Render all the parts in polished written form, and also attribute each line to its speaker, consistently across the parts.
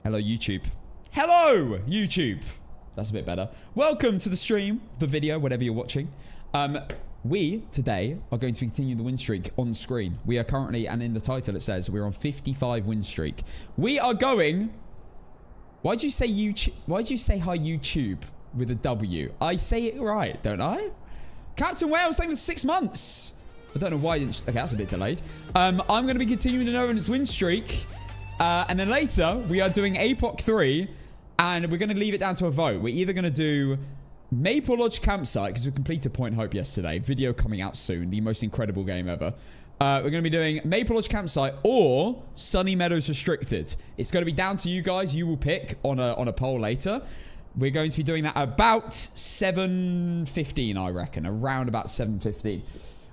Speaker 1: Hello, YouTube. Hello, YouTube. That's a bit better. Welcome to the stream, the video, whatever you're watching. We, today, are going to continue the win streak on screen. We are currently, and in the title it says, we're on 55 win streak. We are going... Why'd you say YouTube? Why'd you say hi, YouTube, with a W? I say it right, don't I? Captain Wales, thank you for 6 months. I don't know why you didn't... Okay, that's a bit delayed. I'm going to be continuing the no-wins win streak. And then later, we are doing APOC 3, and we're going to leave it down to a vote. We're either going to do Maple Lodge Campsite, because we completed Point Hope yesterday. Video coming out soon. The most incredible game ever. We're going to be doing Maple Lodge Campsite or Sunny Meadows Restricted. It's going to be down to you guys. You will pick on a poll later. We're going to be doing that about 7:15, I reckon. Around about 7:15.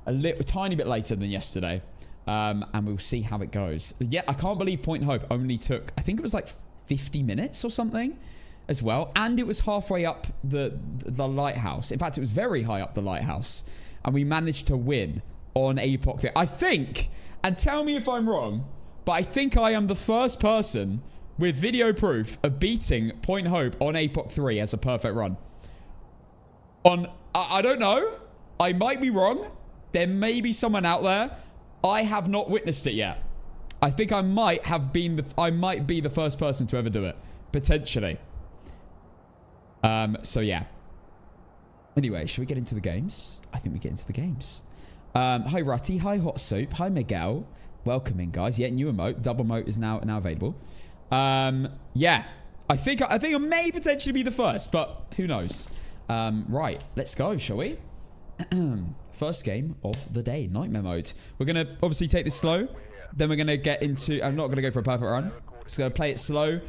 Speaker 1: A tiny bit later than yesterday. And we'll see how it goes. Yeah, I can't believe Point Hope only took, I think it was like 50 minutes or something as well. And it was halfway up the lighthouse. In fact, it was very high up the lighthouse. And we managed to win on APOC 3. I think, and tell me if I'm wrong, but I think I am the first person with video proof of beating Point Hope on APOC 3 as a perfect run. I don't know. I might be wrong. There may be someone out there. I have not witnessed it yet. I think I might be the first person to ever do it. Potentially. So yeah. Anyway, should we get into the games? I think we get into the games. Hi Rutty, hi Hot Soup, hi Miguel. Welcome in, guys. Yeah, new emote. Double emote is now available. Yeah. I think I may potentially be the first, but who knows? Right, let's go, shall we? First game of the day, Nightmare mode. We're going to obviously take this slow. Then we're going to get into... I'm not going to go for a perfect run. Just going to play it slow.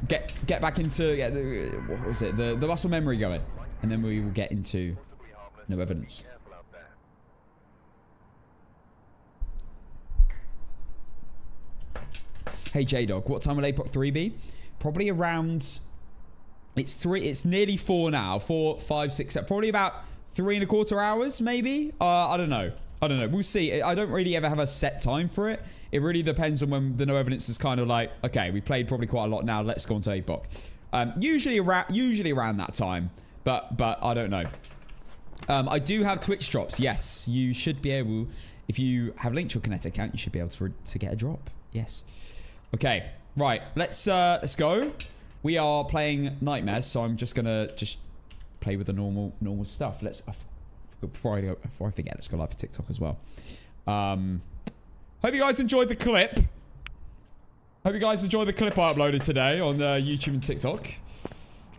Speaker 1: Get back into... what was it? The muscle memory going. And then we will get into no evidence. Hey, J-Dog. What time will APOC 3 be? Probably around... It's nearly 4 now. 4, 5, 6, 7. Probably about... 3¼ hours, maybe? I don't know. We'll see. I don't really ever have a set time for it. It really depends on when the no evidence is kind of like, okay, we played probably quite a lot now. Let's go on to APOC. Usually around that time. But I don't know. I do have Twitch drops. Yes, you should be able... If you have linked your Kinetic account, you should be able to get a drop. Yes. Okay. Right. Let's go. We are playing Nightmares, so I'm just going to play with the normal stuff. Before I forget, let's go live for TikTok as well. Hope you guys enjoyed the clip. Hope you guys enjoyed the clip I uploaded today on YouTube and TikTok.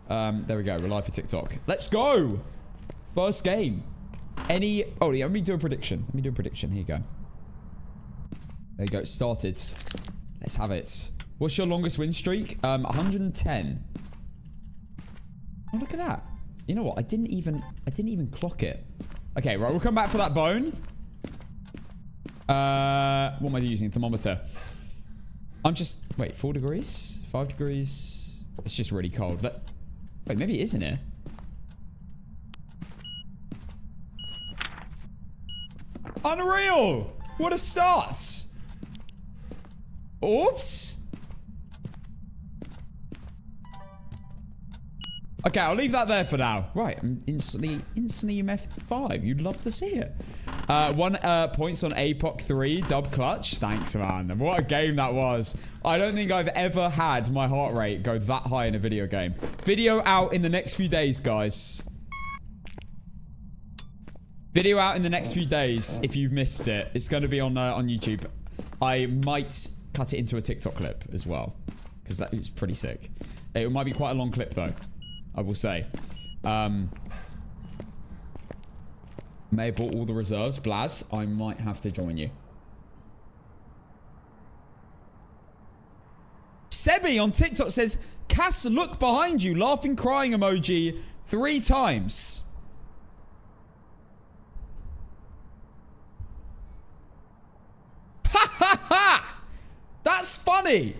Speaker 1: There we go. We're live for TikTok. Let's go. First game. Oh yeah, let me do a prediction. Here you go. There you go. It started. Let's have it. What's your longest win streak? 110. Oh, look at that. You know what? I didn't even clock it. Okay, right. We'll come back for that bone. What am I using? Thermometer. I'm just... Wait, 4 degrees? 5 degrees? It's just really cold. Wait, maybe it is in here. Unreal! What a start! Oops! Okay, I'll leave that there for now. Right, I'm instantly UMF5. You'd love to see it. 1 points on APOC 3, dub clutch. Thanks, man. What a game that was. I don't think I've ever had my heart rate go that high in a video game. Video out in the next few days, guys. Video out in the next few days, if you've missed it. It's going to be on YouTube. I might cut it into a TikTok clip as well, because that is pretty sick. It might be quite a long clip, though. I will say. May have bought all the reserves. Blaz, I might have to join you. Sebi on TikTok says, Cass, look behind you. Laughing, crying emoji 3 times. Ha ha ha! That's funny.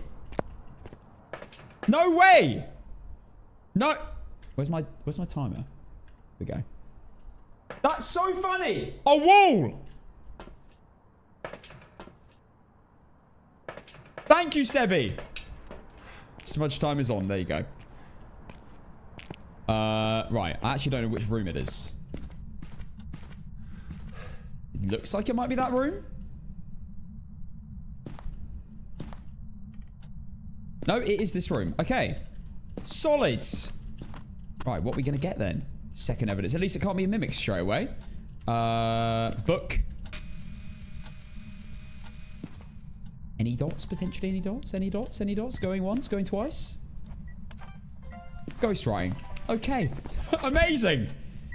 Speaker 1: No way. No. Where's my timer? Here we go. That's so funny. A wall. Thank you, Sebi. Smudge time is on. There you go. Right. I actually don't know which room it is. It looks like it might be that room. No, it is this room. Okay. Solid. Right, what are we going to get then? Second evidence. At least it can't be a mimic straight away. Book. Any dots, potentially? Any dots? Any dots? Any dots? Going once? Going twice? Ghostwriting. Okay. Amazing.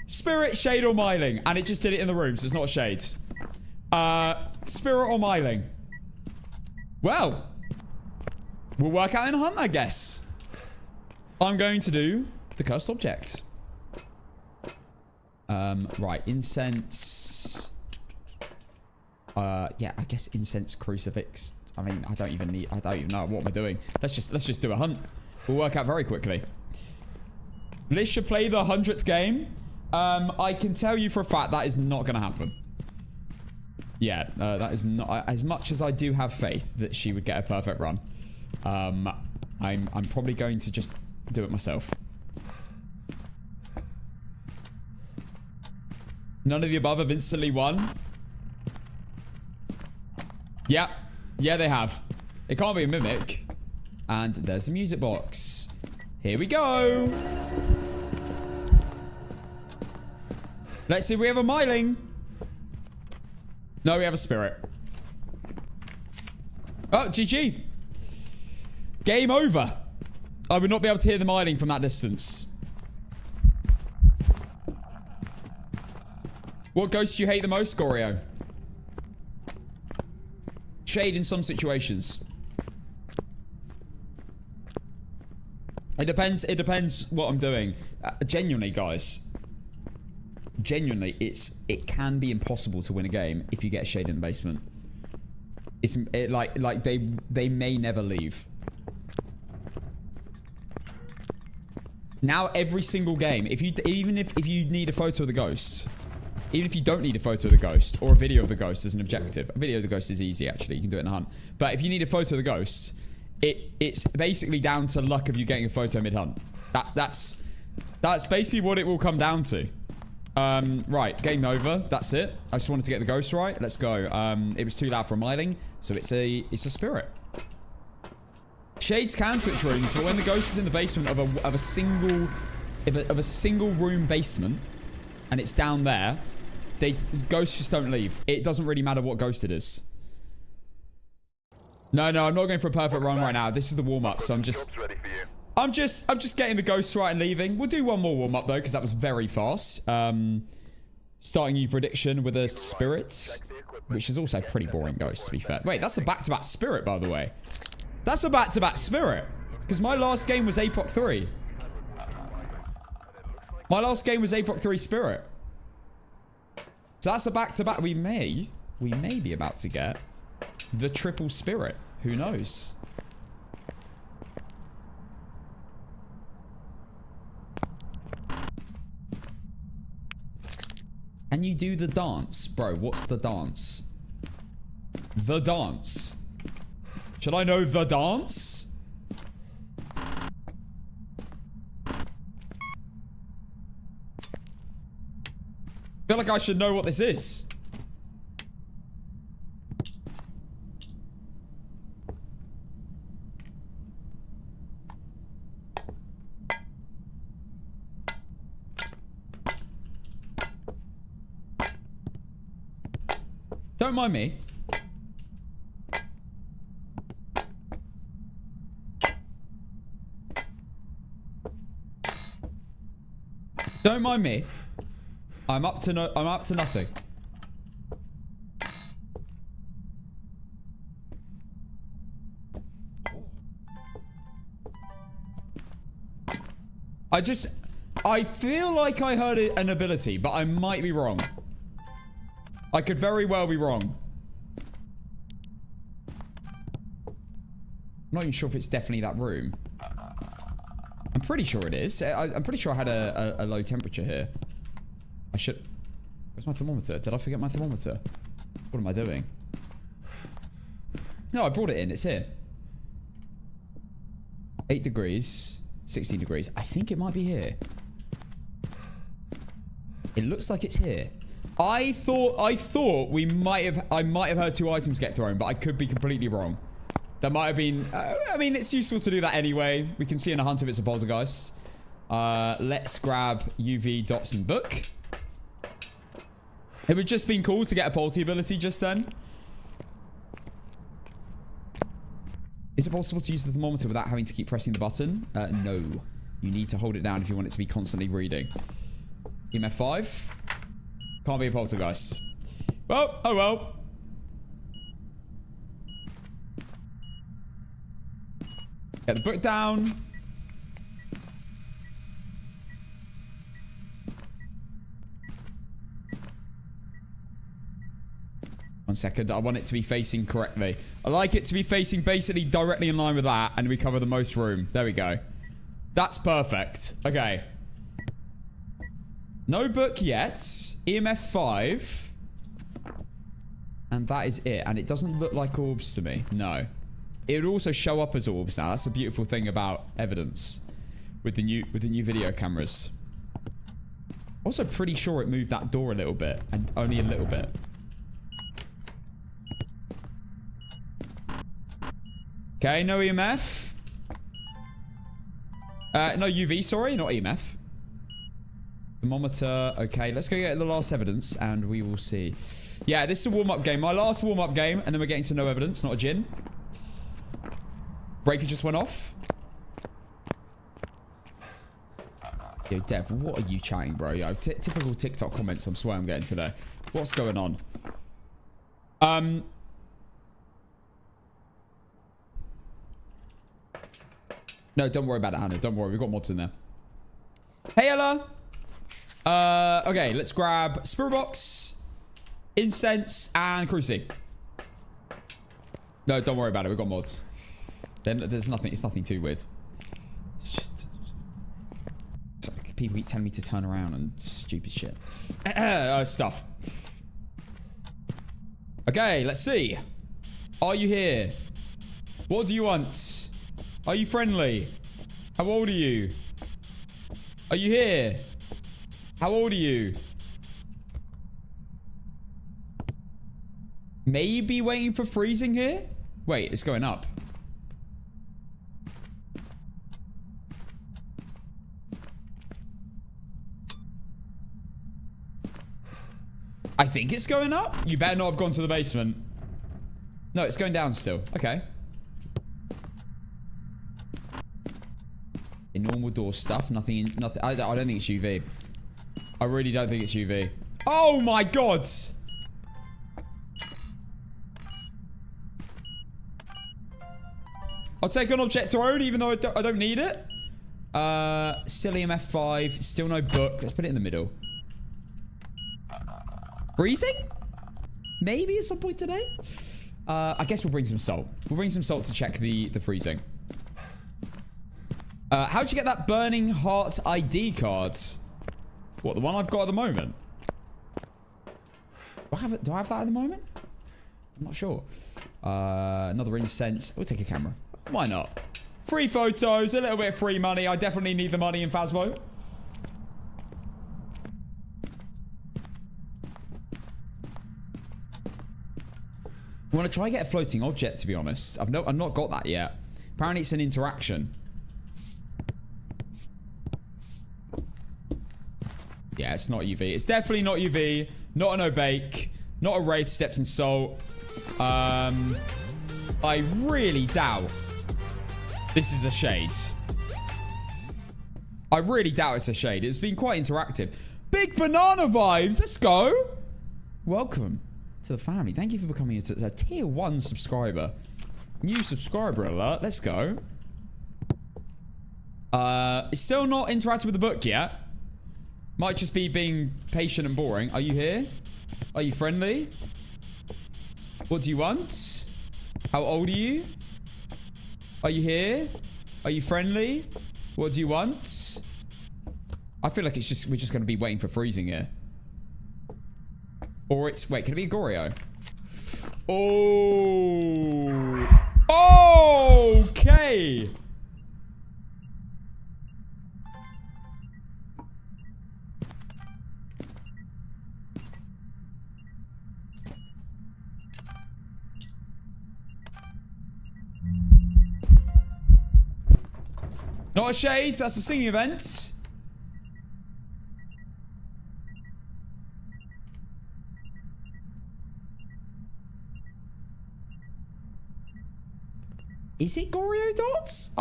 Speaker 1: Spirit, shade, or myling. And it just did it in the room, so it's not shades. Spirit or myling. Well. We'll work out in a hunt, I guess. I'm going to do the cursed object. Right. Incense. Yeah, I guess incense, crucifix. I mean, I don't even know what we're doing. Let's just do a hunt. We'll work out very quickly. Liz should play the 100th game. I can tell you for a fact that is not going to happen. Yeah, that is not... As much as I do have faith that she would get a perfect run, I'm probably going to just do it myself. None of the above have instantly won. Yeah. Yeah, they have. It can't be a mimic. And there's the music box. Here we go. Let's see if we have a myling. No, we have a spirit. Oh, GG. Game over. I would not be able to hear the myling from that distance. What ghost do you hate the most, Scorio? Shade in some situations. It depends what I'm doing. Genuinely, guys. Genuinely, it can be impossible to win a game if you get a shade in the basement. It's like they may never leave. Now every single game, even if you need a photo of the ghost, even if you don't need a photo of the ghost or a video of the ghost as an objective, a video of the ghost is easy actually. You can do it in a hunt. But if you need a photo of the ghost, it's basically down to luck of you getting a photo mid-hunt. That's basically what it will come down to. Right, game over. That's it. I just wanted to get the ghost right. Let's go. It was too loud for a myling, so it's a spirit. Shades can switch rooms, but when the ghost is in the basement of a single room basement, and it's down there, ghosts just don't leave. It doesn't really matter what ghost it is. No, I'm not going for a perfect run right now. This is the warm-up, so I'm just getting the ghosts right and leaving. We'll do one more warm-up though, because that was very fast. Starting new prediction with a spirit, which is also pretty boring ghost, to be fair. Wait, that's a back-to-back spirit, by the way. That's a back-to-back spirit. Because my last game was APOC 3. My last game was APOC 3 spirit. So that's a back-to-back. We may be about to get the triple spirit. Who knows? Can you do the dance? Bro, what's the dance? The dance. Should I know the dance? I feel like I should know what this is. Don't mind me. Don't mind me. I'm up to nothing. I feel like I heard an ability, but I might be wrong. I could very well be wrong. I'm not even sure if it's definitely that room. I'm pretty sure it is. I'm pretty sure I had a low temperature here. I should... Where's my thermometer? Did I forget my thermometer? What am I doing? No, I brought it in. It's here. 8 degrees. 16 degrees. I think it might be here. It looks like it's here. I thought I might have heard 2 items get thrown, but I could be completely wrong. That might have been... I mean, it's useful to do that anyway. We can see in a hunt if it's a poltergeist. Let's grab UV dots and book. It would just been cool to get a polty ability just then. Is it possible to use the thermometer without having to keep pressing the button? No. You need to hold it down if you want it to be constantly reading. EMF 5. Can't be a poltergeist. Well, oh well. Get the book down. One second. I want it to be facing correctly. I like it to be facing basically directly in line with that, and we cover the most room. There we go. That's perfect. Okay. No book yet. EMF 5. And that is it. And it doesn't look like orbs to me. No. It would also show up as orbs now. That's the beautiful thing about evidence with the new video cameras. Also pretty sure it moved that door a little bit, and only a little bit. Okay, no EMF. No UV, sorry, not EMF. Thermometer. Okay, let's go get the last evidence and we will see. Yeah, this is a warm-up game. My last warm-up game, and then we're getting to no evidence, not a gin. Breaker just went off. Yo, Dev, what are you chatting, bro? Yo, typical TikTok comments, I swear I'm getting today. What's going on? No, don't worry about it, Hannah. Don't worry. We've got mods in there. Hey, Ella. Okay, let's grab Spirit Box, Incense, and Cruci. No, don't worry about it. We've got mods. Then there's nothing. It's nothing too weird. It's just... It's like people keep telling me to turn around and stupid shit. Stuff. Okay, let's see. Are you here? What do you want? Are you friendly? How old are you? Are you here? How old are you? Maybe waiting for freezing here? Wait, it's going up. I think it's going up. You better not have gone to the basement. No, it's going down still. Okay. Normal door stuff. Nothing. I don't think it's UV. I really don't think it's UV. Oh my god! I'll take an object thrown even though I don't need it. Still EMF 5. Still no book. Let's put it in the middle. Freezing? Maybe at some point today? I guess we'll bring some salt. We'll bring some salt to check the freezing. How'd you get that Burning Heart ID card? What, the one I've got at the moment? Do I have that at the moment? I'm not sure. Another incense. We'll take a camera. Why not? Free photos, a little bit of free money. I definitely need the money in Phasmo. I want to try and get a floating object, to be honest. I've not got that yet. Apparently it's an interaction. Yeah, it's not UV. It's definitely not UV. Not an Obake. Not a Wraith Steps and Salt. I really doubt this is a shade. I really doubt it's a shade. It's been quite interactive. Big banana vibes. Let's go. Welcome to the family. Thank you for becoming a tier 1 subscriber. New subscriber alert. Let's go. It's still not interacting with the book yet. Might just be being patient and boring. Are you here? Are you friendly? What do you want? How old are you? Are you here? Are you friendly? What do you want? I feel like we're just going to be waiting for freezing here. Or it's... Wait, can it be a Goryo? Oh. Okay. Not a shade. That's a singing event. Is it Goryo dots?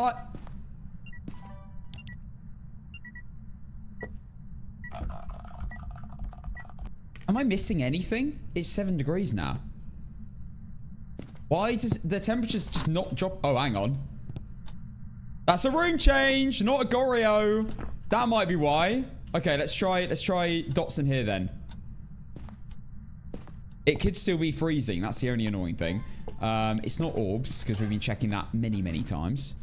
Speaker 1: Am I missing anything? It's 7 degrees now. Why does the temperature's just not drop? Oh, hang on. That's a room change, not a Goryo. That might be why. Okay, let's try dots in here then. It could still be freezing. That's the only annoying thing. It's not orbs because we've been checking that many times.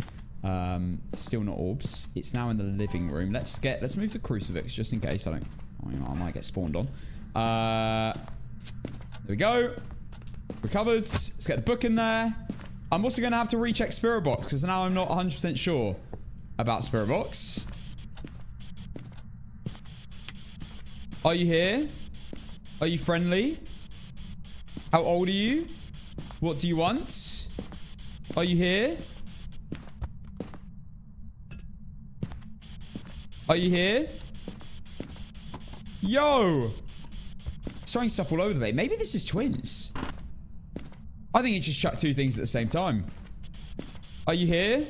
Speaker 1: Still not orbs. It's now in the living room. Let's move the crucifix just in case I might get spawned on. There we go. Recovered. Let's get the book in there. I'm also going to have to recheck Spirit Box because now I'm not 100% sure about Spirit Box. Are you here? Are you friendly? How old are you? What do you want? Are you here? Are you here? Yo! It's throwing stuff all over the place. Maybe this is twins. I think it just shut two things at the same time. Are you here?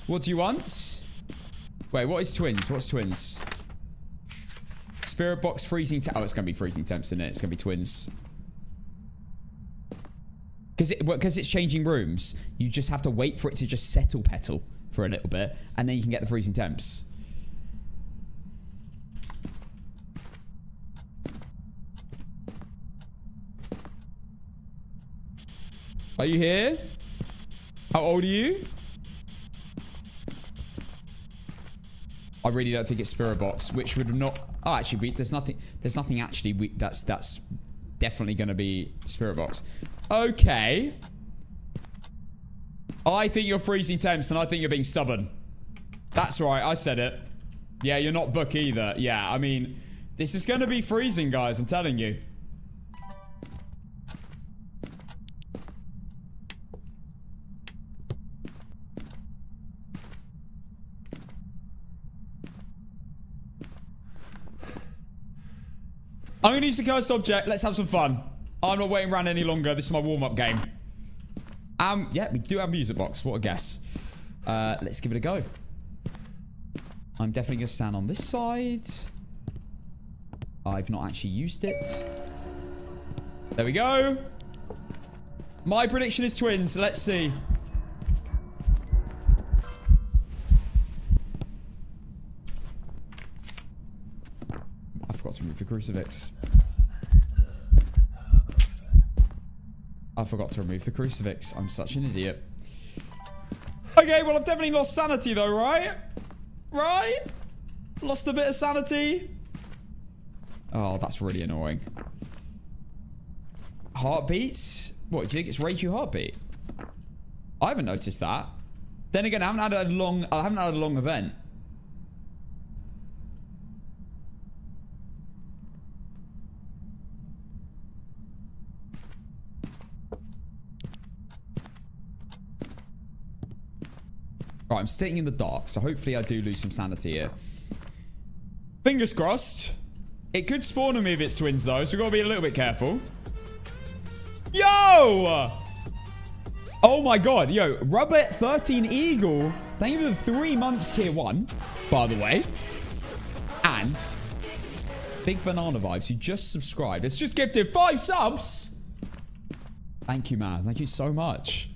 Speaker 1: What do you want? Wait, what is twins? What's twins? Spirit box freezing temps. Oh, it's going to be freezing temps, isn't it? It's going to be twins. Because it's changing rooms, you just have to wait for it to just settle petal for a little bit, and then you can get the freezing temps. Are you here? How old are you? I really don't think it's Spirit Box, which would not... Oh, actually, there's nothing actually... That's definitely going to be Spirit Box. Okay. I think you're freezing temps, and I think you're being stubborn. That's right, I said it. Yeah, you're not book either. Yeah, I mean, this is going to be freezing, guys, I'm telling you. I'm going to use the cursed object. Let's have some fun. I'm not waiting around any longer. This is my warm-up game. Yeah, we do have a music box. What a guess. Let's give it a go. I'm definitely going to stand on this side. I've not actually used it. There we go. My prediction is twins. Let's see. I forgot to remove the crucifix. I forgot to remove the crucifix. I'm such an idiot. Okay, well, I've definitely lost sanity, though, right? Right? Lost a bit of sanity. Oh, that's really annoying. Heartbeats? What, do you think it's Rachel heartbeat? I haven't noticed that. Then again, I haven't had a long event. Right, I'm staying in the dark, so hopefully I do lose some sanity here. Fingers crossed. It could spawn on me if it's twins, though, so we've got to be a little bit careful. Yo! Oh my god, yo, Robert 13 Eagle. Thank you for the 3 months tier 1, by the way. And Big Banana Vibes, who just subscribed. It's just gifted 5 subs. Thank you, man. Thank you so much.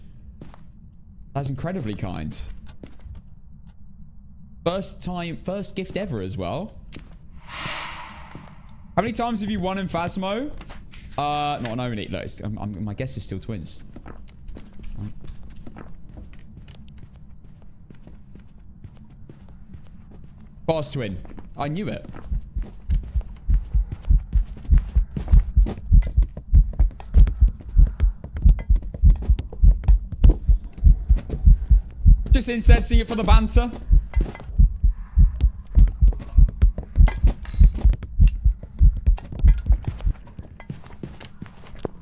Speaker 1: That's incredibly kind. First gift ever as well. How many times have you won in Phasmo? Not only. Look, my guess is still twins. Fast twin. I knew it. Just incensing it for the banter.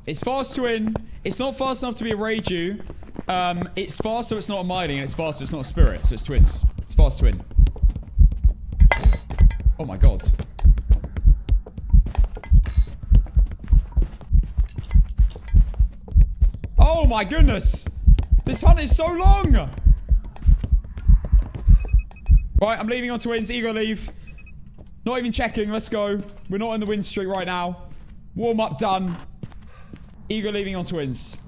Speaker 1: It's fast twin. It's not fast enough to be a Reiju. It's fast so it's not a mining, and it's fast so it's not a spirit. So it's twins. It's fast twin. Oh my god. Oh my goodness. This hunt is so long. Right, I'm leaving on twins. Ego leave. Not even checking. Let's go. We're not in the win streak right now. Warm up done. Ego leaving on twins.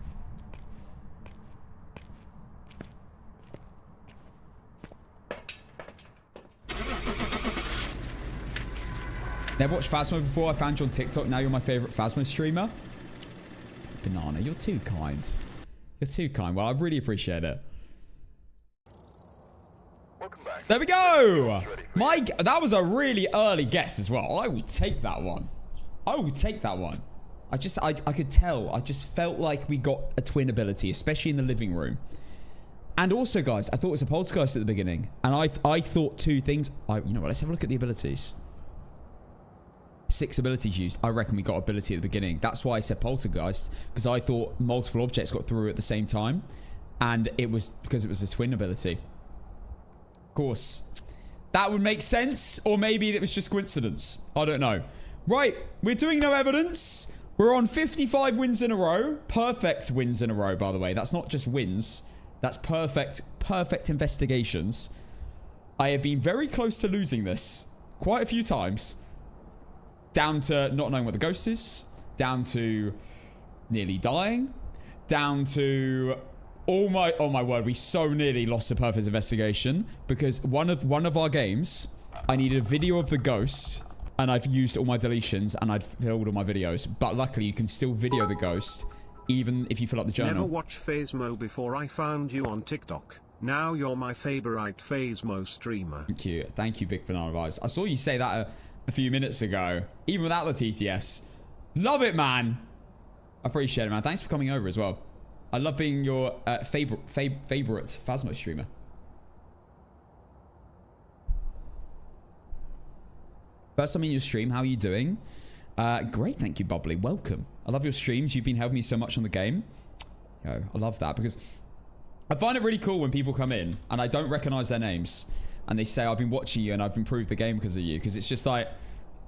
Speaker 1: Never watched Phasmo before. I found you on TikTok. Now you're my favorite Phasmo streamer. Banana, you're too kind. You're too kind. Well, I really appreciate it. There we go. That was a really early guess as well. I will take that one. I will take that one. I could tell. I just felt like we got a twin ability, especially in the living room. And also, guys, I thought it was a poltergeist at the beginning. And I thought two things. You know what? Let's have a look at the abilities. 6 abilities used. I reckon we got ability at the beginning. That's why I said poltergeist, because I thought multiple objects got through at the same time, and it was because it was a twin ability. Of course, that would make sense, or maybe it was just coincidence. I don't know. Right, we're doing no evidence. We're on 55 wins in a row. Perfect wins in a row, by the way. That's not just wins. That's perfect investigations. I have been very close to losing this quite a few times. Down to not knowing what the ghost is. Down to nearly dying. Down to... Oh my word. We so nearly lost a perfect investigation. Because one of our games, I needed a video of the ghost. And I've used all my deletions. And I'd filled all my videos. But luckily, you can still video the ghost. Even if you fill up the journal.
Speaker 2: Never watched Phasmo before I found you on TikTok. Now you're my favorite Phasmo streamer.
Speaker 1: Thank you. Thank you, Big Banana Vibes. I saw you say that... a few minutes ago, even without the TTS. Love it, man. Appreciate it, man. Thanks for coming over as well. I love being your favorite Phasmo streamer. First time in your stream, how are you doing? Great, thank you, Bubbly. Welcome. I love your streams. You've been helping me so much on the game. Yo, I love that because I find it really cool when people come in and I don't recognize their names. And they say, I've been watching you and I've improved the game because of you. Because it's just like,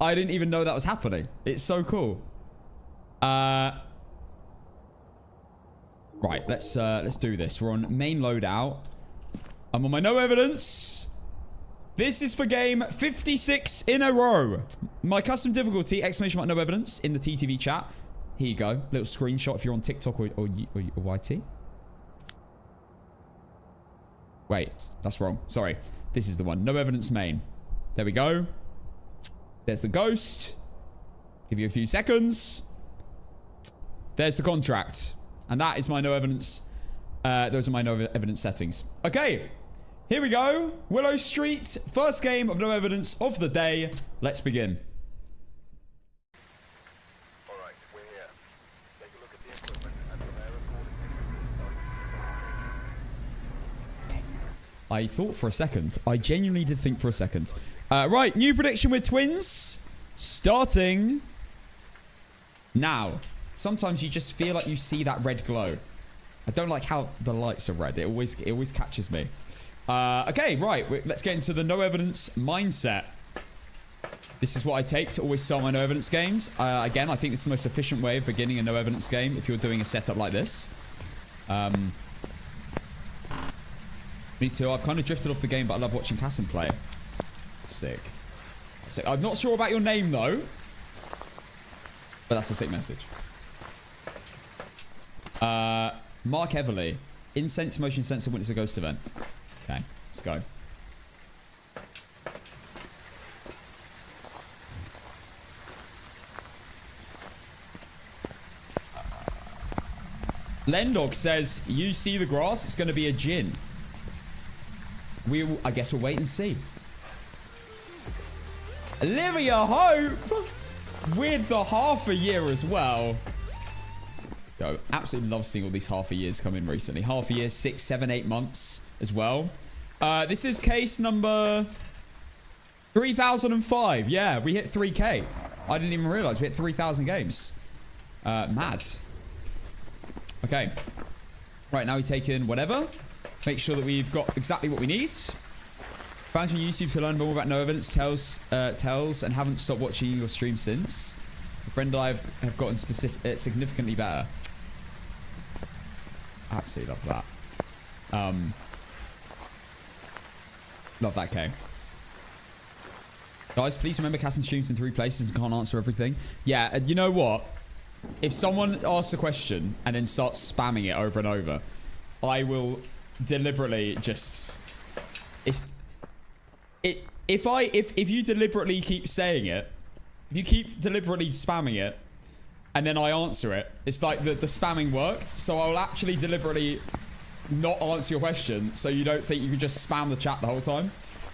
Speaker 1: I didn't even know that was happening. It's so cool. Right, let's do this. We're on main loadout. I'm on my no evidence. This is for game 56 in a row. My custom difficulty, exclamation mark no evidence in the TTV chat. Here you go. Little screenshot if you're on TikTok or YT. Wait, that's wrong. Sorry. This is the one. No evidence main. There we go. There's the ghost. Give you a few seconds. There's the contract. And that is my no evidence. Those are my no evidence settings. Okay. Here we go. Willow Street. First game of no evidence of the day. Let's begin.
Speaker 3: Alright, we're here. Take a look at the equipment and prepare accordingly.
Speaker 1: I thought for a second. I genuinely did think for a second. Right, new prediction with twins. Starting now. Sometimes you just feel like you see that red glow. I don't like how the lights are red. It always catches me. Okay, right. Let's get into the no evidence mindset. This is what I take to always sell my no evidence games. Again, I think it's the most efficient way of beginning a no evidence game if you're doing a setup like this. Me too. I've kind of drifted off the game, but I love watching Cassim play. Sick. Sick. I'm not sure about your name, though. But that's a sick message. Mark Everly. Incense motion sensor witness a ghost event. Okay, let's go. Lendog says, you see the grass? It's going to be a djinn. I guess we'll wait and see. Olivia Hope! With the half a year as well. Yo, absolutely love seeing all these half a years come in recently. Half a year, 6, 7, 8 months as well. This is case number 3005. Yeah, we hit 3K. I didn't even realize we hit 3,000 games. Mad. Okay. Right, now we take in whatever. Make sure that we've got exactly what we need. Found you on YouTube to learn more about no evidence tells and haven't stopped watching your stream since. A friend and I have gotten significantly better. Absolutely love that. Love that, K. Guys, please remember casting streams in 3 places and can't answer everything. Yeah, you know what? If someone asks a question and then starts spamming it over and over, I will deliberately just... If you deliberately keep saying it, if you keep deliberately spamming it, and then I answer it, it's like the spamming worked. So I'll actually deliberately not answer your question so you don't think you can just spam the chat the whole time.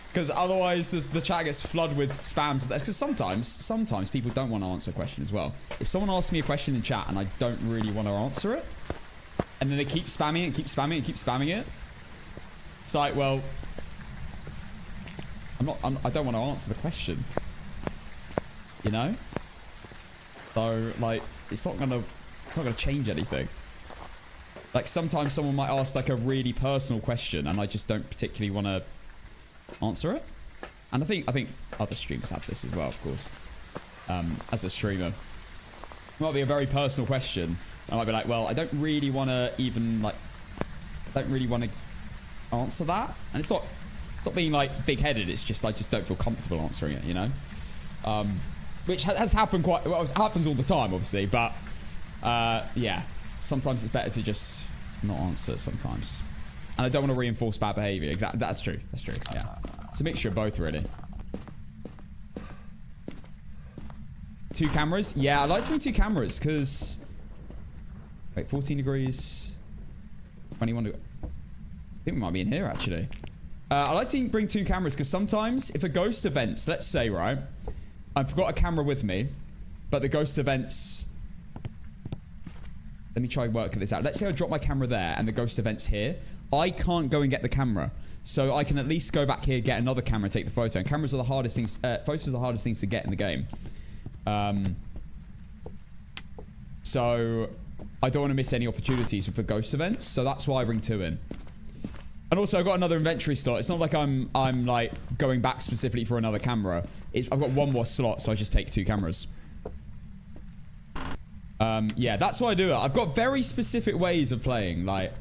Speaker 1: Because otherwise the chat gets flooded with spams. Because sometimes people don't want to answer a question as well. If someone asks me a question in chat and I don't really want to answer it, and then they keep spamming it, keep spamming it, keep spamming it, it's like, well, I don't want to answer the question. You know? So, like, it's not gonna change anything. Like, sometimes someone might ask, like, a really personal question, and I just don't particularly want to answer it. And I think other streamers have this as well, of course. As a streamer, it might be a very personal question. I might be like, well, I don't really want to even, like, I don't really want to answer that. And it's not being, like, big-headed. It's just, I just don't feel comfortable answering it, you know? Which has happened quite... Well, it happens all the time, obviously. But, yeah. Sometimes it's better to just not answer sometimes. And I don't want to reinforce bad behavior. Exactly. That's true. That's true. Yeah. It's a mixture of both, really. 2 cameras? Yeah, I like to bring 2 cameras, because... Wait, 14 degrees... 21 degrees... I think we might be in here, actually. I like to bring 2 cameras, because sometimes, if a ghost events... Let's say, right... I've got a camera with me, but the ghost events... Let me try and work this out. Let's say I drop my camera there, and the ghost event's here. I can't go and get the camera. So I can at least go back here, get another camera, take the photo. And cameras are the hardest things... photos are the hardest things to get in the game. So... I don't want to miss any opportunities for ghost events. So that's why I bring 2 in. And also, I've got another inventory slot. It's not like I'm like, going back specifically for another camera. I've got 1 more slot, so I just take 2 cameras. Yeah, that's why I do it. I've got very specific ways of playing. Like,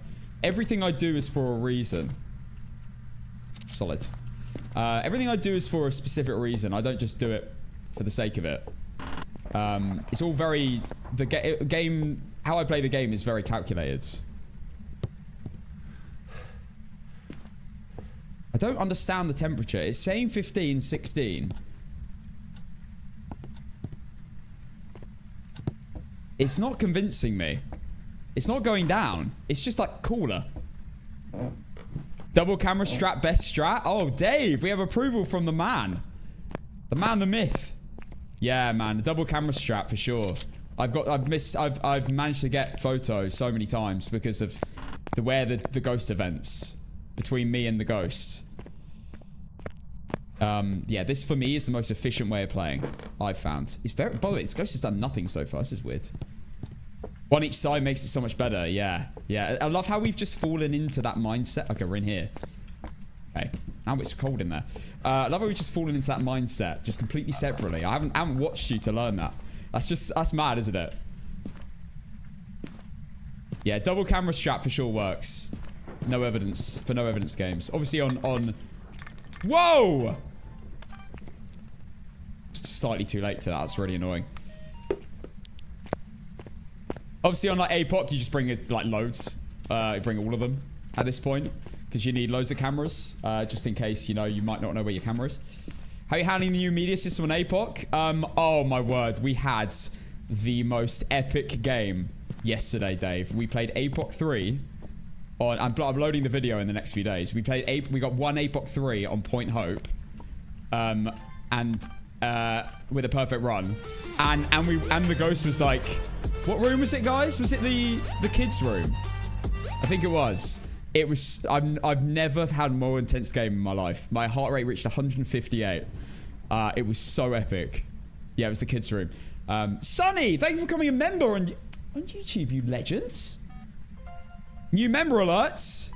Speaker 1: everything I do is for a reason. Solid. Everything I do is for a specific reason. I don't just do it for the sake of it. It's all very... The game... How I play the game is very calculated. I don't understand the temperature. It's saying 15, 16. It's not convincing me. It's not going down. It's just like cooler. Double camera strat, best strat. Oh, Dave, we have approval from the man. The man, the myth. Yeah, man, the double camera strap for sure. I've managed to get photos so many times because of the ghost events between me and the ghost. Yeah, this for me is the most efficient way of playing I've found. It's very... By the way, this ghost has done nothing so far. This is weird. 1 each side makes it so much better. Yeah. Yeah. I love how we've just fallen into that mindset. Okay, we're in here. Okay. Now it's cold in there. I love how we've just fallen into that mindset. Just completely separately. I haven't watched you to learn that. That's mad, isn't it? Yeah, double camera strap for sure works. No evidence. For no evidence games. Obviously on... Whoa! Slightly too late to that. That's really annoying. Obviously on like APOC, you just bring it like loads. You bring all of them at this point. Because you need loads of cameras. Just in case, you know, you might not know where your camera is. How are you handling the new media system on APOC? Oh my word. We had the most epic game yesterday, Dave. We played APOC 3. I'm loading the video in the next few days. We got 1 APOC 3 on Point Hope. With a perfect run. And the ghost was like... What room was it, guys? Was it the kids' room? I think it was. It was... I've never had a more intense game in my life. My heart rate reached 158. It was so epic. Yeah, it was the kids' room. Sonny, thank you for becoming a member on YouTube, you legends. New member alerts.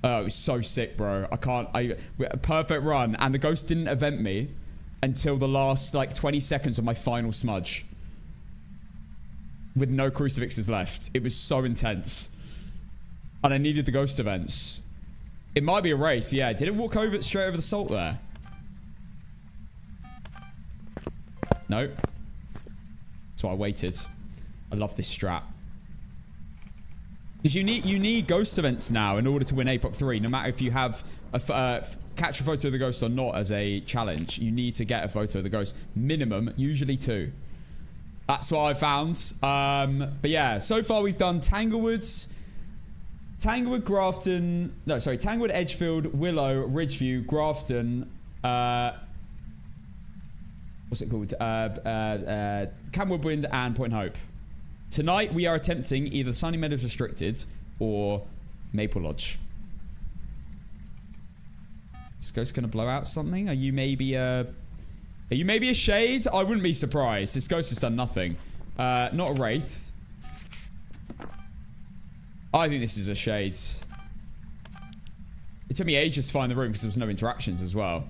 Speaker 1: Oh, it was so sick, bro. Perfect run. And the ghost didn't event me until the last, like, 20 seconds of my final smudge. With no crucifixes left. It was so intense. And I needed the ghost events. It might be a wraith, yeah. Did it walk over straight over the salt there? No. That's why I waited. I love this strat. Because you need ghost events now in order to win APOC 3. No matter if you have catch a photo of the ghost or not as a challenge, you need to get a photo of the ghost. Minimum, usually 2. That's what I found. But yeah, so far we've done Tanglewood, Grafton. No, sorry, Tanglewood, Edgefield, Willow, Ridgeview, Grafton. What's it called? Cam Woodwind and Point Hope. Tonight we are attempting either Sunny Meadows Restricted or Maple Lodge. Is Ghost gonna blow out something? Are you maybe a shade? I wouldn't be surprised. This ghost has done nothing. Not a wraith. I think this is a shade. It took me ages to find the room because there was no interactions as well.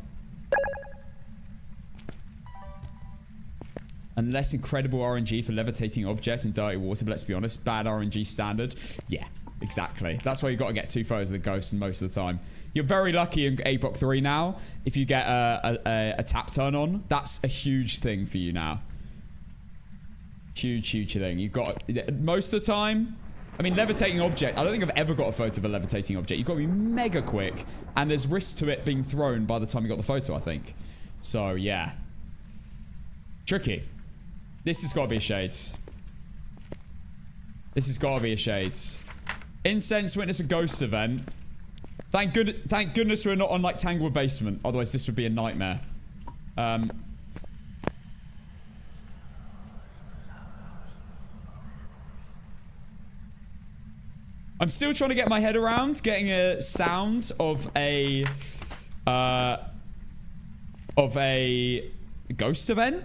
Speaker 1: Unless incredible RNG for levitating object in dirty water, but let's be honest, bad RNG standard. Yeah, exactly. That's why you've got to get 2 photos of the ghost most of the time. You're very lucky in APOC 3 now. If you get a tap turn on, that's a huge thing for you now. Huge thing. You've got, most of the time, I mean, levitating object, I don't think I've ever got a photo of a levitating object. You've got to be mega quick, and there's risk to it being thrown by the time you got the photo, I think. So, yeah. Tricky. This has got to be a shade. This has got to be a shade. Incense witness a ghost event. Thank goodness we're not on like Tanglewood Basement. Otherwise this would be a nightmare. I'm still trying to get my head around getting a sound of a ghost event.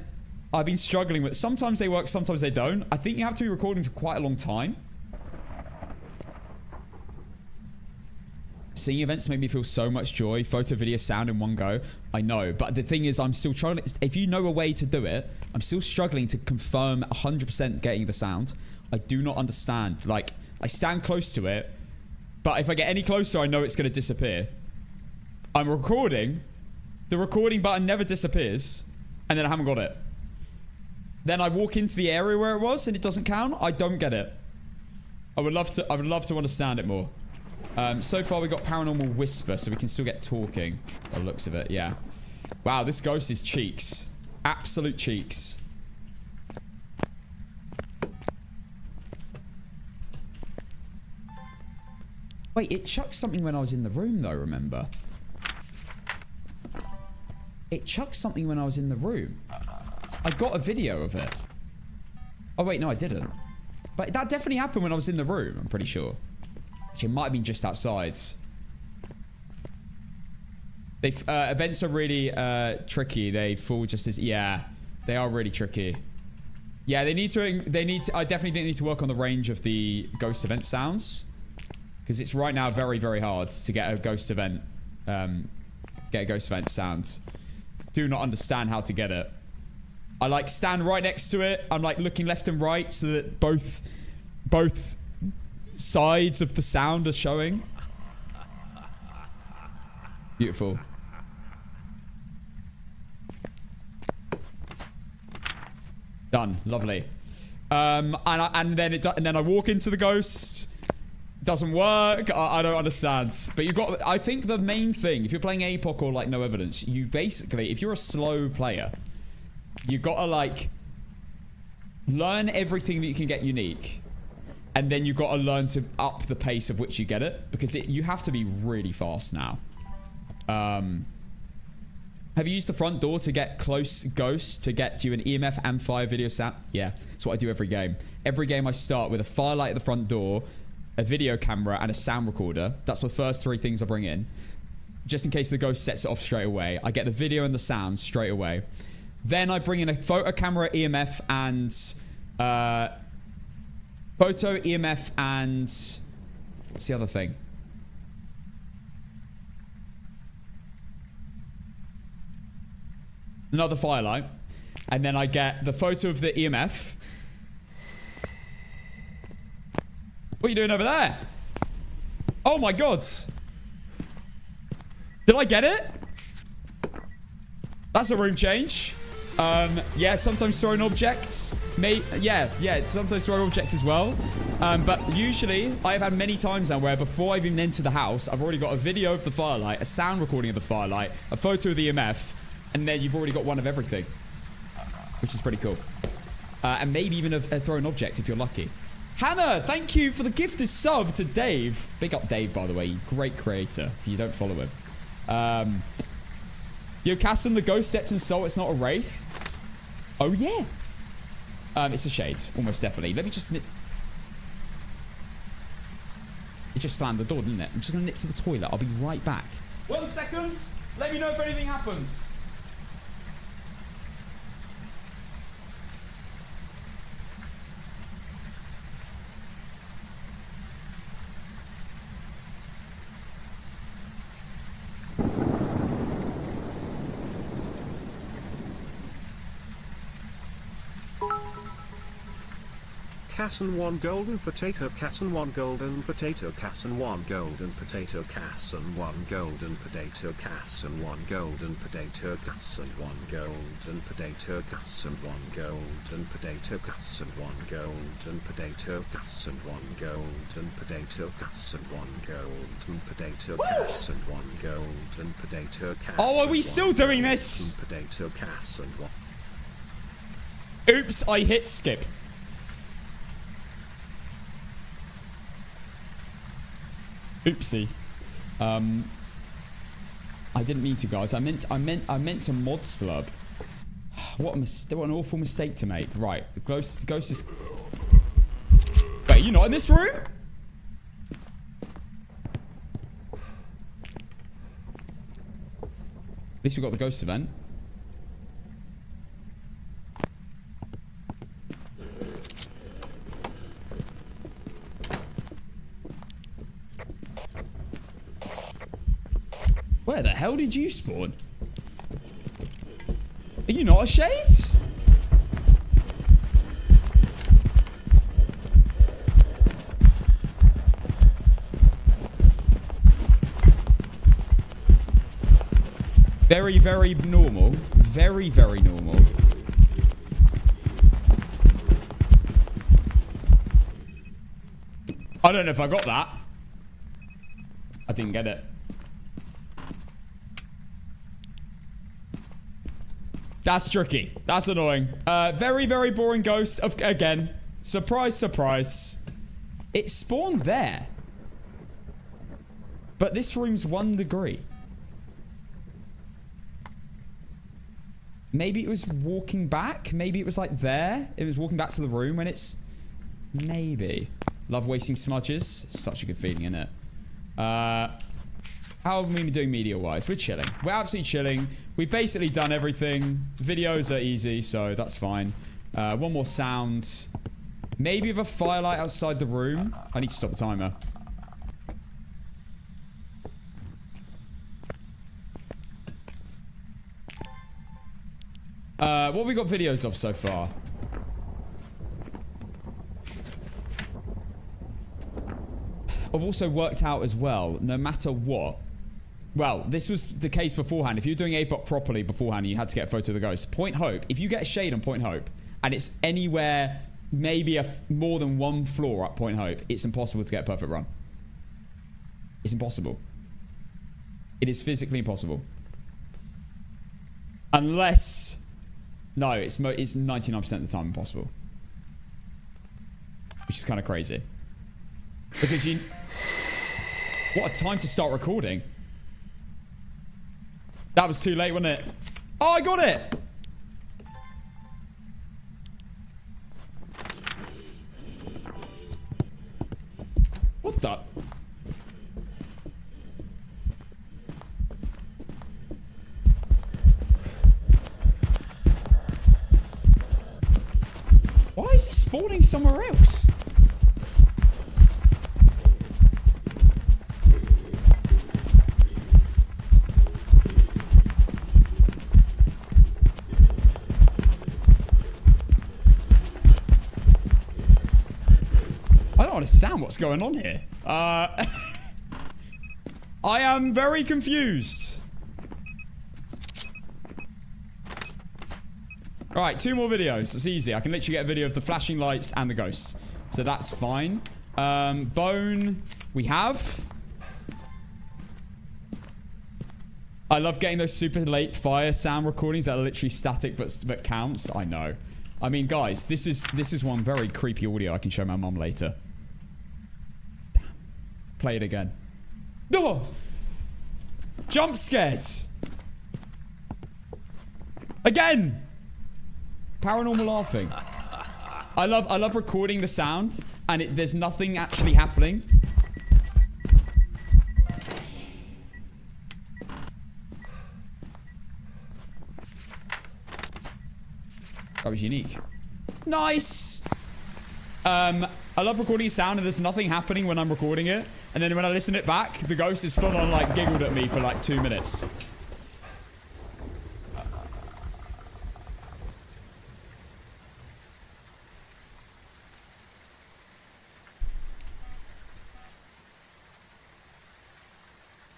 Speaker 1: I've been struggling with. Sometimes they work, sometimes they don't. I think you have to be recording for quite a long time. Seeing events make me feel so much joy. Photo, video, sound in one go. I know, but the thing is, I'm still trying to. If you know a way to do it, I'm still struggling to confirm 100% getting the sound. I do not understand. Like, I stand close to it, but if I get any closer, I know it's going to disappear. I'm recording. The recording button never disappears, and then I haven't got it. Then I walk into the area where it was and it doesn't count. I don't get it. I would love to understand it more. So far we got paranormal whisper, so we can still get talking. By the looks of it, yeah. Wow, this ghost is cheeks. Absolute cheeks. Wait, it chucked something when I was in the room though, remember? It chucked something when I was in the room. I got a video of it. Oh, wait, no, I didn't. But that definitely happened when I was in the room, I'm pretty sure. Actually, it might have been just outside. Events are really tricky. They fall just as... Yeah, they are really tricky. Yeah, I definitely need to work on the range of the ghost event sounds. Because it's right now very, very hard to get a ghost event... sound. Do not understand how to get it. I like stand right next to it. I'm like looking left and right so that both sides of the sound are showing. Beautiful. Done. Lovely. And then I walk into the ghost. Doesn't work. I don't understand. But you've got... I think the main thing, if you're playing APOC or like no evidence, you basically... If you're a slow player... You gotta like learn everything that you can get unique, and then you gotta learn to up the pace of which you get it, because you have to be really fast now. Have you used the front door to get close ghosts to get you an EMF and fire video sound? Yeah, that's what I do every game. Every game I start with a firelight at the front door, a video camera, and a sound recorder. That's the first 3 things I bring in, just in case the ghost sets it off straight away. I get the video and the sound straight away. Then I bring in a photo camera, EMF, and... photo, EMF, and... What's the other thing? another firelight, and then I get the photo of the EMF. What are you doing over there? Oh my god. Did I get it? That's a room change. Yeah, sometimes throwing objects. Sometimes throwing objects as well. But usually, I have had many times now where before I've even entered the house, I've already got a video of the firelight, a sound recording of the firelight, a photo of the EMF, and then you've already got one of everything. Which is pretty cool. And maybe even a thrown object if you're lucky. Hannah, thank you for the gifted sub to Dave. Big up Dave, by the way. Great creator. If you don't follow him. Yo, Casson, the ghost stepped in soul. It's not a wraith. Oh, yeah. It's a shade. Almost definitely. Let me just nip. It just slammed the door, didn't it? I'm just going to nip to the toilet. I'll be right back. 1 second. Let me know if anything happens.
Speaker 2: Casson 1 golden potato, Casson 1 golden potato, Casson 1 golden potato, Casson 1 golden potato, Casson 1 golden potato, Casson 1 golden potato, Casson 1 golden potato, Casson 1 golden potato, Casson 1 golden potato, Casson 1 golden potato, Casson 1 golden potato, Casson.
Speaker 1: Oh, are we still doing this?
Speaker 2: Potato, Casson 1.
Speaker 1: Oops, I hit skip. Oopsie. I didn't mean to, guys. I meant to mod slub. What an awful mistake to make. Right, ghost is. Wait, you not in this room? At least we got the ghost event. Where the hell did you spawn? Are you not a shade? Very, very normal. Very, very normal. I don't know if I got that. I didn't get it. That's tricky. That's annoying. Very, very boring ghost. Again. Surprise, surprise. It spawned there. But this room's 1 degree. Maybe it was walking back. Maybe it was like there. It was walking back to the room when it's... Maybe. Love wasting smudges. Such a good feeling, isn't it? How have we been doing media-wise? We're chilling. We're absolutely chilling. We've basically done everything. Videos are easy, so that's fine. One more sound. Maybe with a firelight outside the room. I need to stop the timer. What have we got videos of so far? I've also worked out as well, no matter what. Well, this was the case beforehand. If you're doing APOC properly beforehand, you had to get a photo of the ghost. Point Hope. If you get a shade on Point Hope, and it's anywhere, maybe more than 1 floor up Point Hope, it's impossible to get a perfect run. It's impossible. It is physically impossible. Unless... No, it's 99% of the time impossible. Which is kind of crazy. Because you... What a time to start recording. That was too late, wasn't it? Oh, I got it! What the... Why is he spawning somewhere else? I don't understand what's going on here. I am very confused. Alright, 2 more videos. That's easy. I can literally get a video of the flashing lights and the ghost. So that's fine. Bone, we have. I love getting those super late fire sound recordings that are literally static but counts. I know. I mean, guys, this is one very creepy audio I can show my mom later. Damn. Play it again. Oh! Jump scared. Again. Paranormal laughing. I love recording the sound and there's nothing actually happening. That was unique. Nice. I love recording sound and there's nothing happening when I'm recording it. And then when I listen it back, the ghost is full on like giggled at me for like 2 minutes.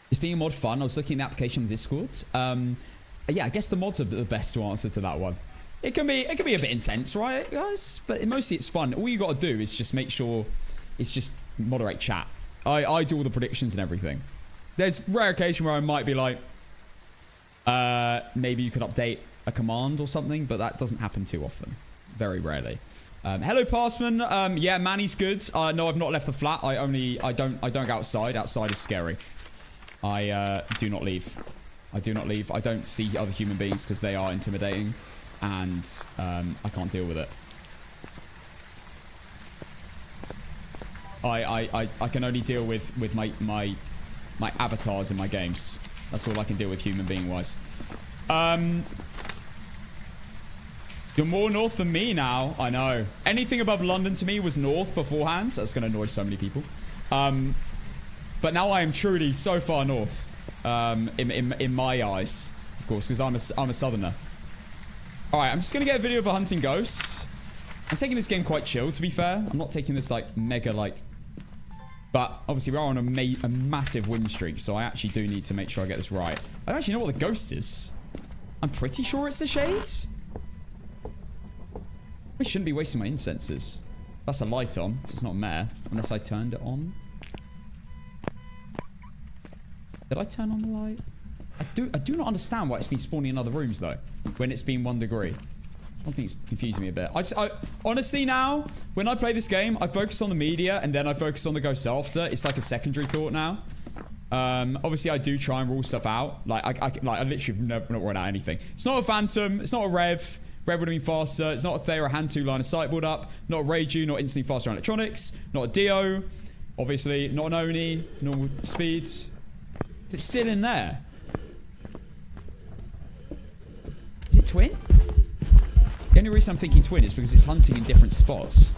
Speaker 1: Is being a mod fun? I was looking at the application with Discord. Yeah, I guess the mods are the best to answer to that one. It can be a bit intense, right, guys? But mostly it's fun. All you got to do is just make sure it's just moderate chat. I do all the predictions and everything. There's rare occasion where I might be like, maybe you could update a command or something, but that doesn't happen too often. Very rarely. Hello, Passman. Yeah, Manny's good. No, I've not left the flat. I don't go outside. Outside is scary. I do not leave. I do not leave. I don't see other human beings because they are intimidating. And I can't deal with it. I can only deal with my avatars in my games. That's all I can deal with human being wise. You're more north than me now. I know. Anything above London to me was north beforehand. So that's going to annoy so many people. But now I am truly so far north. In my eyes, of course, because I'm a southerner. Alright, I'm just going to get a video of a hunting ghost. I'm taking this game quite chill, to be fair. I'm not taking this, like, mega, like... But, obviously, we are on a massive win streak, so I actually do need to make sure I get this right. I don't actually know what the ghost is. I'm pretty sure it's a shade. We shouldn't be wasting my incenses. That's a light on, so it's not a mare. Unless I turned it on. Did I turn on the light? I do not understand why it's been spawning in other rooms, though. When it's been 1 degree. It's one thing that's confusing me a bit. I honestly now, when I play this game, I focus on the media and then I focus on the ghosts after. It's like a secondary thought now. Obviously, I do try and rule stuff out. Like, I literally have not run out anything. It's not a Phantom. It's not a Rev. Rev would have been faster. It's not a Thera hand 2 line of sight build up. Not a Reiju. Not instantly faster on electronics. Not a Dio. Obviously, not an Oni. Normal speeds. It's still in there. Is it twin? The only reason I'm thinking twin is because it's hunting in different spots.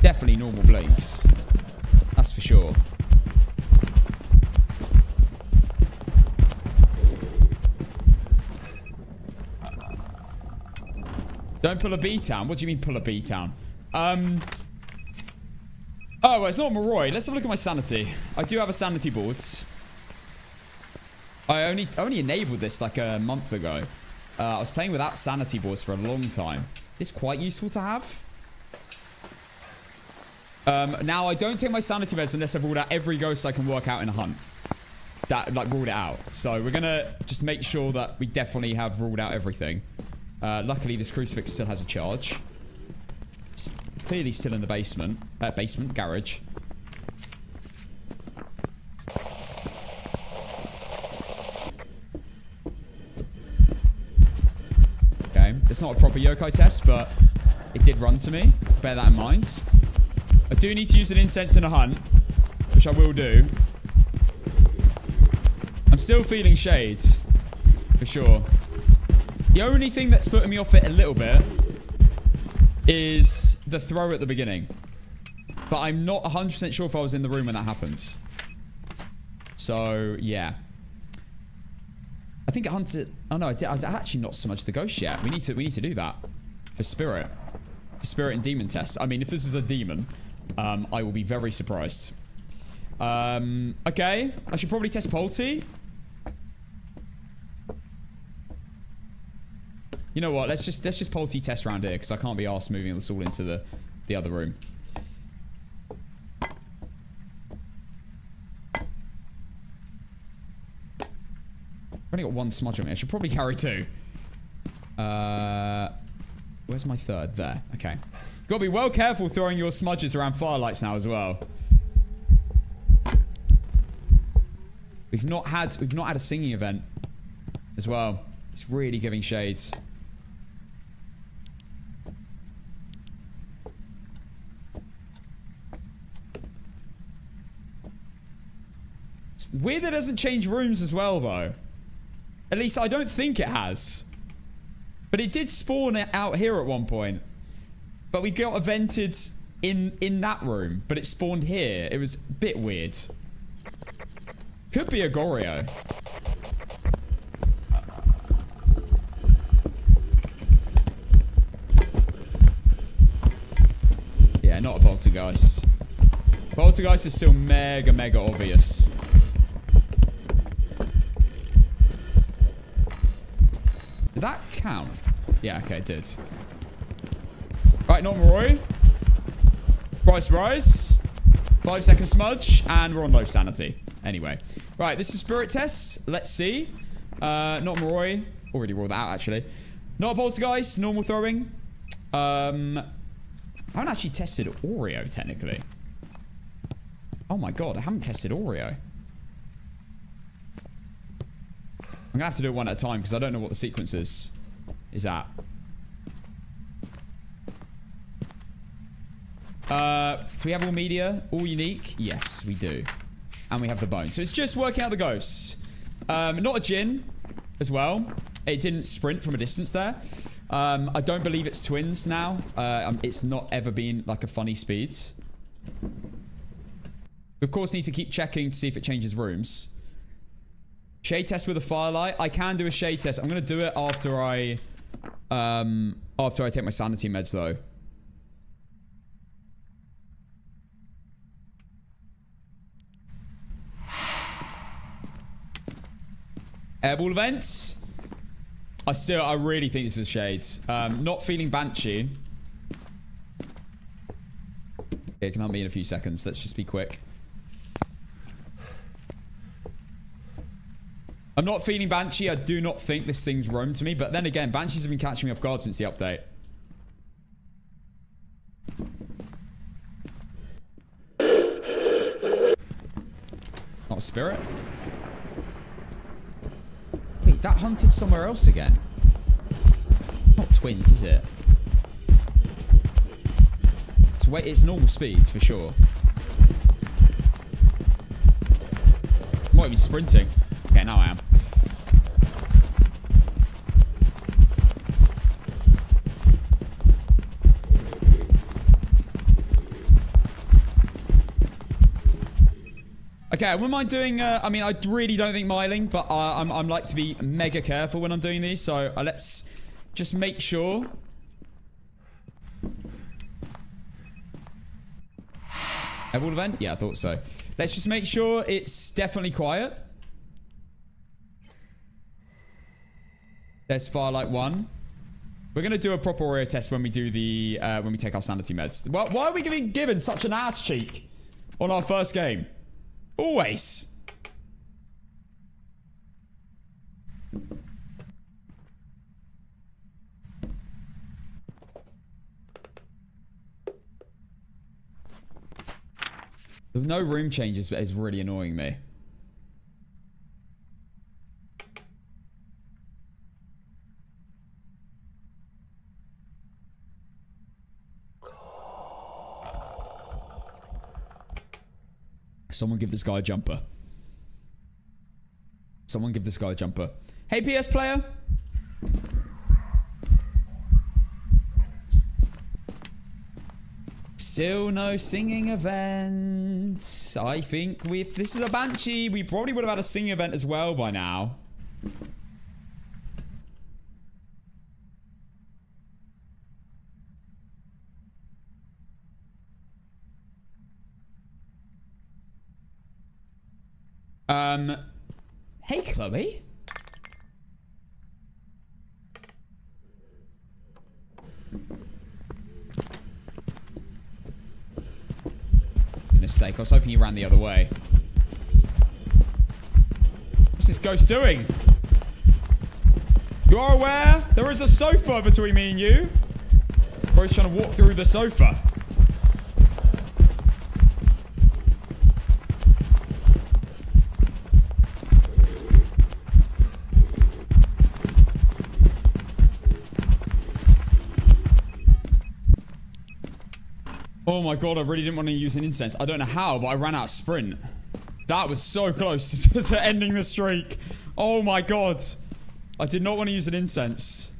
Speaker 1: Definitely normal blinks. That's for sure. Don't pull a B-town. What do you mean pull a B-town? Oh, well, it's not Moroi. Let's have a look at my sanity. I do have a sanity board. I only enabled this like a month ago. I was playing without sanity boards for a long time. It's quite useful to have. Now, I don't take my sanity meds unless I've ruled out every ghost I can work out in a hunt. That, like, ruled it out. So we're going to just make sure that we definitely have ruled out everything. Luckily, this crucifix still has a charge. It's clearly still in the basement. Garage. Okay. It's not a proper yokai test, but it did run to me. Bear that in mind. I do need to use an incense in a hunt, which I will do. I'm still feeling shades, for sure. The only thing that's putting me off it a little bit is the throw at the beginning. But I'm not 100% sure if I was in the room when that happened. So, yeah. I think it hunted... Oh, no, I actually not so much the ghost yet. We need to do that. For spirit. For spirit and demon tests. I mean, if this is a demon, I will be very surprised. Okay. I should probably test Polty. You know what? Let's just Polty test around here, because I can't be arsed moving this all into the other room. I've only got one smudge on me. I should probably carry two. Where's my third? There. Okay. You've got to be well careful throwing your smudges around firelights now as well. We've not had a singing event as well. It's really giving shades. It's weird that it doesn't change rooms as well, though. At least I don't think it has. But it did spawn it out here at one point. But we got evented in that room. But it spawned here. It was a bit weird. Could be a Goryo. Yeah, not a poltergeist. Poltergeist is still mega obvious. Did that count? Yeah, okay, it did. Right, not Roy. Bryce. 5-second smudge, and we're on low sanity. Anyway. Right, this is spirit test. Let's see. Not Roy. Already rolled that out, actually. Not a poltergeist. Normal throwing. I haven't actually tested Oreo, technically. Oh my god, I haven't tested Oreo. I'm gonna have to do it one at a time because I don't know what the sequence is at. Do we have all media? All unique? Yes, we do. And we have the bone. So it's just working out the ghosts. Not a Jinn as well. It didn't sprint from a distance there. I don't believe it's twins now. It's not ever been like a funny speed. We of course need to keep checking to see if it changes rooms. Shade test with a firelight. I can do a shade test. I'm gonna do it after I take my sanity meds though. Airball events. I really think this is shades. Not feeling Banshee. It can help me in a few seconds. Let's just be quick. I'm not feeling Banshee. I do not think this thing's roamed to me. But then again, Banshees have been catching me off guard since the update. Not a spirit. Wait, that hunted somewhere else again. Not twins, is it? It's normal speeds for sure. Might be sprinting. Okay, now I am. Okay, when am I doing, I mean, I really don't think miling, but I'm like to be mega careful when I'm doing these, so let's just make sure. Airball event? Yeah, I thought so. Let's just make sure it's definitely quiet. There's Firelight 1. We're going to do a proper Oreo test when we do the, when we take our sanity meds. Well, why are we given such an ass cheek on our first game? Always. No room changes is really annoying me. Someone give this guy a jumper. Someone give this guy a jumper. Hey, PS player. Still no singing event. I think if this is a Banshee, we probably would have had a singing event as well by now. Hey, Chloe. Goodness sake, I was hoping you ran the other way. What's this ghost doing? You are aware there is a sofa between me and you? Bro's trying to walk through the sofa. Oh my god, I really didn't want to use an incense. I don't know how, but I ran out of sprint. That was so close to ending the streak. Oh my god. I did not want to use an incense.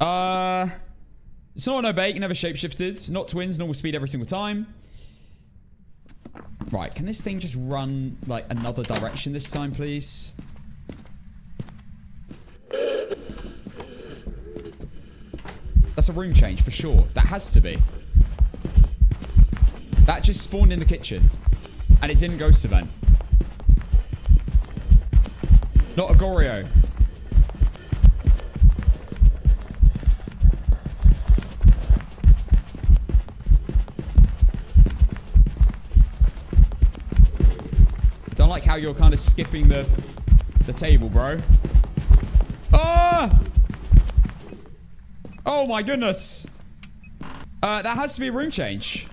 Speaker 1: It's not an obey, never shapeshifted. Not twins, normal speed every single time. Right, can this thing just run like another direction this time, please? That's a room change for sure. That has to be. That just spawned in the kitchen. And it didn't ghost event. Not a Goryo. I don't like how you're kind of skipping the table, bro. Ah! Oh my goodness. That has to be a room change.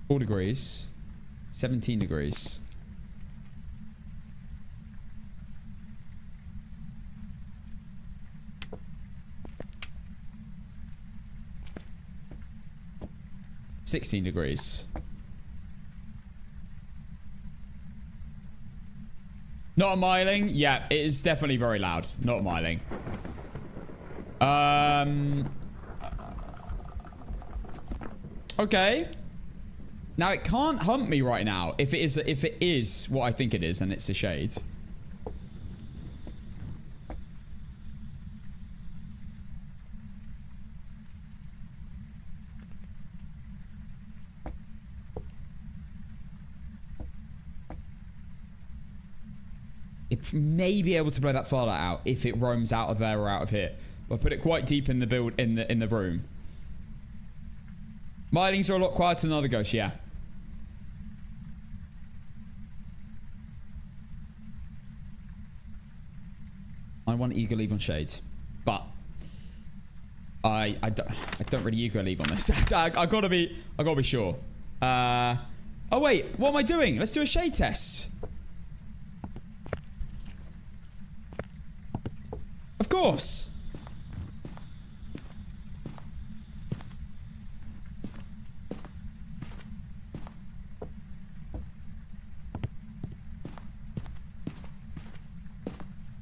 Speaker 1: Four degrees. 17 degrees. $16. Not a miling? Yeah, it is definitely very loud. Not a miling. Okay. Now it can't hunt me right now. If it is what I think it is, then it's a shade. It may be able to blow that firelight out if it roams out of there or out of here. But I put it quite deep in the build in the room. Milings are a lot quieter than other ghosts, yeah. I want eager leave on shades, but I don't really eager leave on this. I gotta be sure. Oh wait, what am I doing? Let's do a shade test. Of course.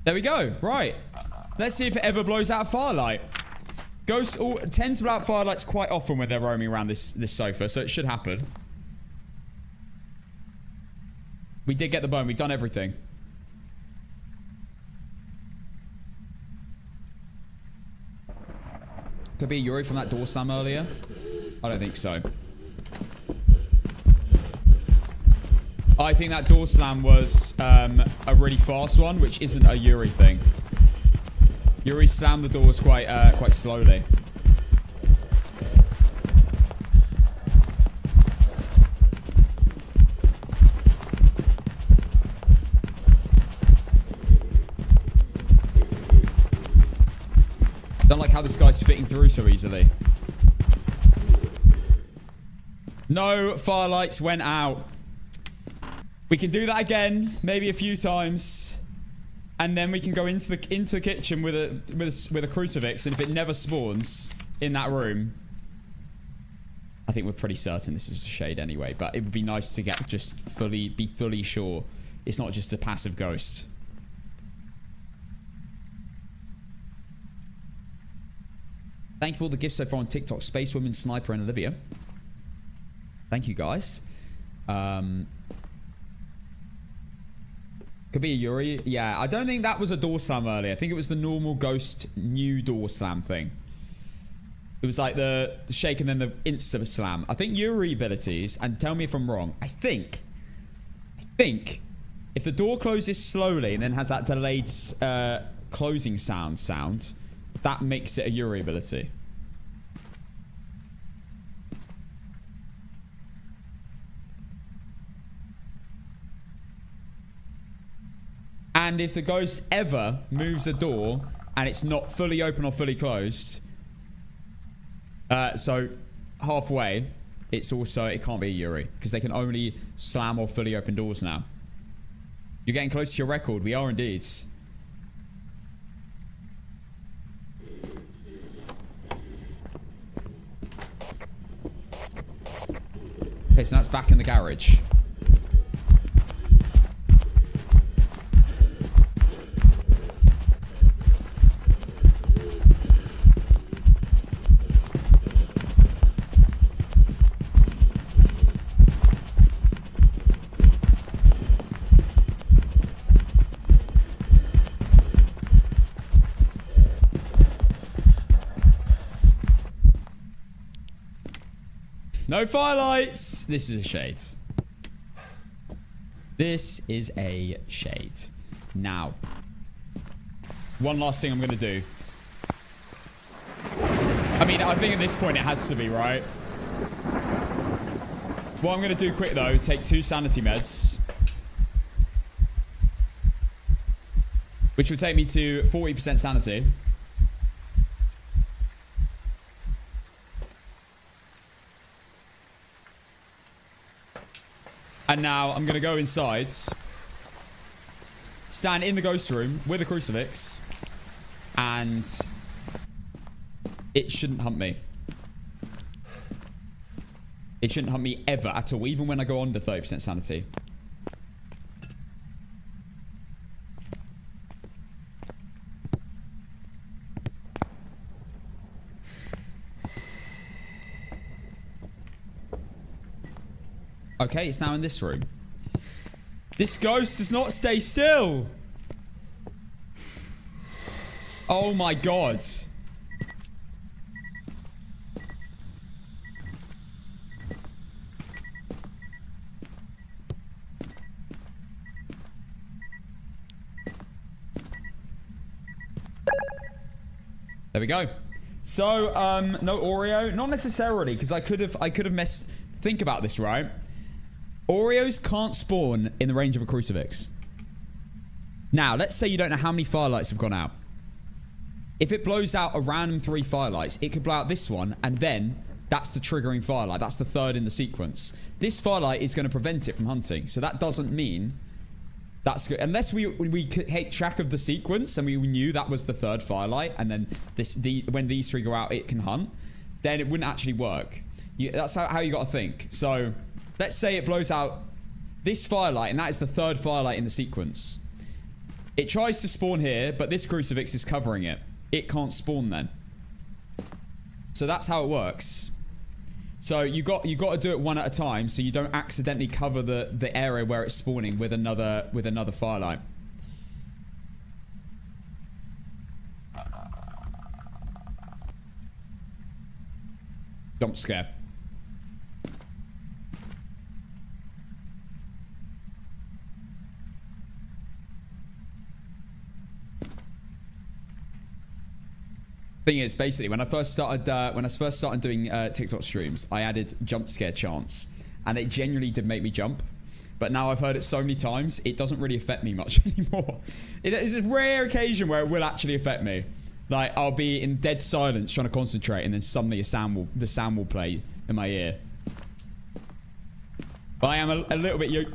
Speaker 1: There we go. Right. Let's see if it ever blows out a firelight. Ghosts tend to blow out firelights quite often when they're roaming around this sofa, so it should happen. We did get the bone. We've done everything. Could be Yuri from that door slam earlier. I don't think so. I think that door slam was a really fast one, which isn't a Yuri thing. Yuri slammed the doors quite slowly. Don't like how this guy's fitting through so easily. No firelights went out. We can do that again, maybe a few times, and then we can go into the kitchen with a crucifix. And if it never spawns in that room, I think we're pretty certain this is a shade anyway, but it would be nice to get just be fully sure it's not just a passive ghost. Thank you for all the gifts so far on TikTok. Space Woman, Sniper, and Olivia. Thank you, guys. Could be a Yuri. Yeah, I don't think that was a door slam earlier. I think it was the normal ghost new door slam thing. It was like the shake and then the insta slam. I think Yuri abilities, and tell me if I'm wrong, I think if the door closes slowly and then has that delayed closing sound, that makes it a Yuri ability. And if the ghost ever moves a door and it's not fully open or fully closed, so halfway, it can't be a Yuri because they can only slam or fully open doors now. You're getting close to your record. We are indeed. Okay, so that's back in the garage. No firelights. This is a shade. This is a shade. Now, one last thing I'm going to do. I mean, I think at this point it has to be, right? What I'm going to do quick, though, take 2 sanity meds. Which would take me to 40% sanity. And now I'm going to go inside, stand in the ghost room with a crucifix, and it shouldn't hunt me. It shouldn't hunt me ever at all, even when I go under 30% sanity. Okay, it's now in this room. This ghost does not stay still. Oh my god. There we go. So, no Oreo. Not necessarily, because I could have messed... Think about this, right? Oreos can't spawn in the range of a crucifix. Now, let's say you don't know how many firelights have gone out. If it blows out a random 3 firelights, it could blow out this one, and then that's the triggering firelight. That's the third in the sequence. This firelight is going to prevent it from hunting. So that doesn't mean that's good. Unless we keep track of the sequence and we knew that was the third firelight, and then when these 3 go out, it can hunt, then it wouldn't actually work. That's how you got to think. So... Let's say it blows out this firelight, and that is the third firelight in the sequence. It tries to spawn here, but this crucifix is covering it. It can't spawn then. So that's how it works. So you got to do it one at a time, so you don't accidentally cover the area where it's spawning with another firelight. Jump scare. Thing is, basically, when I first started doing TikTok streams, I added jump scare chants, and it genuinely did make me jump. But now I've heard it so many times, it doesn't really affect me much anymore. It is a rare occasion where it will actually affect me. Like, I'll be in dead silence trying to concentrate, and then suddenly the sound will play in my ear. But I am a little bit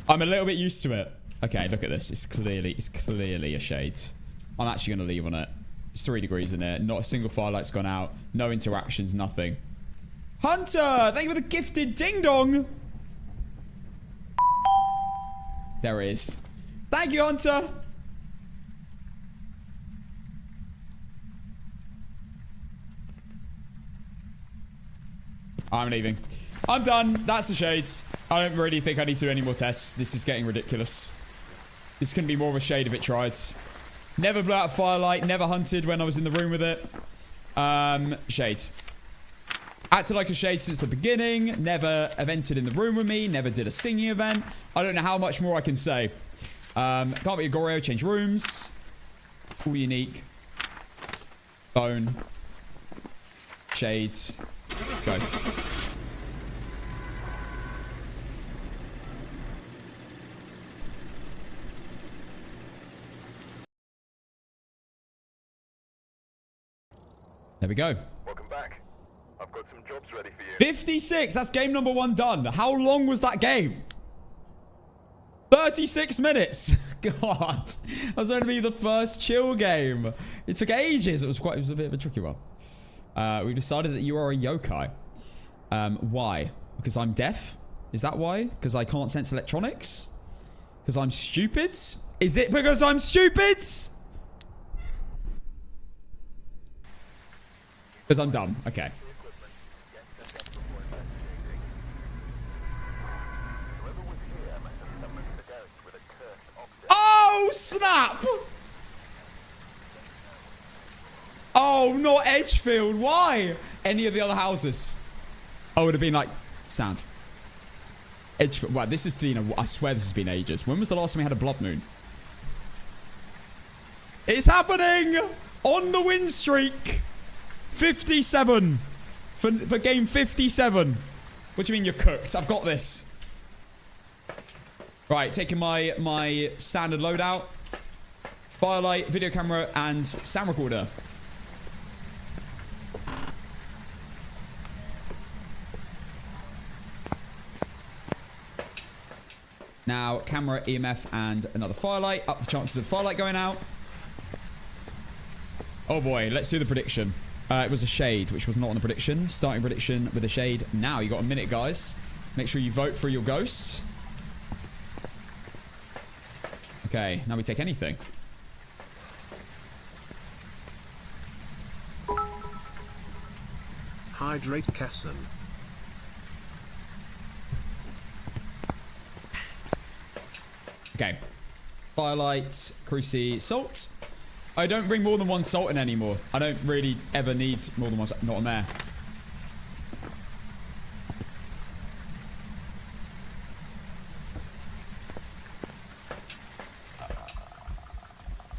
Speaker 1: I'm a little bit used to it. Okay, look at this. It's clearly a shade. I'm actually going to leave on it. It's 3 degrees in there. Not a single firelight's gone out. No interactions, nothing. Hunter, thank you for the gifted ding dong. There it is. Thank you, Hunter. I'm leaving. I'm done. That's the shades. I don't really think I need to do any more tests. This is getting ridiculous. This couldn't be more of a shade if it tried. Never blew out firelight. Never hunted when I was in the room with it. Shade. Acted like a shade since the beginning. Never evented in the room with me. Never did a singing event. I don't know how much more I can say. Can't be a Goreo. Change rooms. All unique. Bone. Shades. Let's go. There we go.
Speaker 3: Welcome back. I've got some jobs ready for you.
Speaker 1: 56. That's game number 1 done. How long was that game? 36 minutes. God. That was only the first chill game. It took ages. It was a bit of a tricky one. We've decided that you are a yokai. Why? Because I'm deaf? Is that why? Because I can't sense electronics? Because I'm stupid? Is it because I'm stupid? Because I'm dumb. Okay. Oh, snap! Oh, not Edgefield. Why? Any of the other houses. I would have been like, sound. Edgefield. Wow, this has been I swear this has been ages. When was the last time we had a blood moon? It's happening! On the win streak! 57. For game 57. What do you mean you're cooked? I've got this. Right, taking my standard loadout. Firelight, video camera, and sound recorder. Now, camera, EMF, and another firelight. Up the chances of firelight going out. Oh boy, let's do the prediction. It was a shade, which was not on the prediction. Starting prediction with a shade. Now, you got a minute, guys. Make sure you vote for your ghost. Okay, now we take anything.
Speaker 2: Hydrate Casson.
Speaker 1: Okay. Firelight, Cruci, salt. I don't bring more than 1 salt in anymore. I don't really ever need more than 1 salt. Not on there.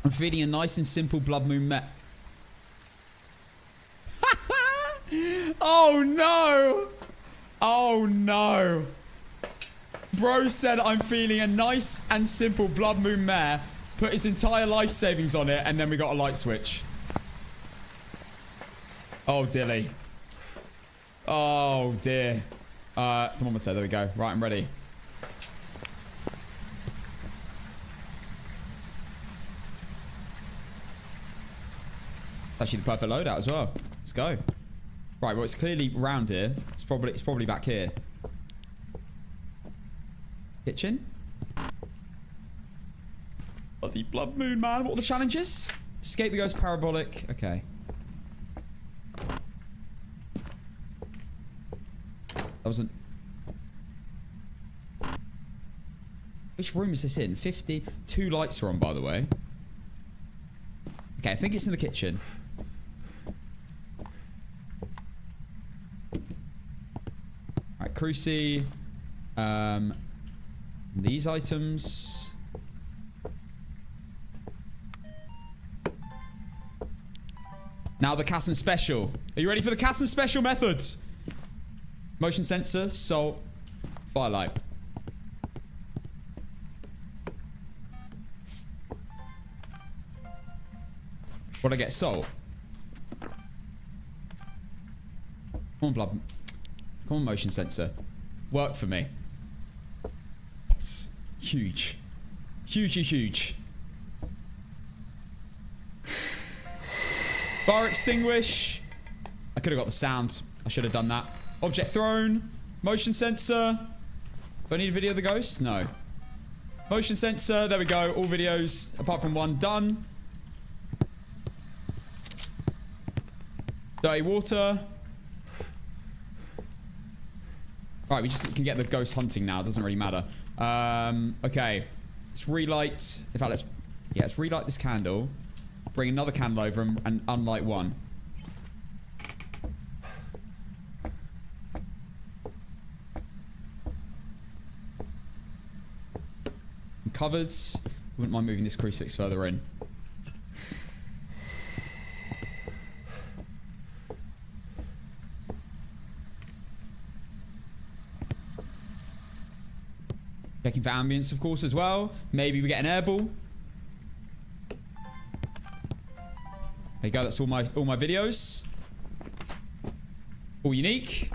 Speaker 1: I'm feeling a nice and simple blood moon met. Oh no! Oh no! Bro said I'm feeling a nice and simple blood moon mare, put his entire life savings on it, and then we got a light switch. Oh, dilly. Oh, dear. Thermometer, there we go. Right, I'm ready. Actually the perfect loadout as well. Let's go. Right, well, it's clearly round here. It's probably back here. Kitchen. Bloody blood moon, man. What are the challenges? Escape the ghost parabolic. Okay. That wasn't... Which room is this in? 50. 2 lights are on, by the way. Okay, I think it's in the kitchen. Right, Cruci. These items. Now the Casson special. Are you ready for the Casson special methods? Motion sensor, salt, firelight. What do I get? Salt. Come on, blood. Come on, motion sensor. Work for me. Yes. Huge. Huge. Fire extinguish. I could have got the sound. I should have done that. Object thrown. Motion sensor. Do I need a video of the ghost? No. Motion sensor. There we go. All videos, apart from one, done. Dirty water. Right, we just can get the ghost hunting now. It doesn't really matter. Okay. Let's relight. In fact, let's relight this candle. Bring another candle over and unlight one. Covered. Wouldn't mind moving this crucifix further in. Checking for ambience, of course, as well. Maybe we get an air ball. There you go. That's all my videos. All unique.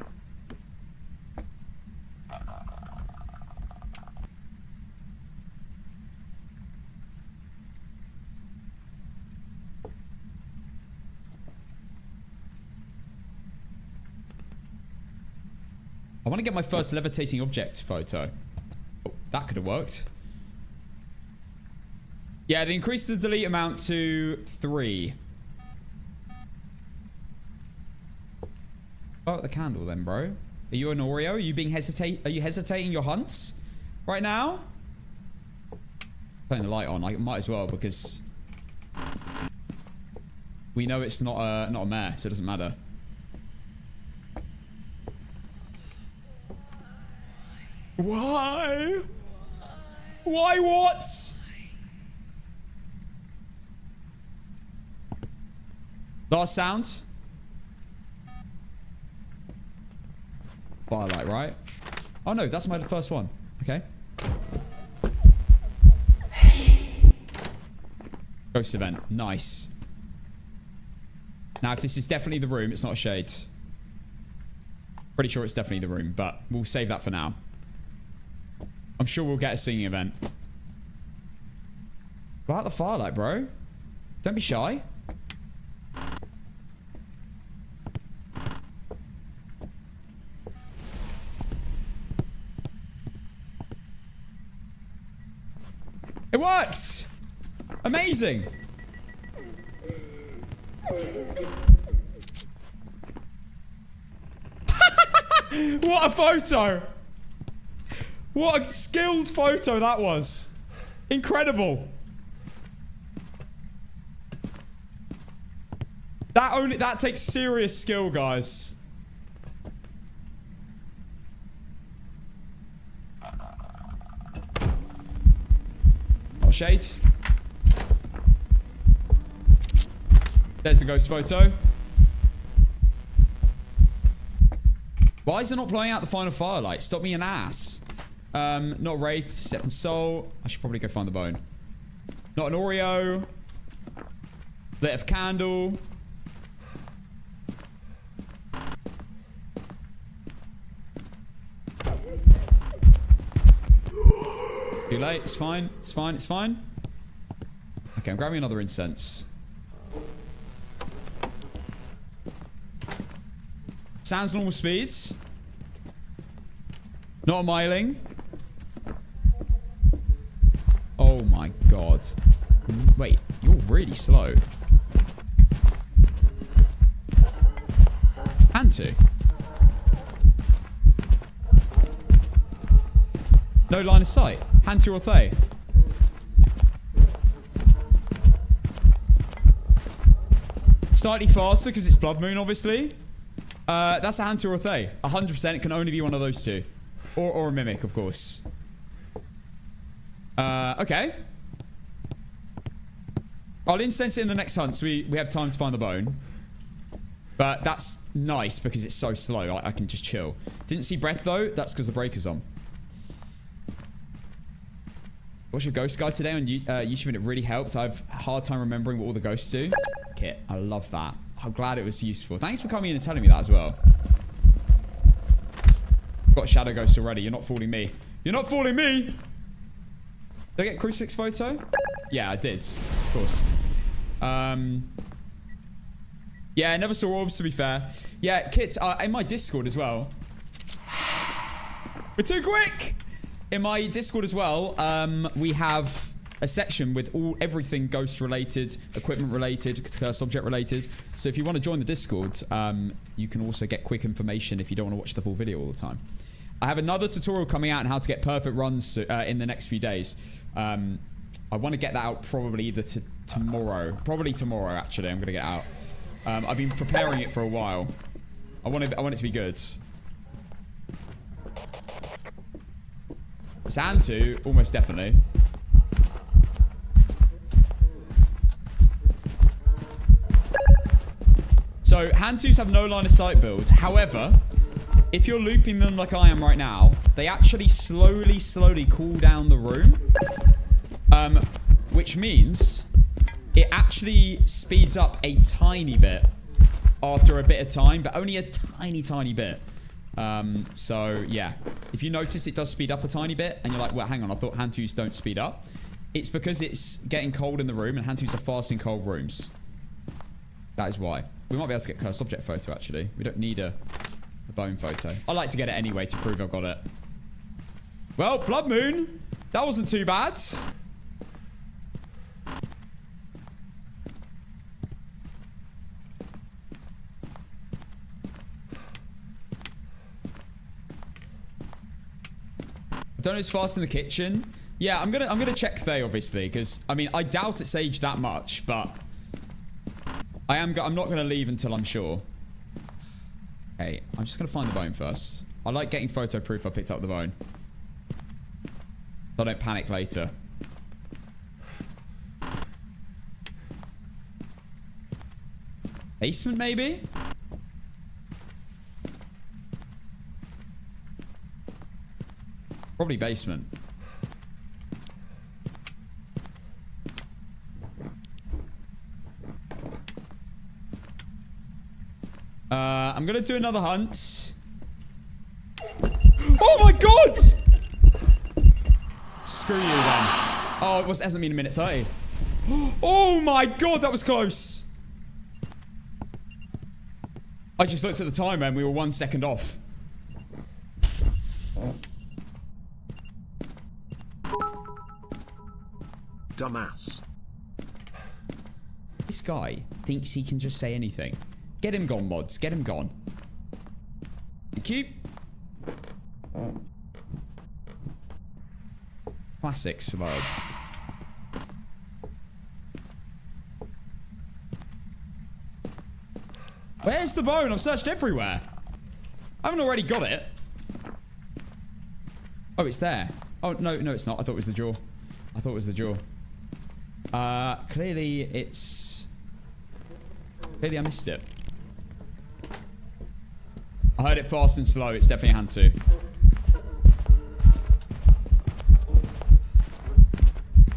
Speaker 1: I want to get my first levitating object photo. Oh, that could have worked. Yeah, they increased the delete amount to 3. Oh, the candle then, bro. Are you an Oreo? Are you hesitating your hunts right now? Putting the light on. I might as well because we know it's not a mare, so it doesn't matter. Why? Why what? Last sound. Firelight, right? Oh no, that's my first one. Okay. Ghost event. Nice. Now, if this is definitely the room, it's not a shade. Pretty sure it's definitely the room, but we'll save that for now. I'm sure we'll get a singing event. What about the firelight, bro? Don't be shy. It works! Amazing! What a photo! What a skilled photo that was. Incredible. That takes serious skill, guys. Oh, shade. There's the ghost photo. Why is it not blowing out the final firelight? Stop me an ass. Not Wraith, Step and Soul. I should probably go find the bone. Not an Oreo. Lit of candle. Too late. It's fine. It's fine. It's fine. Okay, I'm grabbing another incense. Sounds normal speeds. Not a miling. Oh my god. Wait, you're really slow. And two. No line of sight. Hand to or thay. Slightly faster because it's blood moon, obviously. That's a hand to or thay. 100%. It can only be one of those two. Or a mimic, of course. Okay. I'll incense it in the next hunt so we have time to find the bone. But that's nice because it's so slow. I can just chill. Didn't see breath, though. That's because the breaker's on. What's your ghost guide today on YouTube? And it really helps. I have a hard time remembering what all the ghosts do. Kit, I love that. I'm glad it was useful. Thanks for coming in and telling me that as well. Got shadow ghosts already. You're not fooling me. You're not fooling me! Did I get crucifix photo? Yeah, I did. Of course. Yeah, I never saw orbs, to be fair. Yeah, Kit, in my Discord as well. We're too quick! In my Discord as well, we have a section with everything ghost related, equipment related, curse object related. So if you want to join the Discord, you can also get quick information if you don't want to watch the full video all the time. I have another tutorial coming out on how to get perfect runs in the next few days. I want to get that out probably either tomorrow. Probably tomorrow, actually. I'm going to get it out. I've been preparing it for a while. I want it to be good. Santu, almost definitely. So, Hantus have no line of sight build. However, if you're looping them like I am right now, they actually slowly cool down the room. Which means it actually speeds up a tiny bit after a bit of time, but only a tiny bit. So, yeah. If you notice it does speed up a tiny bit, and you're like, well, hang on, I thought Hantus don't speed up. It's because it's getting cold in the room, and Hantus are fast in cold rooms. That is why. We might be able to get cursed object photo, actually. We don't need a bone photo. I like to get it anyway to prove I've got it. Well, Blood Moon. That wasn't too bad. I don't know, it's fast in the kitchen. Yeah, I'm gonna check Thay, obviously, because I mean I doubt it's aged that much, but I'm not gonna leave until I'm sure. Okay, I'm just gonna find the bone first. I like getting photo proof I picked up the bone. So I don't panic later. Basement, maybe? Probably basement. I'm gonna do another hunt. Oh my god! Screw you then. Oh, it hasn't been a minute 30. Oh my god, that was close. I just looked at the timer and we were 1 second off.
Speaker 2: Dumbass.
Speaker 1: This guy thinks he can just say anything. Get him gone, mods. Get him gone. Thank you. Classic slow. Where's the bone? I've searched everywhere. I haven't already got it. Oh, it's there. Oh, no, it's not. I thought it was the jaw. I thought it was the jaw. Clearly it's... Clearly I missed it. I heard it fast and slow. It's definitely a hand too.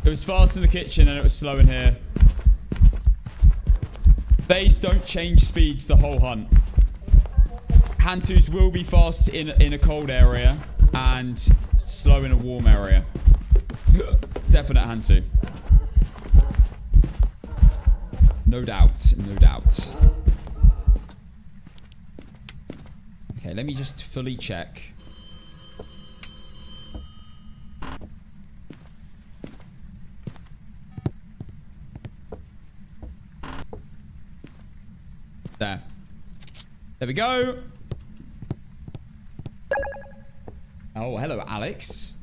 Speaker 1: It was fast in the kitchen and it was slow in here. Base don't change speeds the whole hunt. Hantus will be fast in a cold area and slow in a warm area. Definite Hantu. No doubt. No doubt. Okay, let me just fully check. There. There we go. Oh, hello, Alex.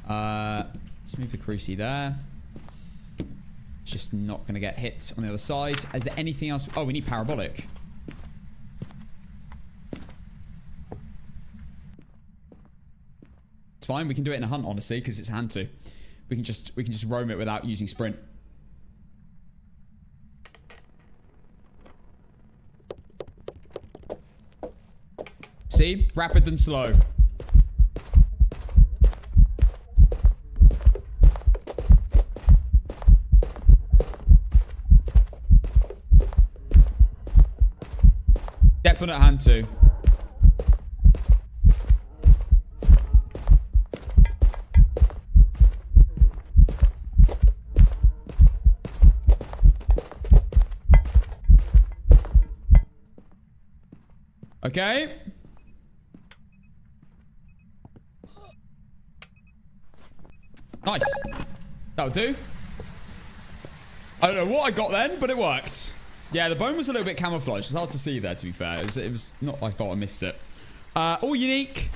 Speaker 1: Let's move the cruci there. Just not going to get hit on the other side. Is there anything else? Oh, we need parabolic. It's fine. We can do it in a hunt, honestly, because it's hand to. We can just roam it without using sprint. See? Rapid than slow. Definite hand to. Okay. Nice. That'll do. I don't know what I got then, but it worked. Yeah, the bone was a little bit camouflaged. It's hard to see there, to be fair. It was not like I missed it. All unique.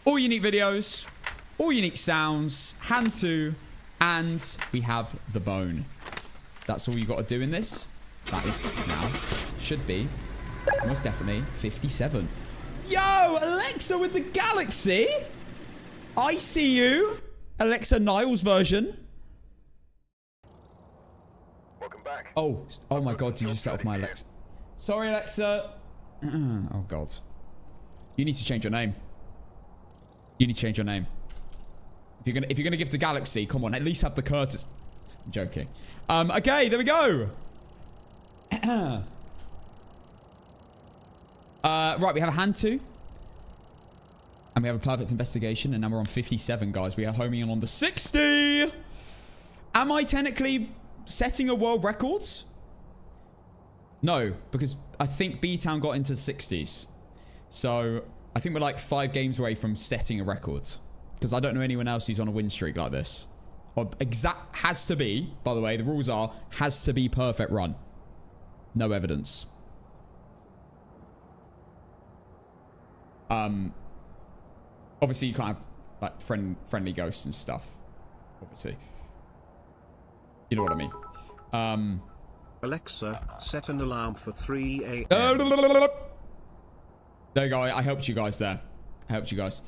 Speaker 1: All unique videos. All unique sounds. Hand 2. And we have the bone. That's all you got to do in this. That is now. Should be. Most definitely 57. Yo, Alexa with the Galaxy. I see you. Alexa Niles version.
Speaker 3: Welcome back.
Speaker 1: Oh my God. Did you just set off my Alexa? Sorry, Alexa. Oh, God. You need to change your name. You need to change your name. If you're gonna give the Galaxy, come on, at least have the courtesy. I'm joking. Okay, there we go. Right, we have a hand 2. And we have a perfect investigation. And now we're on 57, guys. We are homing in on the 60. Am I technically setting a world record? No, because I think B-Town got into the 60s. So I think we're like 5 games away from setting a record. Because I don't know anyone else who's on a win streak like this. Or has to be, by the way, the rules are, has to be perfect run. No evidence. Obviously you can't have like friendly ghosts and stuff. Obviously. You know what I mean.
Speaker 2: Alexa, set an alarm for 3 a.m.
Speaker 1: There you go. I helped you guys there. I helped you guys.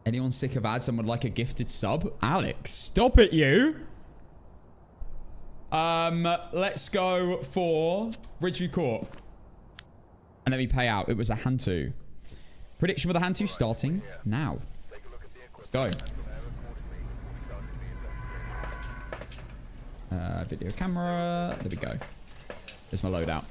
Speaker 1: Anyone sick of ads and would like a gifted sub? Alex, stop it, you. Let's go for Ridgeview Court. And let me pay out. It was a hand 2. Prediction for the hand 2 starting now. Let's go. Video camera. There we go. There's my loadout.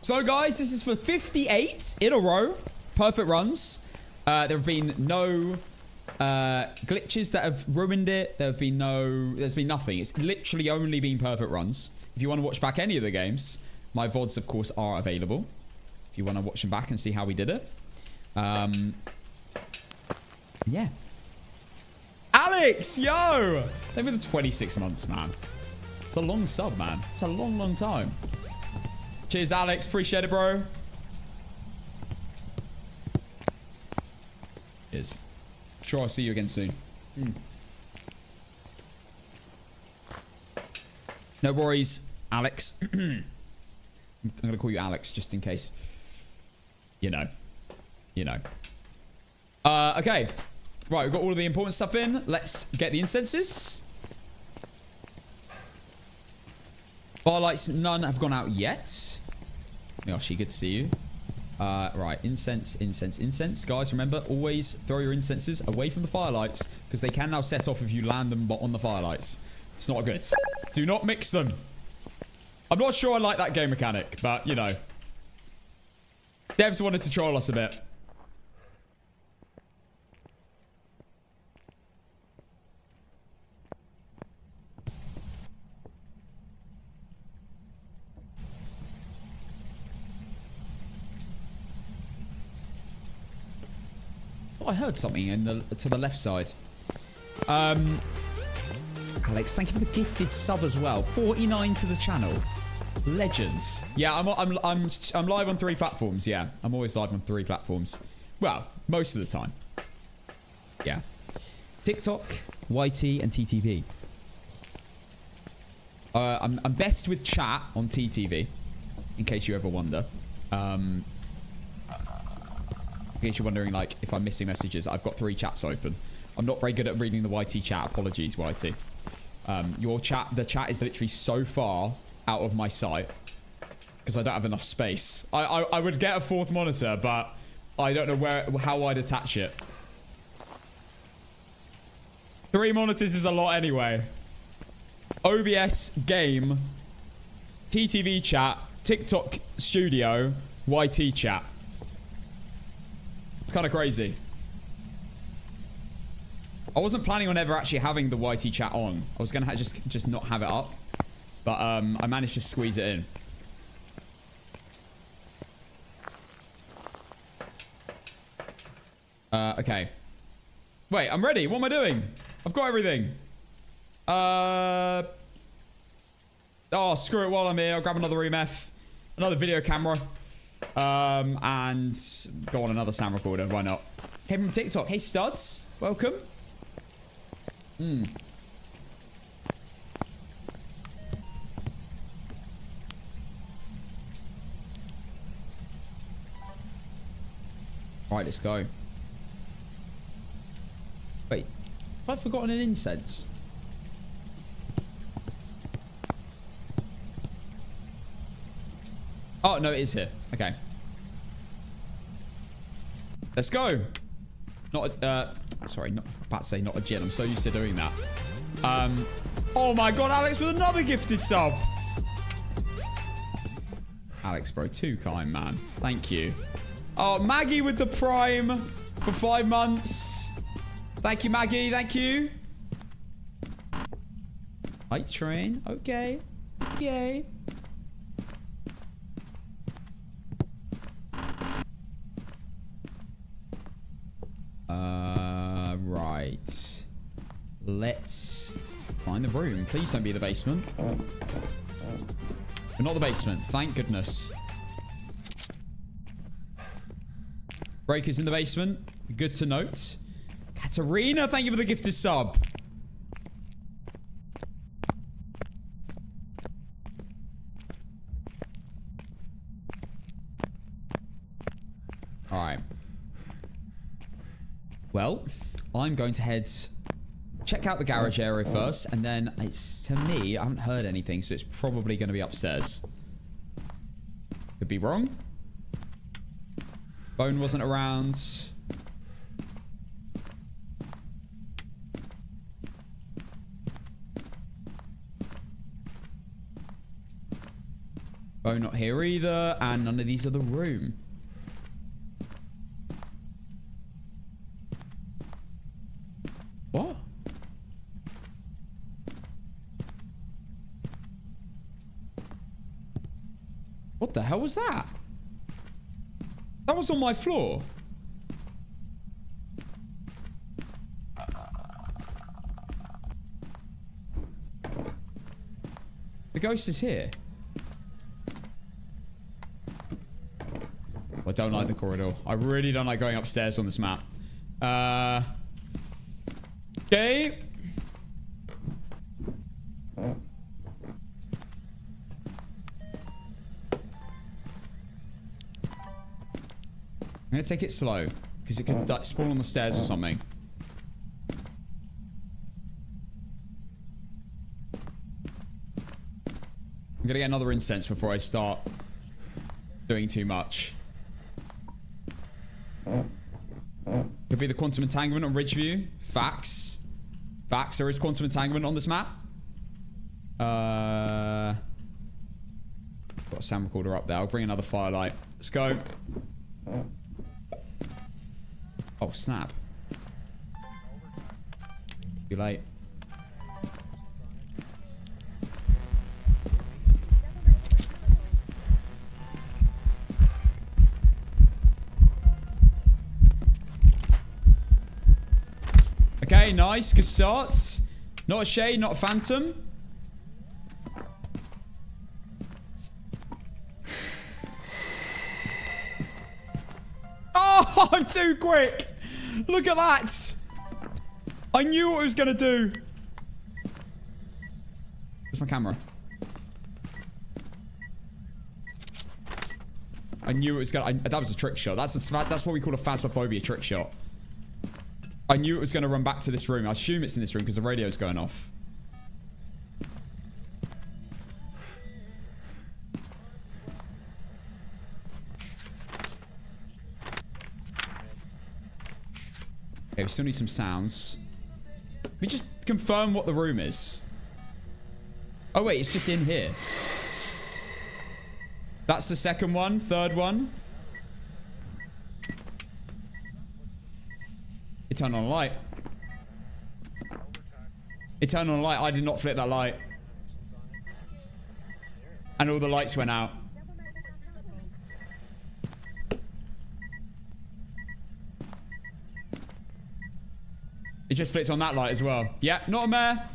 Speaker 1: So, guys, this is for 58 in a row. Perfect runs. There have been no glitches that have ruined it. There's been nothing. It's literally only been perfect runs. If you want to watch back any of the games, my VODs, of course, are available. If you want to watch them back and see how we did it. Yeah. Alex, yo! Thank you for the 26 months, man. It's a long sub, man. It's a long, long time. Cheers, Alex. Appreciate it, bro. Cheers. Sure, I'll see you again soon. No worries, Alex. I'm going to call you Alex just in case. You know. Okay. Right, we've got all of the important stuff in. Let's get the incenses. Firelights, none have gone out yet. Yoshi, good to see you. Right, incense. Guys, remember, always throw your incenses away from the firelights because they can now set off if you land them on the firelights. It's not good. Do not mix them. I'm not sure I like that game mechanic, but, you know. Devs wanted to troll us a bit. I heard something to the left side. Alex, thank you for the gifted sub as well. 49 to the channel. Legends. Yeah, I'm live on 3 platforms. Yeah, I'm always live on 3 platforms. Well, most of the time. Yeah. TikTok, YT, and TTV. I'm best with chat on TTV, in case you ever wonder. In case you're wondering, like, if I'm missing messages, I've got 3 chats open. I'm not very good at reading the YT chat. Apologies, YT. Your chat, the chat is literally so far out of my sight because I don't have enough space. I would get a 4th monitor, but I don't know how I'd attach it. 3 monitors is a lot anyway. OBS, game, TTV chat, TikTok studio, YT chat. It's kind of crazy. I wasn't planning on ever actually having the YT chat on. I was going to just not have it up. But I managed to squeeze it in. Okay. Wait, I'm ready. What am I doing? I've got everything. Oh, screw it while I'm here. I'll grab another EMF. Another video camera. And go on another sound recorder. Why not? Came from TikTok. Hey, studs. Welcome. Right, let's go. Wait, have I forgotten an incense? Oh, no, it is here. Okay. Let's go. Not a, sorry, not about to say not a gin. I'm so used to doing that. Oh my god, Alex with another gifted sub. Alex, bro, too kind, man. Thank you. Oh, Maggie with the prime for 5 months. Thank you, Maggie. Thank you. Hype train. Okay. Okay. Right. Let's find the room. Please don't be the basement. But not the basement. Thank goodness. Breakers in the basement. Good to note. Katarina, thank you for the gifted sub. Alright. Well, I'm going to head... check out the garage area first. And then, it's to me, I haven't heard anything. So it's probably going to be upstairs. Could be wrong. Bone wasn't around. Bone not here either. And none of these are the room. What? What the hell was that? That was on my floor. The ghost is here. I don't like the corridor. I really don't like going upstairs on this map. Okay. I'm gonna take it slow because it could like, spawn on the stairs or something. I'm gonna get another incense before I start doing too much. Could be the quantum entanglement on Ridgeview. Facts. Facts. There is quantum entanglement on this map. Got a sound recorder up there. I'll bring another firelight. Let's go. Oh, snap. Too late. Okay, nice. Good start. Not a shade, not a phantom. Oh, I'm too quick. Look at that. I knew what I was going to do. Where's my camera? I knew it was going to... That was a trick shot. That's what we call a phasmophobia trick shot. I knew it was going to run back to this room. I assume it's in this room because the radio's going off. Okay, we still need some sounds. Let me just confirm what the room is. Oh, wait, it's just in here. That's the second one. Third one. It turned on a light. It turned on a light. I did not flip that light. And all the lights went out. It just flicked on that light as well. Yeah, not a mare.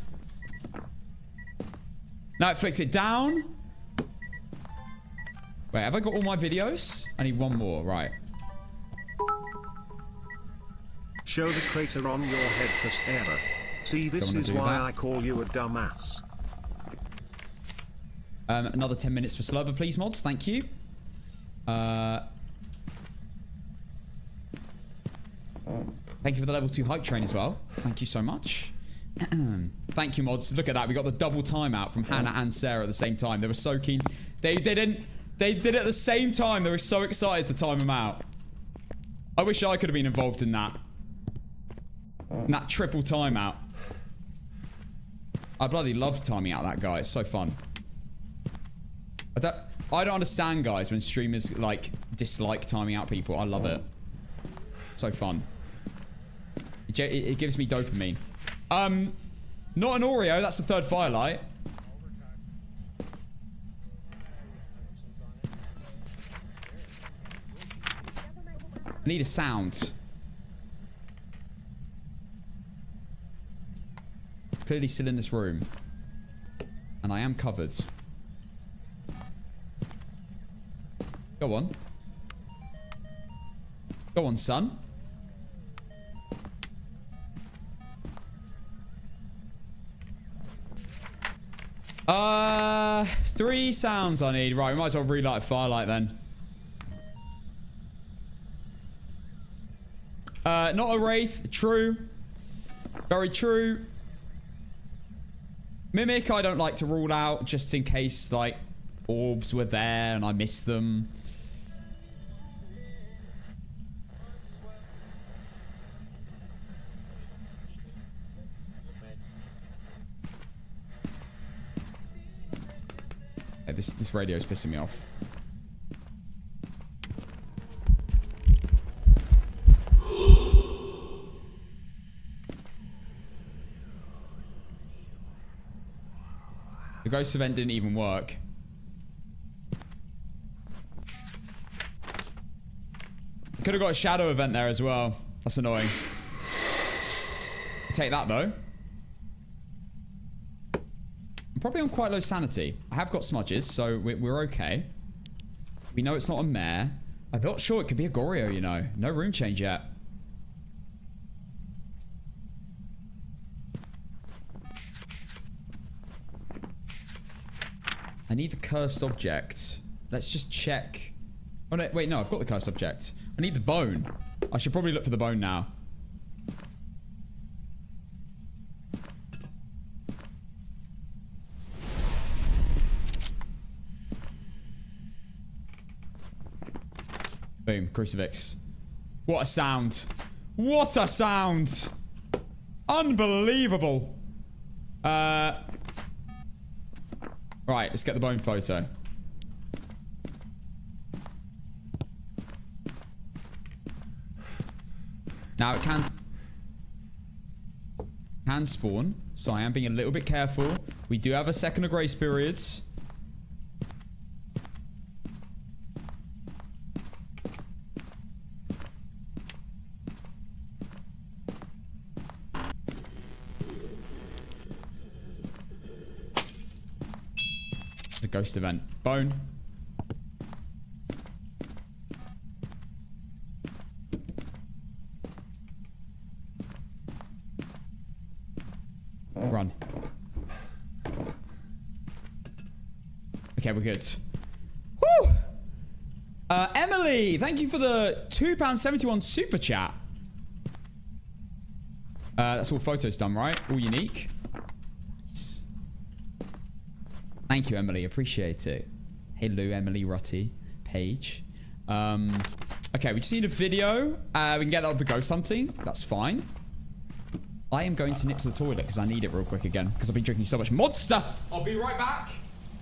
Speaker 1: Now it flicked it down. Wait, have I got all my videos? I need one more, right.
Speaker 2: Show the crater on your head for error. See, this is why I call you a dumbass.
Speaker 1: Another 10 minutes for Slurber, please, mods. Thank you. Thank you for the level 2 hype train as well. Thank you so much. Thank you, mods. Look at that. We got the double timeout from Hannah and Sarah at the same time. They were so keen. They did it at the same time. They were so excited to time them out. I wish I could have been involved in that. In that triple timeout. I bloody love timing out that guy. It's so fun. I don't understand, guys, when streamers, like, dislike timing out people. I love it. So fun. It gives me dopamine. Not an Oreo. That's the third firelight. I need a sound. It's clearly still in this room. And I am covered. Go on. Go on, son. Three sounds I need. Right, we might as well relight a firelight then. Not a wraith. True. Very true. Mimic, I don't like to rule out just in case, like, orbs were there and I missed them. Hey, this radio is pissing me off. The ghost event didn't even work. Could have got a shadow event there as well. That's annoying. Take that though. I'm probably on quite low sanity. I have got smudges, so we're okay. We know it's not a mare. I'm not sure it could be a Goryo, you know. No room change yet. I need the cursed object. Let's just check. Oh, no, wait, no, I've got the cursed object. I need the bone. I should probably look for the bone now. Boom, crucifix. What a sound. What a sound. Unbelievable. Right, let's get the bone photo. Now it can spawn, so I am being a little bit careful. We do have a second of grace periods. It's a ghost event. Bone. Run. Okay, we're good. Woo! Emily, thank you for the £2.71 super chat. That's all photos done, right? All unique. Thank you, Emily. Appreciate it. Hello, Emily Rutty. Page. Okay, we just need a video. We can get that of the ghost hunting. That's fine. I am going to nip to the toilet because I need it real quick again. Because I've been drinking so much Monster. I'll be right back.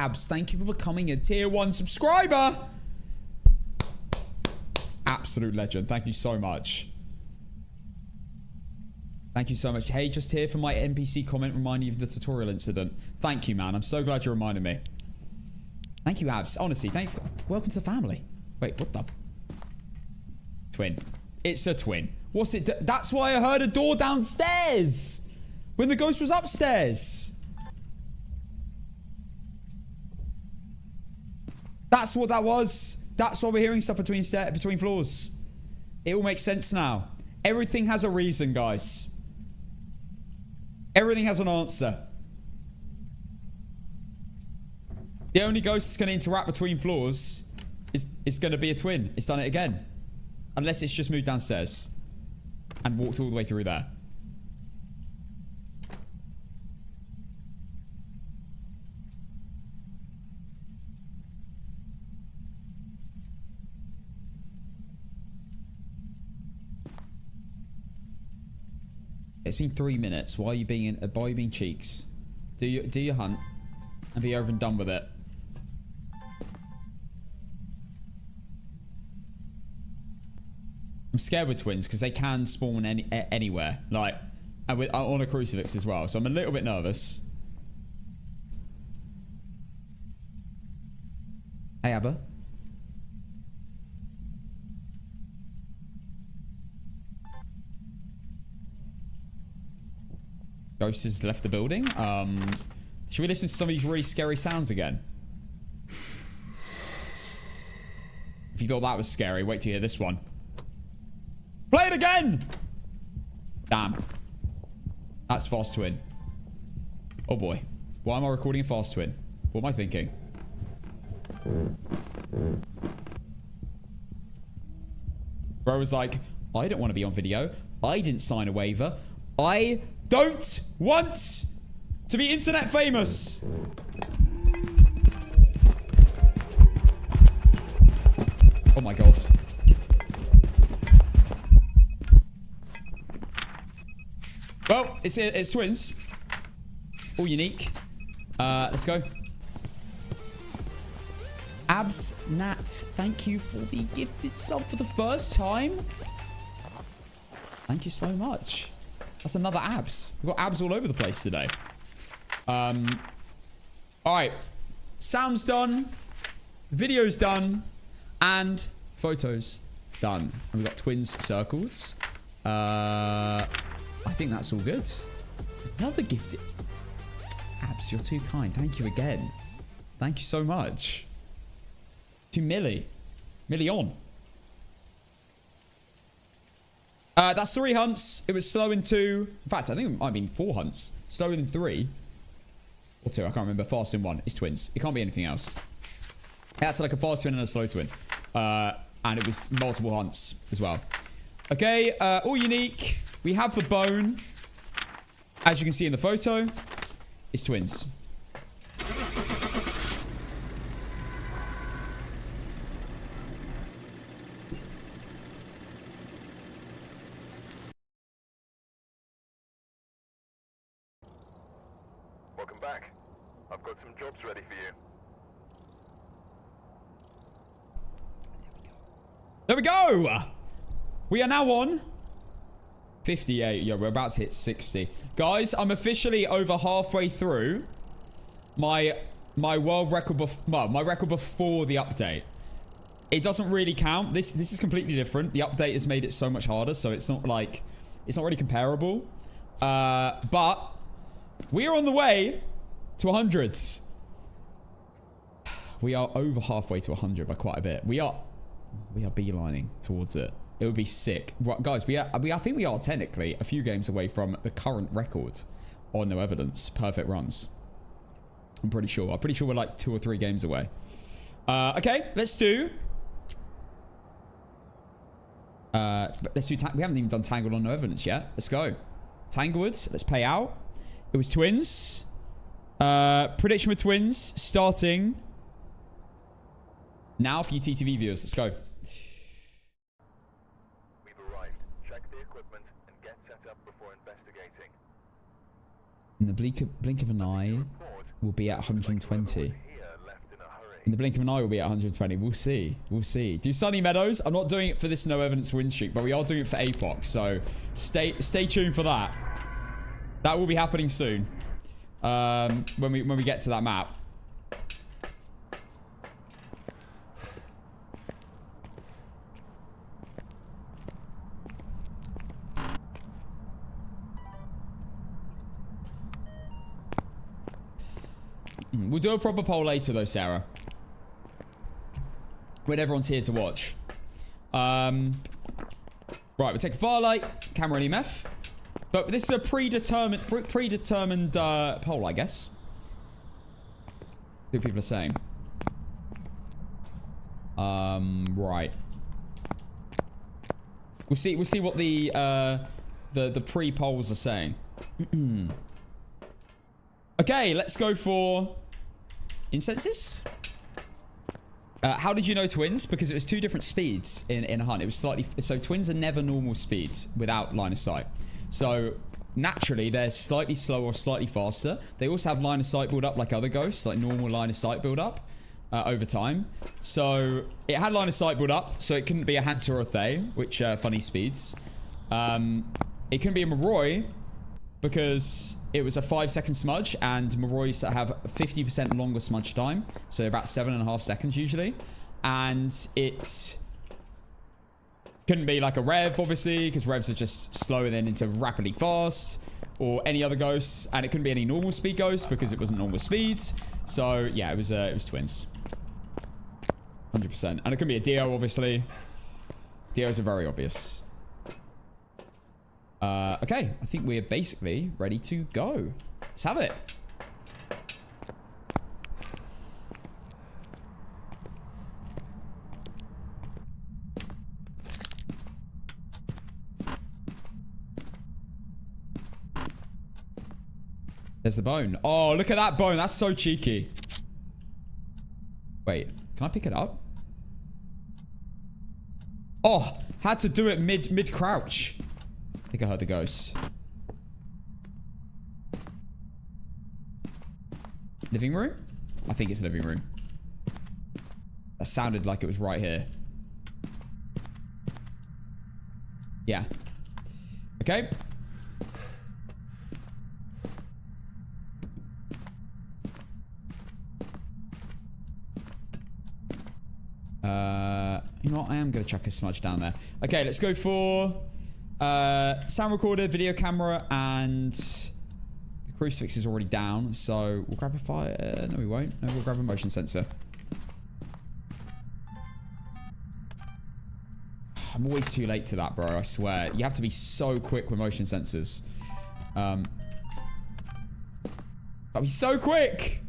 Speaker 1: Abs, thank you for becoming a tier 1 subscriber. Absolute legend. Thank you so much. Thank you so much. Hey, just here for my NPC comment reminding you of the tutorial incident. Thank you, man. I'm so glad you reminded me. Thank you, Abs. Honestly, thank you. Welcome to the family. Wait, what the? Twin. It's a twin. What's it? That's why I heard a door downstairs when the ghost was upstairs. That's what that was. That's why we're hearing stuff between floors. It all makes sense now. Everything has a reason, guys. Everything has an answer. The only ghost that's going to interact between floors is going to be a twin. It's done it again. Unless it's just moved downstairs and walked all the way through there. It's been 3 minutes. Why are you being cheeks? Do your hunt and be over and done with it. I'm scared with twins because they can spawn anywhere, like on a crucifix as well. So I'm a little bit nervous. Hey, Abba. Ghost has left the building. Should we listen to some of these really scary sounds again? If you thought that was scary, wait till you hear this one. Play it again! Damn. That's Fast Twin. Oh boy. Why am I recording a Fast Twin? What am I thinking? Bro was like, I don't want to be on video. I didn't sign a waiver. I don't want to be internet famous. Oh my god. Well, it's twins. All unique. Let's go. Abs Nat, thank you for the gifted sub for the first time. Thank you so much. That's another abs. We've got abs all over the place today. All right. Sound's done. Video's done. And photos done. And we've got twins circles. I think that's all good. Another gifted. Abs, you're too kind. Thank you again. Thank you so much. To Millie. Million. That's 3 hunts. It was slow in 2. In fact, I think it might have been 4 hunts. Slower than 3. Or 2, I can't remember. Fast in 1. It's twins. It can't be anything else. That's like a fast twin and a slow twin. And it was multiple hunts as well. Okay, all unique. We have the bone. As you can see in the photo, it's twins.
Speaker 3: Welcome back. I've got some jobs ready for you.
Speaker 1: There we go. We are now on 58. Yeah, we're about to hit 60. Guys, I'm officially over halfway through my world record my record before the update. It doesn't really count. This is completely different. The update has made it so much harder, so it's not really comparable. But we are on the way to 100. We are over halfway to 100 by quite a bit. We are beelining towards it. It would be sick. Right, guys, I think we are technically a few games away from the current record on no evidence. Perfect runs. I'm pretty sure we're like 2 or 3 games away. Okay, let's do... we haven't even done Tangled on no evidence yet. Let's go. Tanglewood, let's pay out. It was twins. Prediction with twins starting now for you TTV viewers. Let's go.
Speaker 3: We've arrived. Check the equipment and get set up before investigating.
Speaker 1: In the blink of an eye,
Speaker 3: Report.
Speaker 1: we'll be at 120.
Speaker 3: Here
Speaker 1: In the blink of an eye, we'll be at 120. We'll see. We'll see. Do Sunny Meadows. I'm not doing it for this no evidence win streak, but we are doing it for APOC. So stay tuned for that. That will be happening soon. When we get to that map. We'll do a proper poll later though, Sarah. When everyone's here to watch. Right, we'll take a Firelight, camera and EMF. But this is a predetermined poll, I guess. Two people are saying. Right. We'll see what the pre-polls are saying. Okay, let's go for incenses. How did you know twins? Because it was 2 different speeds in a hunt. It was slightly... So twins are never normal speeds without line of sight. So naturally, they're slightly slower or slightly faster. They also have line of sight build up like other ghosts, like normal line of sight build up over time. So it had line of sight build up, so it couldn't be a Hunter or a Thay, which are funny speeds. It couldn't be a Moroi because it was a 5-second smudge, and Morois have 50% longer smudge time, so about 7.5 seconds usually. And it couldn't be like a Rev, obviously, because Revs are just slower then into rapidly fast, or any other ghosts. And it couldn't be any normal speed ghost because it wasn't normal speeds. So yeah, it was twins, 100%. And it couldn't be a Dio, obviously. Dios are very obvious. Okay, I think we're basically ready to go. Let's have it. There's the bone. Oh, look at that bone. That's so cheeky. Wait, can I pick it up? Oh, had to do it mid crouch. I think I heard the ghost. Living room? I think it's living room. That sounded like it was right here. Yeah. Okay. You know what? I am going to chuck a smudge down there. Okay, let's go for sound recorder, video camera, and the crucifix is already down. So we'll grab a fire. No, we won't. No, we'll grab a motion sensor. I'm always too late to that, bro. I swear. You have to be so quick with motion sensors. Gotta be so quick.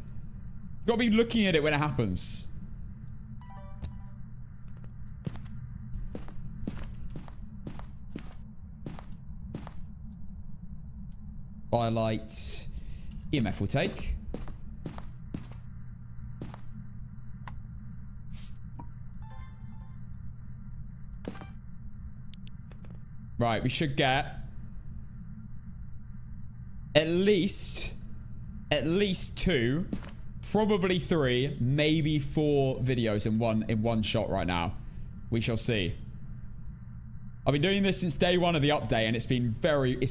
Speaker 1: You gotta be looking at it when it happens. Firelight. EMF will take. Right, we should get at least 2, probably 3, maybe 4 videos in one shot right now. We shall see. I've been doing this since day 1 of the update, and it's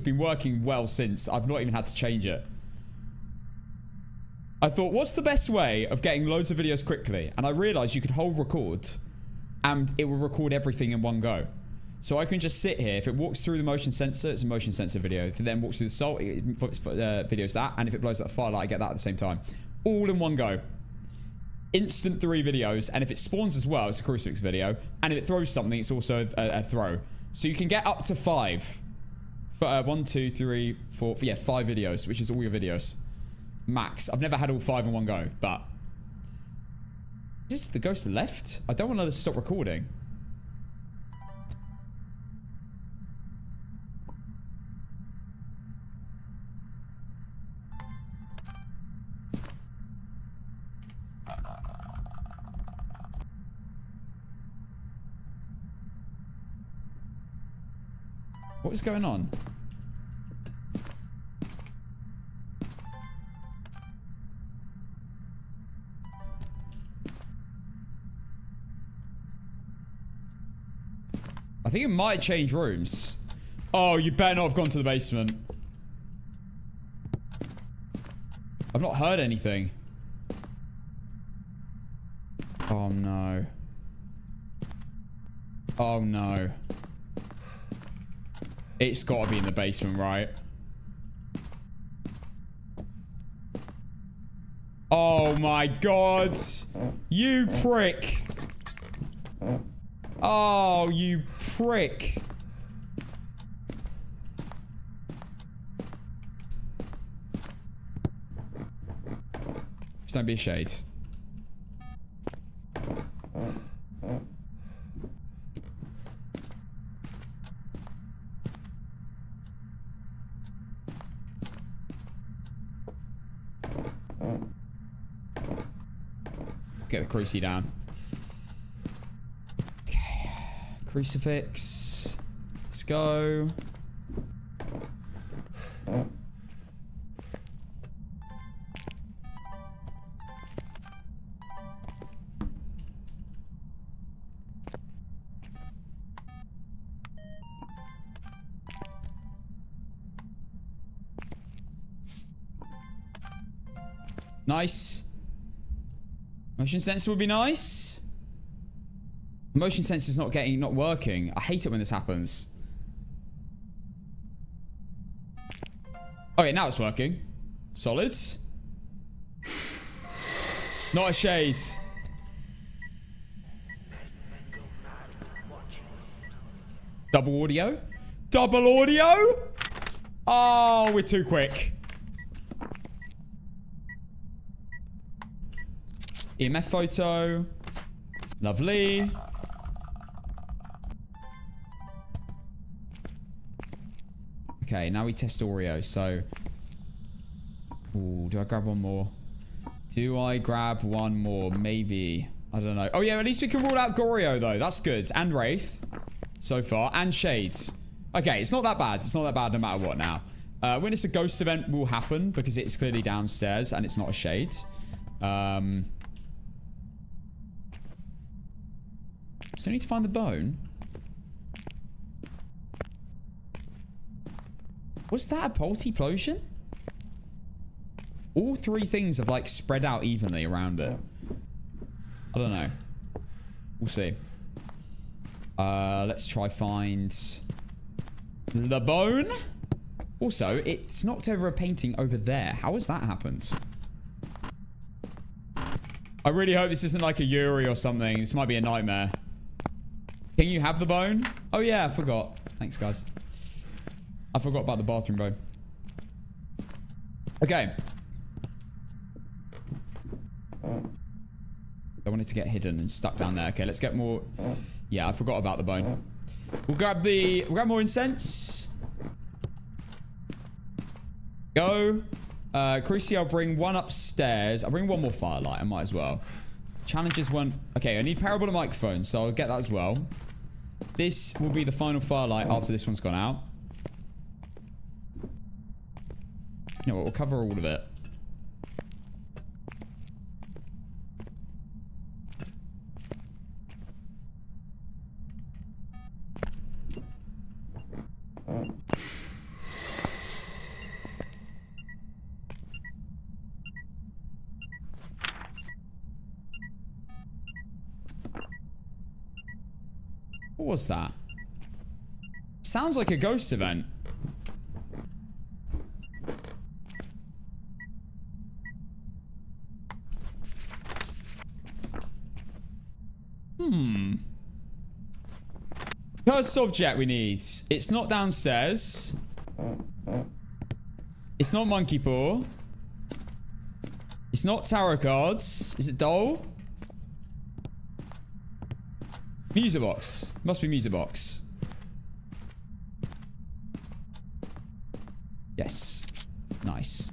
Speaker 1: been working well since. I've not even had to change it. I thought, what's the best way of getting loads of videos quickly? And I realized you could hold record and it will record everything in one go. So I can just sit here. If it walks through the motion sensor, it's a motion sensor video. If it then walks through the salt, videos that. And if it blows that firelight, I get that at the same time. All in one go. Instant 3 videos. And if it spawns as well, it's a crucifix video. And if it throws something, it's also a throw. So you can get up to 5. 1, 2, 3, 4. Yeah, 5 videos, which is all your videos. Max. I've never had all 5 in one go, but... Is this the ghost left? I don't want to stop recording. What was going on? think it might change rooms. Oh, you better not have gone to the basement. I've not heard anything. Oh, no. Oh, no. It's got to be in the basement, right? Oh, my God. You prick. Oh, you prick. Just don't be a shade. Get the crucifix down. Okay. Crucifix. Let's go. Nice. Motion sensor would be nice. Motion sensor's not working. I hate it when this happens. Okay, now it's working. Solid. Not a shade. Double audio? Double audio? Oh, we're too quick. EMF photo. Lovely. Okay, now we test Oreo. So, ooh, do I grab one more? Do I grab one more? Maybe. I don't know. Oh, yeah, at least we can rule out Goreo, though. That's good. And Wraith so far. And Shades. Okay, it's not that bad. It's not that bad no matter what now. When it's a ghost event will happen because it's clearly downstairs and it's not a Shade. So I need to find the bone. Was that a multiplosion? All three things have like spread out evenly around it. I don't know. We'll see. Let's try find the bone. Also, it's knocked over a painting over there. How has that happened? I really hope this isn't like a Yuri or something. This might be a nightmare. Can you have the bone? Oh, yeah, I forgot. Thanks, guys. I forgot about the bathroom bone. Okay. I wanted to get hidden and stuck down there. Okay, let's get more. Yeah, I forgot about the bone. We'll grab more incense. Go. Cruci, I'll bring one upstairs. I'll bring one more firelight. I might as well. Challenges one. Okay, I need parabolic microphones, so I'll get that as well. This will be the final firelight after this one's gone out. You know what? We'll cover all of it. What was that? Sounds like a ghost event. Cursed object we need. It's not downstairs. It's not monkey paw. It's not tarot cards. Is it doll? Music box. Must be music box. Yes. Nice.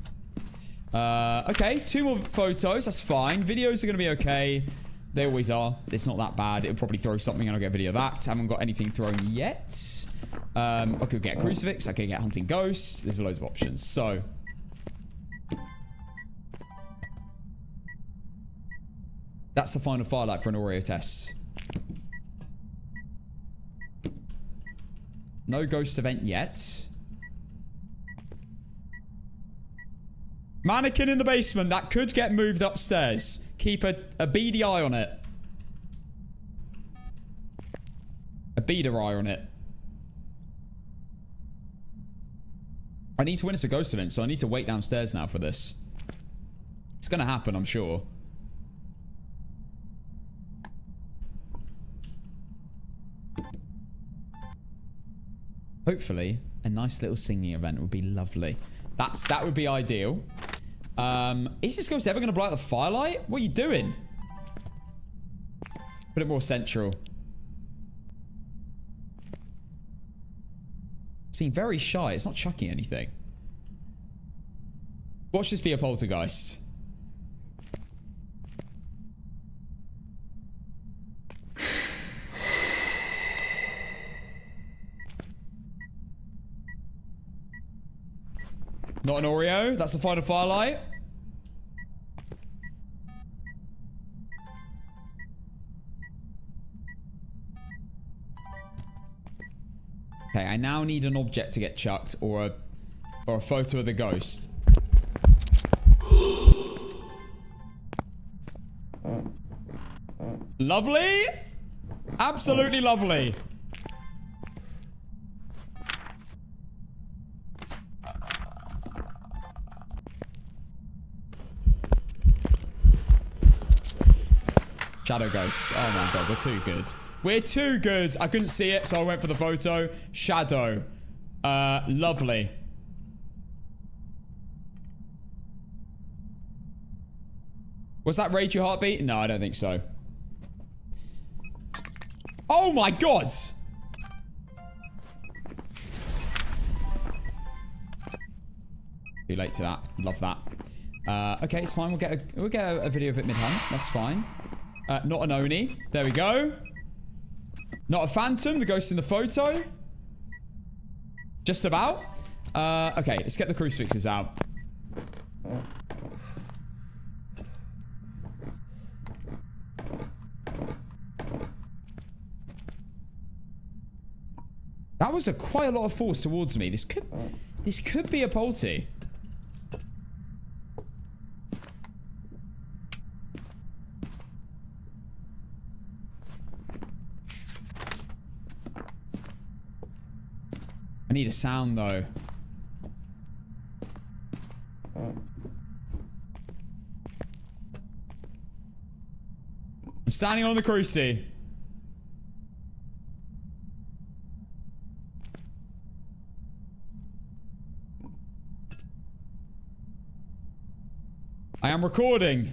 Speaker 1: Okay, 2 more photos. That's fine. Videos are going to be okay. They always are. It's not that bad. It'll probably throw something and I'll get a video of that. I haven't got anything thrown yet. I could get crucifix. I could get hunting ghosts. There's loads of options. So. That's the final firelight for an Oreo test. No ghost event yet. Mannequin in the basement. That could get moved upstairs. Keep a beady eye on it. A beader eye on it. I need to witness a ghost event, so I need to wait downstairs now for this. It's gonna happen, I'm sure. Hopefully, a nice little singing event would be lovely. That would be ideal. Is this ghost ever gonna blow out the firelight? What are you doing? Put it more central. It's being very shy. It's not chucking anything. Watch this be a poltergeist. Not an Oreo. That's the final firelight. Okay, I now need an object to get chucked or a photo of the ghost. Lovely. Absolutely lovely. Shadow ghost. Oh my god, we're too good. We're too good. I couldn't see it, so I went for the photo. Shadow. Lovely. Was that rate your heartbeat? No, I don't think so. Oh my god! Too late to that. Love that. Okay, it's fine. We'll get a video of it mid-hunt. That's fine. Not an Oni. There we go. Not a phantom. The ghost in the photo. Just about. Okay, let's get the crucifixes out. That was quite a lot of force towards me. This could be a polty. I need a sound though. I'm standing on the cruci. I am recording.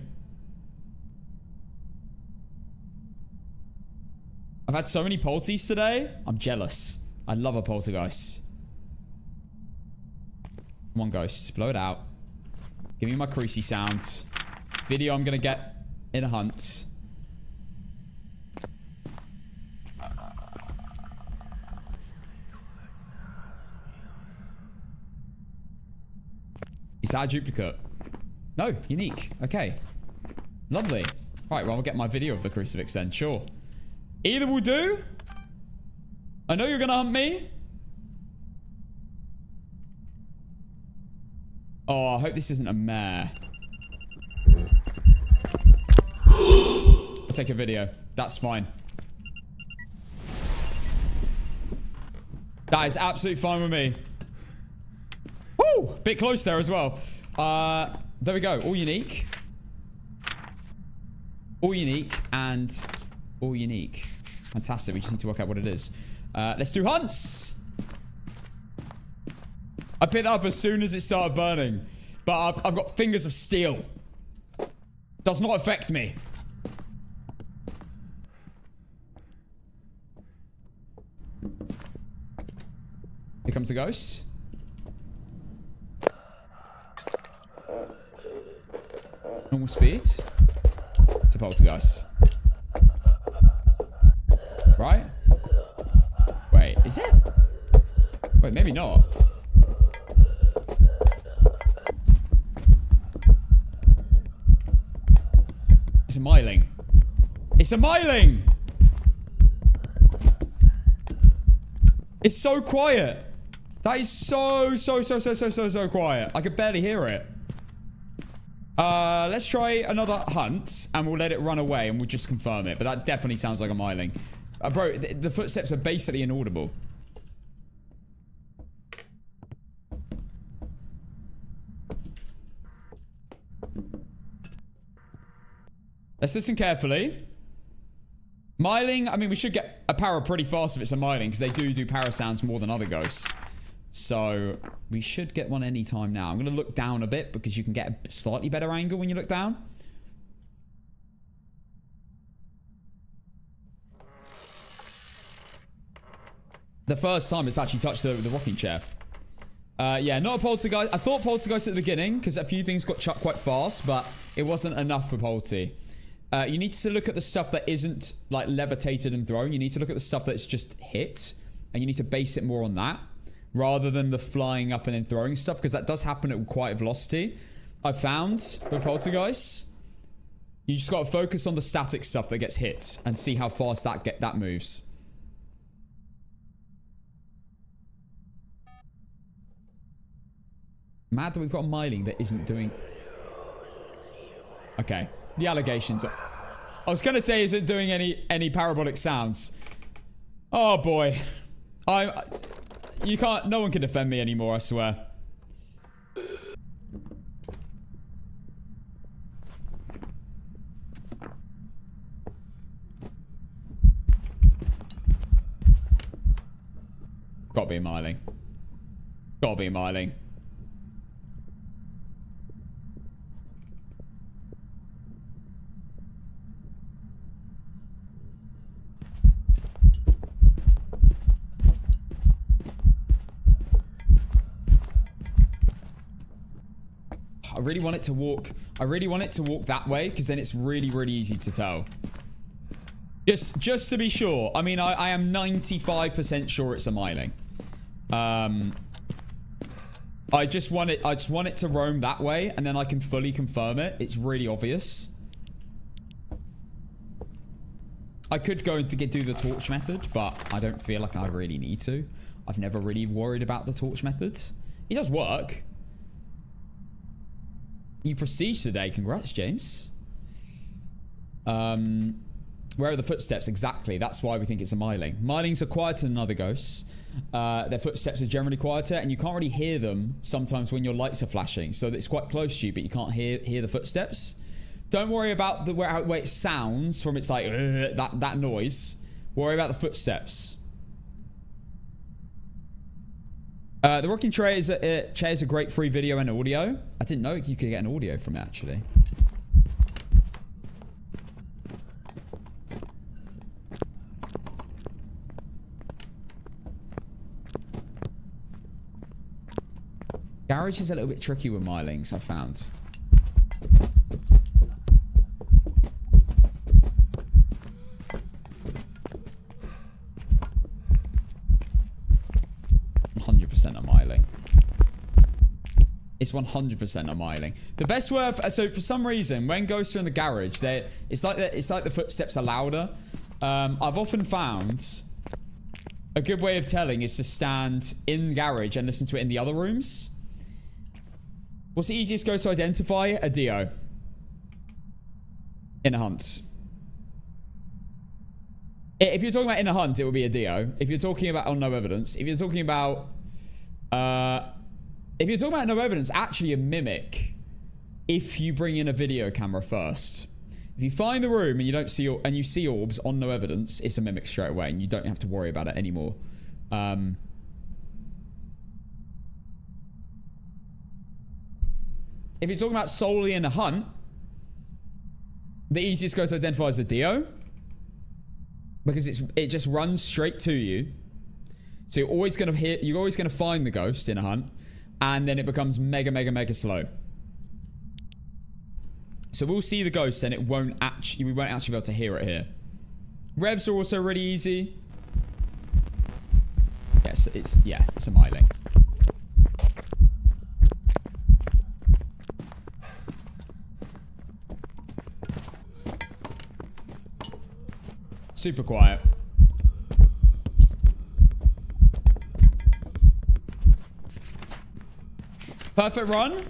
Speaker 1: I've had so many polties today. I'm jealous. I love a poltergeist. Come on, ghost. Blow it out. Give me my cruci sounds. Video I'm gonna get in a hunt. Is that a duplicate? No, unique. Okay. Lovely. Right, well, I'll get my video of the crucifix then. Sure. Either will do. I know you're gonna hunt me. Oh, I hope this isn't a mare. I'll take a video. That's fine. That is absolutely fine with me. Woo! Bit close there as well. There we go. All unique. All unique and all unique. Fantastic. We just need to work out what it is. Let's do hunts. I picked it up as soon as it started burning. But I've got fingers of steel. Does not affect me. Here comes the ghost. Normal speed. It's a poltergeist. Right? Wait, is it? Wait, maybe not. It's a myling. It's a myling! It's so quiet. That is so quiet. I could barely hear it. Let's try another hunt, and we'll let it run away, and we'll just confirm it. But that definitely sounds like a myling. Bro, the footsteps are basically inaudible. Let's listen carefully. Myling, I mean, we should get a para pretty fast if it's a myling, because they do para sounds more than other ghosts. So, we should get one anytime now. I'm going to look down a bit, because you can get a slightly better angle when you look down. The first time it's actually touched the rocking chair. Yeah, not a poltergeist. I thought poltergeist at the beginning, because a few things got chucked quite fast, but it wasn't enough for polty. You need to look at the stuff that isn't, like, levitated and thrown. You need to look at the stuff that's just hit, and you need to base it more on that, rather than the flying up and then throwing stuff, because that does happen at quite a velocity. I've found with poltergeists, you just got to focus on the static stuff that gets hit, and see how fast that moves. Mad that we've got a myling that isn't doing... Okay. The allegations. I was going to say, is it doing any parabolic sounds? Oh, boy. You can't... No one can defend me anymore, I swear. Gotta be a myling. Gotta be a myling. I really want it to walk. I really want it to walk that way, because then it's really, really easy to tell. Just to be sure. I mean, I am 95% sure it's a myling. I just want it to roam that way, and then I can fully confirm it. It's really obvious. I could go to do the torch method, but I don't feel like I really need to. I've never really worried about the torch method. It does work. You prestige today. Congrats, James. Where are the footsteps? Exactly. That's why we think it's a myling. Mylings are quieter than other ghosts. Their footsteps are generally quieter, and you can't really hear them sometimes when your lights are flashing. So it's quite close to you, but you can't hear the footsteps. Don't worry about the way it sounds from its like that noise. Worry about the footsteps. The rocking chair is a great free video and audio. I didn't know you could get an audio from it, actually. Garage is a little bit tricky with mylings, I've found. A myling. It's 100% a myling. The best way so for some reason when ghosts are in the garage, it's like the footsteps are louder. I've often found a good way of telling is to stand in the garage and listen to it in the other rooms. What's the easiest ghost to identify? A Dio in a hunt. If you're talking about in a hunt, it would be a Dio. If you're talking about on no evidence, if you're talking about no evidence, actually a mimic. If you bring in a video camera first, if you find the room and you don't see and you see orbs on no evidence, it's a mimic straight away, and you don't have to worry about it anymore. If you're talking about solely in a hunt, the easiest ghost to identify is a Dio, because it just runs straight to you. So you're always gonna find the ghost in a hunt, and then it becomes mega slow. So we'll see the ghost, and we won't actually be able to hear it here. Revs are also really easy. Yes, it's a myling. Super quiet. Perfect run.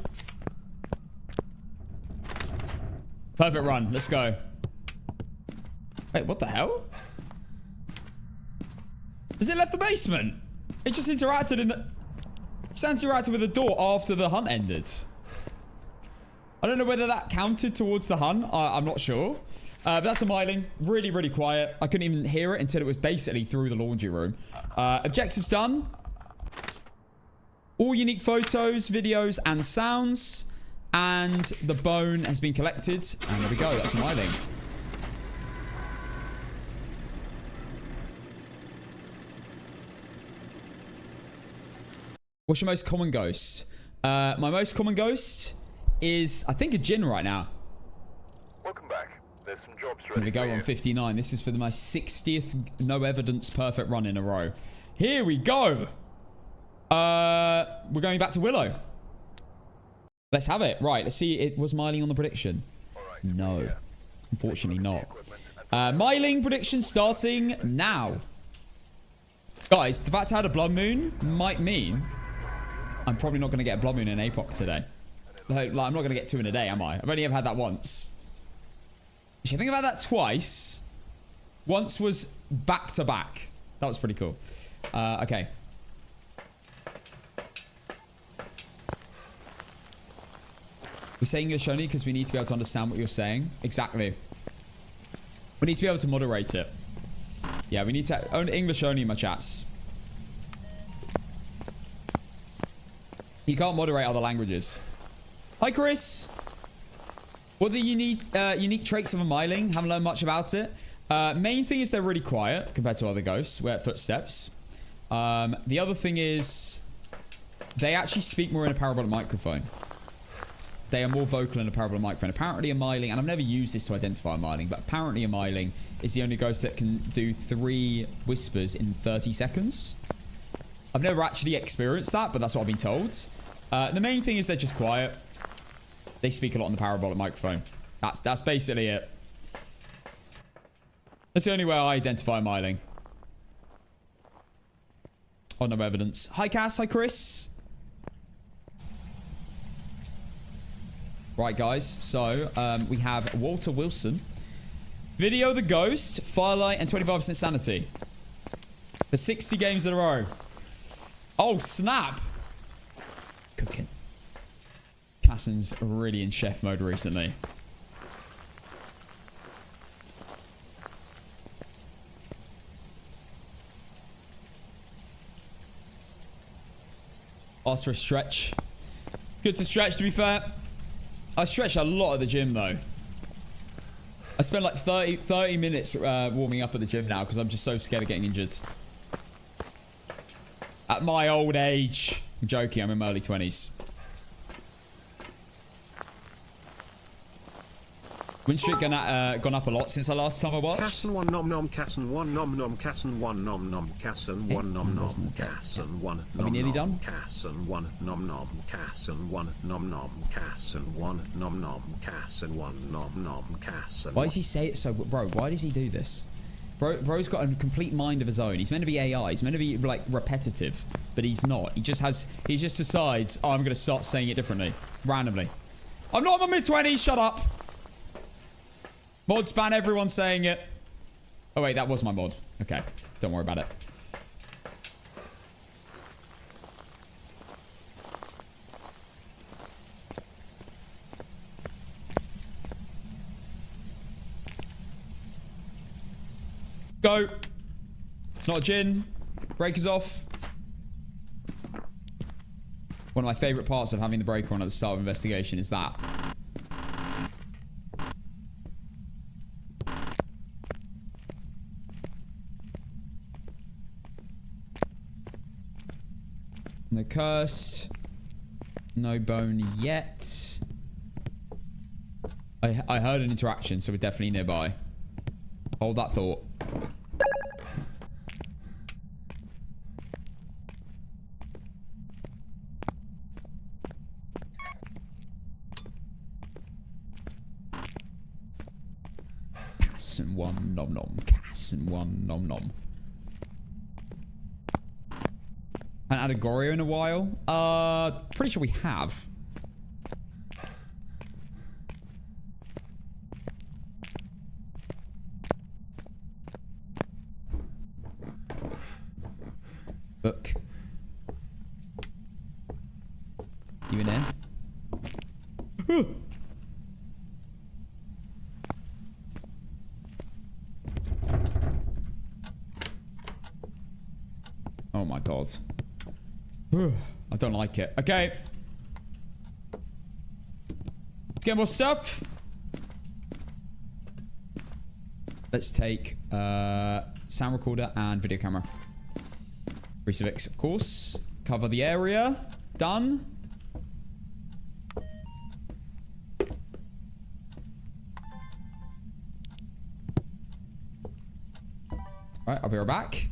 Speaker 1: Perfect run. Let's go. Wait, what the hell? Has it left the basement? It just interacted in the... Just interacted with the door after the hunt ended. I don't know whether that counted towards the hunt. I'm not sure. But that's a miling. Really, really quiet. I couldn't even hear it until it was basically through the laundry room. Objectives done. All unique photos, videos, and sounds. And the bone has been collected. And there we go. That's a miling. What's your most common ghost? My most common ghost is, I think, a Jinn right now.
Speaker 3: Welcome back. There's some jobs
Speaker 1: Here
Speaker 3: ready
Speaker 1: we go
Speaker 3: for you.
Speaker 1: on 59. This is for my 60th no evidence perfect run in a row. Here we go. We're going back to Willow. Let's have it. Right, let's see. It was miling on the prediction.
Speaker 3: Alright,
Speaker 1: No,
Speaker 3: yeah.
Speaker 1: unfortunately not.
Speaker 3: Equipment and
Speaker 1: Miling prediction starting now. Guys, the fact I had a blood moon might mean I'm probably not going to get a blood moon in APOC today. Like, I'm not going to get 2 in a day, am I? I've only ever had that once. Actually, I think I've had that twice. Once was back to back. That was pretty cool. Okay. We say English only because we need to be able to understand what you're saying. Exactly. We need to be able to moderate it. Yeah, we need to own English only in my chats. You can't moderate other languages. Hi, Chris. What are the unique traits of a miling? Haven't learned much about it. Main thing is they're really quiet compared to other ghosts. We're at footsteps. The other thing is they actually speak more in a parabolic microphone. They are more vocal in a parabolic microphone. Apparently a miling, and I've never used this to identify a miling, but apparently a miling is the only ghost that can do 3 whispers in 30 seconds. I've never actually experienced that, but that's what I've been told. The main thing is they're just quiet. They speak a lot on the parabolic microphone. That's basically it. That's the only way I identify a miling. Oh, no evidence. Hi, Cass. Hi, Chris. Right, guys. So, we have Walter Wilson. Video the Ghost, Firelight, and 25% Sanity. For 60 games in a row. Oh, snap. Cooking. Cassen's really in chef mode recently. Ask for a stretch. Good to stretch, to be fair. I stretch a lot at the gym, though. I spend like 30 minutes warming up at the gym now because I'm just so scared of getting injured. At my old age. I'm joking, I'm in my early 20s. Winstreak gone up a lot since the last time I watched.
Speaker 2: Casson 1 nom nom, Casson 1 nom nom, Casson 1 nom nom, Casson 1 nom nom, Casson 1
Speaker 1: Are we nearly done?
Speaker 2: Casson 1 nom nom, Casson 1 nom nom, Casson 1 nom nom, Casson 1 nom nom, Casson.
Speaker 1: Why does he say it so... Bro, why does he do this? Bro's got a complete mind of his own. He's meant to be AI. He's meant to be, like, repetitive. But he's not. He just decides, oh, I'm going to start saying it differently. Randomly. I'm not in my mid-20s. Shut up. Mods ban everyone saying it. Oh, wait. That was my mod. Okay. Don't worry about it. Go. Not a Jinn. Breaker's off. One of my favorite parts of having the breaker on at the start of investigation is that. No cursed. No bone yet. I heard an interaction, so we're definitely nearby. Hold that thought. Casson 1 nom nom. Casson 1 nom nom. And added Goryo in a while. Pretty sure we have. Look. You in there? Oh my god. I don't like it. Okay. Let's get more stuff. Let's take sound recorder and video camera. Crucifix, of course. Cover the area. Done. Alright, I'll be right back.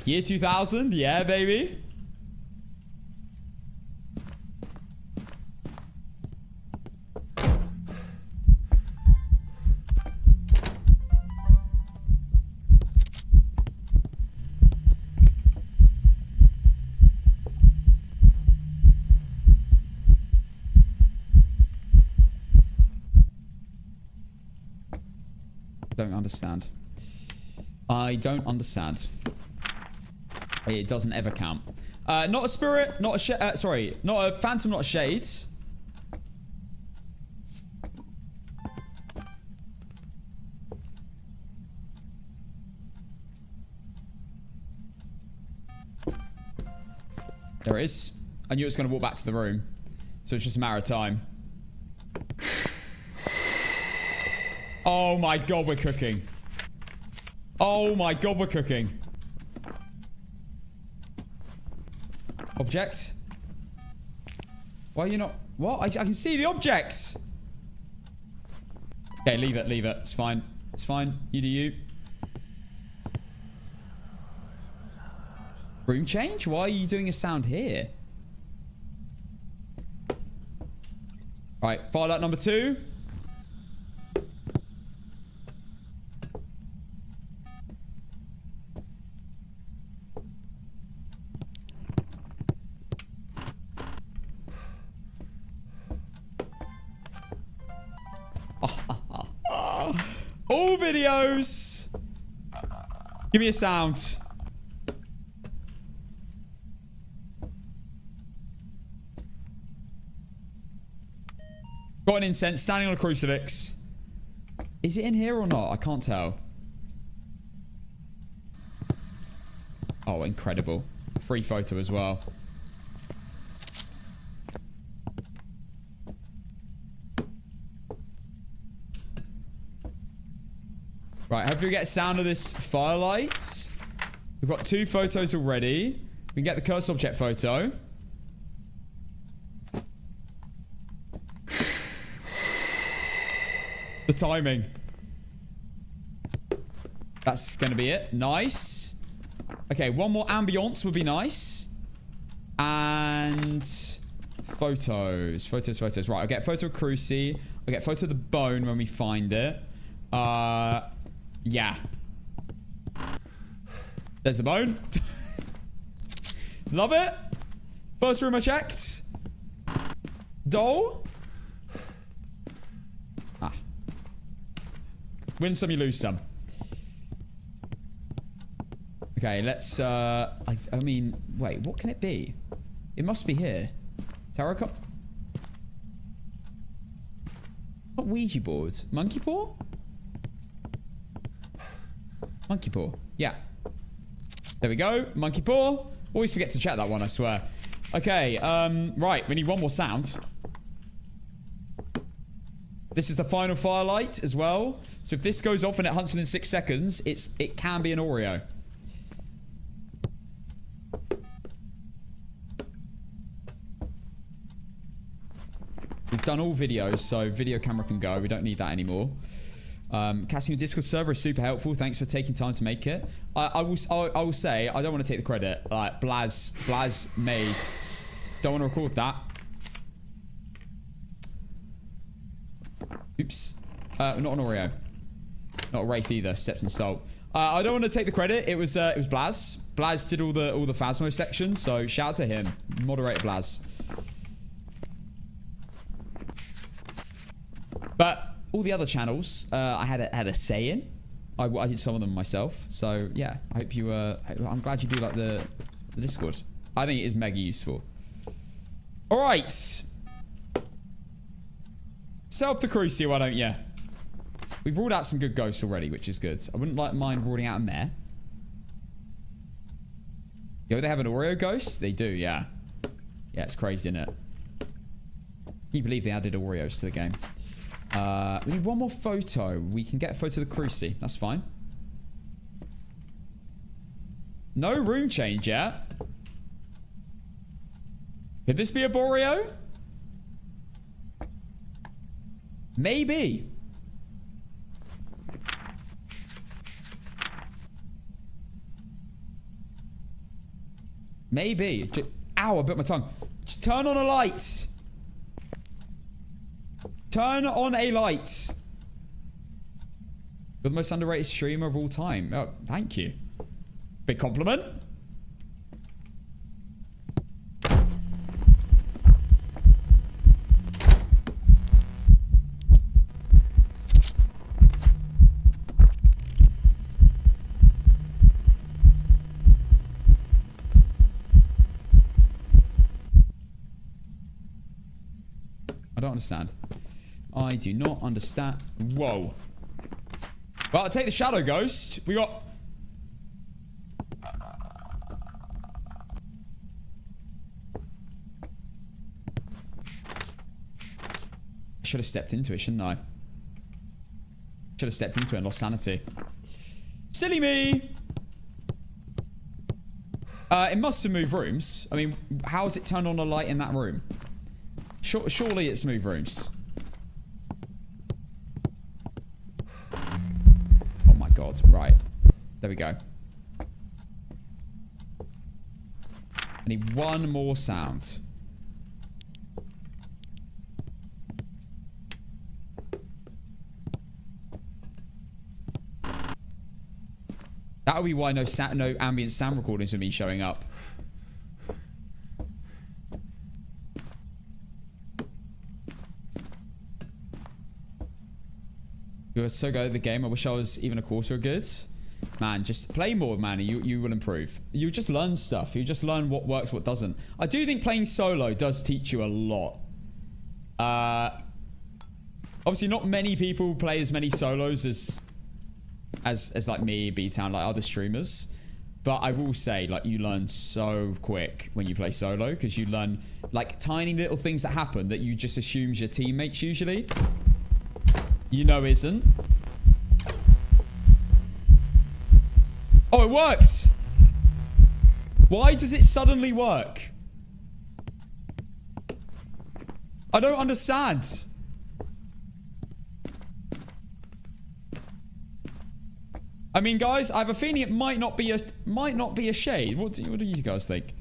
Speaker 1: Year 2000, yeah, baby. Don't understand. I don't understand. It doesn't ever count. Not a spirit, not a sorry, not a phantom, not a shades. There it is. I knew it was going to walk back to the room. So it's just a matter of time. Oh my god, we're cooking. Oh my god, we're cooking. Object? Why are you not... What? I can see the objects. Okay, leave it, leave it. It's fine. It's fine. You do you. Room change? Why are you doing a sound here? Alright, firelight number 2. All videos. Give me a sound. Got an incense, standing on a crucifix. Is it in here or not? I can't tell. Oh, incredible. Free photo as well. Right, hopefully we get a sound of this firelight. We've got 2 photos already. We can get the cursed object photo. The timing. That's gonna be it. Nice. Okay, one more ambience would be nice. And photos. Photos, photos. Right, I'll get a photo of Cruci. I'll get a photo of the bone when we find it. Yeah. There's the bone. Love it. First room I checked. Doll. Ah. Win some, you lose some. Okay, let's, I mean, wait, what can it be? It must be here. Tarot card? Not Ouija board. Monkey paw? Monkey paw. Yeah. There we go. Monkey paw. Always forget to check that one, I swear. Okay, right. We need one more sound. This is the final firelight as well. So if this goes off and it hunts within 6 seconds, it can be an Oreo. We've done all videos, so video camera can go. We don't need that anymore. Casting your Discord server is super helpful. Thanks for taking time to make it. I will say, I don't want to take the credit. Like, Blaz made. Don't want to record that. Oops. Not an Oreo. Not a Wraith either. Steps in Salt. I don't want to take the credit. It was Blaz. Blaz did all the Phasmo section, so shout out to him. Moderator Blaz. But all the other channels, I had a say in. I did some of them myself. So yeah, I hope you. I'm glad you do like the Discord. I think it is mega useful. All right. Self the Cruci, why don't you? We've ruled out some good ghosts already, which is good. I wouldn't mind ruling out a mare. Yo, they have an Oreo ghost? They do, yeah. Yeah, it's crazy, isn't it? Can you believe they added Oreos to the game? We need one more photo. We can get a photo of the Cruci. That's fine. No room change yet. Could this be a Boreo? Maybe. Maybe. Ow, I bit my tongue. Just turn on a light. Turn on a light. You're the most underrated streamer of all time. Oh, thank you. Big compliment. I don't understand. I do not understand. Whoa. Well, I'll take the Shadow Ghost. We got... I should have stepped into it, shouldn't I? Should have stepped into it and lost sanity. Silly me! It must have moved rooms. I mean, how has it turned on a light in that room? Surely it's moved rooms. Oh my god. Right. There we go. I need one more sound. That would be why no ambient sound recordings of me showing up. You were so good at the game. I wish I was even a quarter good. Man, just play more, man. You will improve. You just learn stuff. You just learn what works, what doesn't. I do think playing solo does teach you a lot. Obviously, not many people play as many solos as like me, B-Town, like other streamers. But I will say, like, you learn so quick when you play solo because you learn like tiny little things that happen that you just assumes your teammates usually. You know isn't. Oh, it works! Why does it suddenly work? I don't understand. I mean, guys, I have a feeling it might not be a shade. What do you guys think?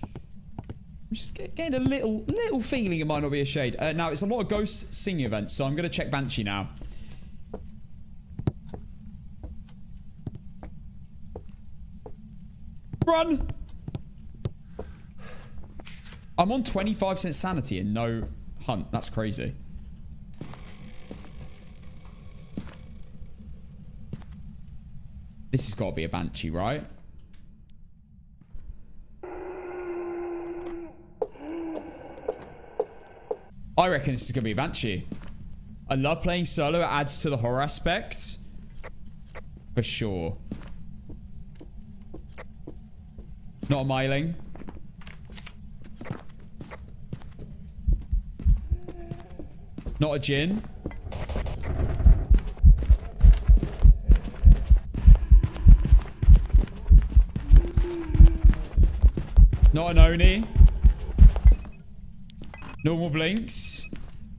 Speaker 1: I'm just getting a little feeling it might not be a shade. Now, it's a lot of ghost singing events, so I'm going to check Banshee now. Run! I'm on 25% sanity and no hunt. That's crazy. This has got to be a Banshee, right? I reckon this is going to be a Banshee. I love playing solo. It adds to the horror aspect. For sure. Not a Myling. Not a Jinn. Not an Oni. Normal blinks.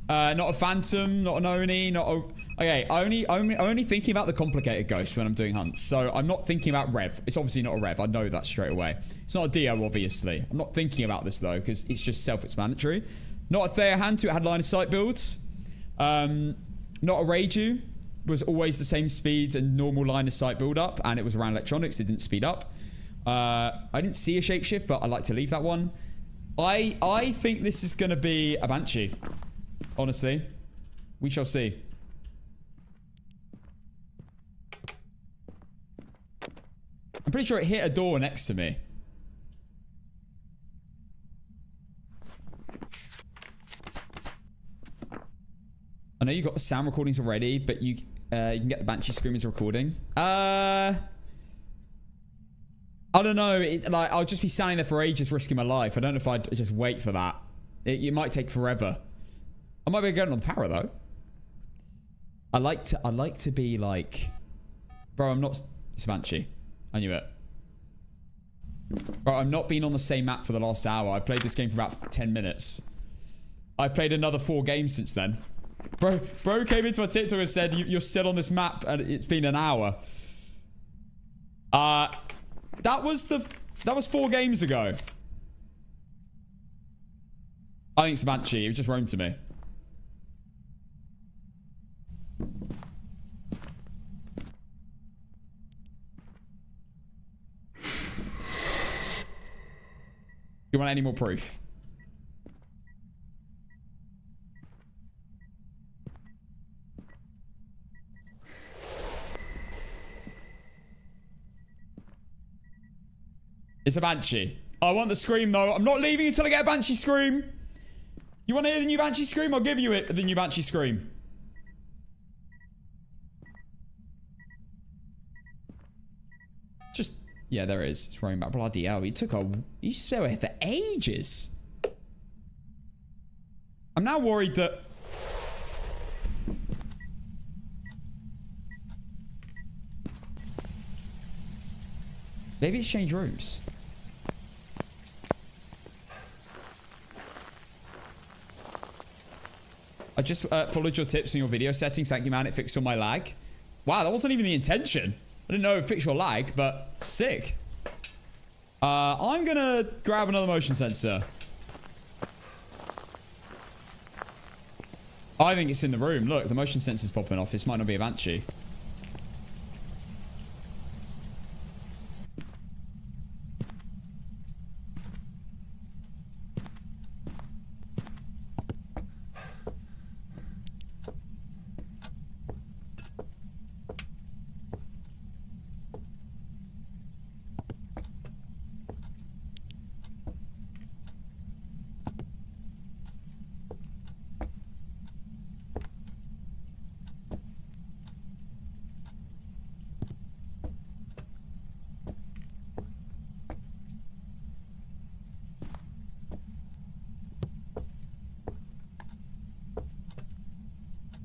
Speaker 1: Not a Phantom. Not an Oni. Not a... Okay, only thinking about the complicated ghosts when I'm doing hunts. So I'm not thinking about Rev. It's obviously not a Rev. I know that straight away. It's not a Dio, obviously. I'm not thinking about this, though, because it's just self-explanatory. Not a Theohan, 2 had line of sight builds. Not a Reiju. was always the same speeds and normal line of sight build up, and it was around electronics. It didn't speed up. I didn't see a shapeshift, but I like to leave that one. I think this is going to be a Banshee. Honestly. We shall see. I'm pretty sure it hit a door next to me. I know you got the sound recordings already, but you can get the Banshee Scream as a recording. I don't know. Like, I'll just be standing there for ages risking my life. I don't know if I'd just wait for that. It might take forever. I might be getting on the power though. I like to be like, bro, I'm not. It's a Banshee. I knew it. Bro, I'm not being on the same map for the last hour. I played this game for about 10 minutes. I've played another 4 games since then. Bro came into my TikTok and said, you're still on this map and it's been an hour. That was 4 games ago. I think it's a Banshee. It was just roamed to me. Do you want any more proof? It's a Banshee. I want the scream though. I'm not leaving until I get a Banshee scream. You want to hear the new Banshee scream? I'll give you it. The new Banshee scream. Just, yeah, there it is. It's running back. Bloody hell. You stay away for ages. I'm now worried that... Maybe it's changed rooms. I just followed your tips on your video settings. Thank you, man. It fixed all my lag. Wow, that wasn't even the intention. I didn't know it fixed your lag, but sick. I'm gonna grab another motion sensor. I think it's in the room. Look, the motion sensor's popping off. This might not be a Banshee.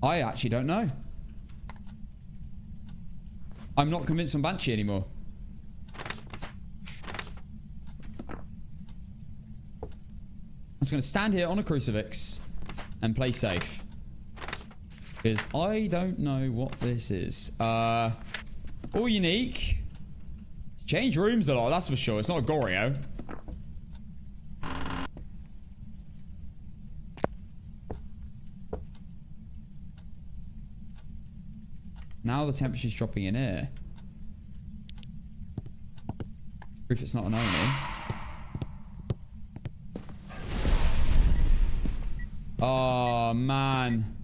Speaker 1: I actually don't know. I'm not convinced on Banshee anymore. I'm just going to stand here on a crucifix and play safe. Because I don't know what this is. All unique. It's changed rooms a lot, that's for sure. It's not a Goryo. Now the temperature's dropping in here. Proof it's not an Oni. Oh, man.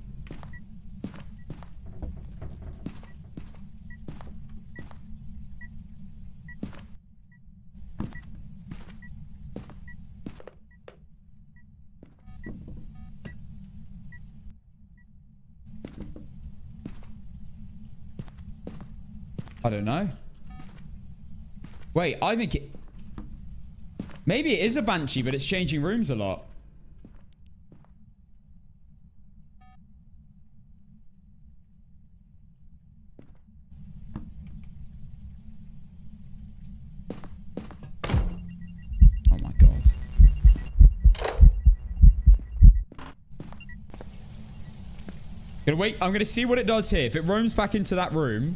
Speaker 1: I don't know. Wait, I think it... Maybe it is a Banshee, but it's changing rooms a lot. Oh my god. Gonna wait. I'm gonna see what it does here. If it roams back into that room...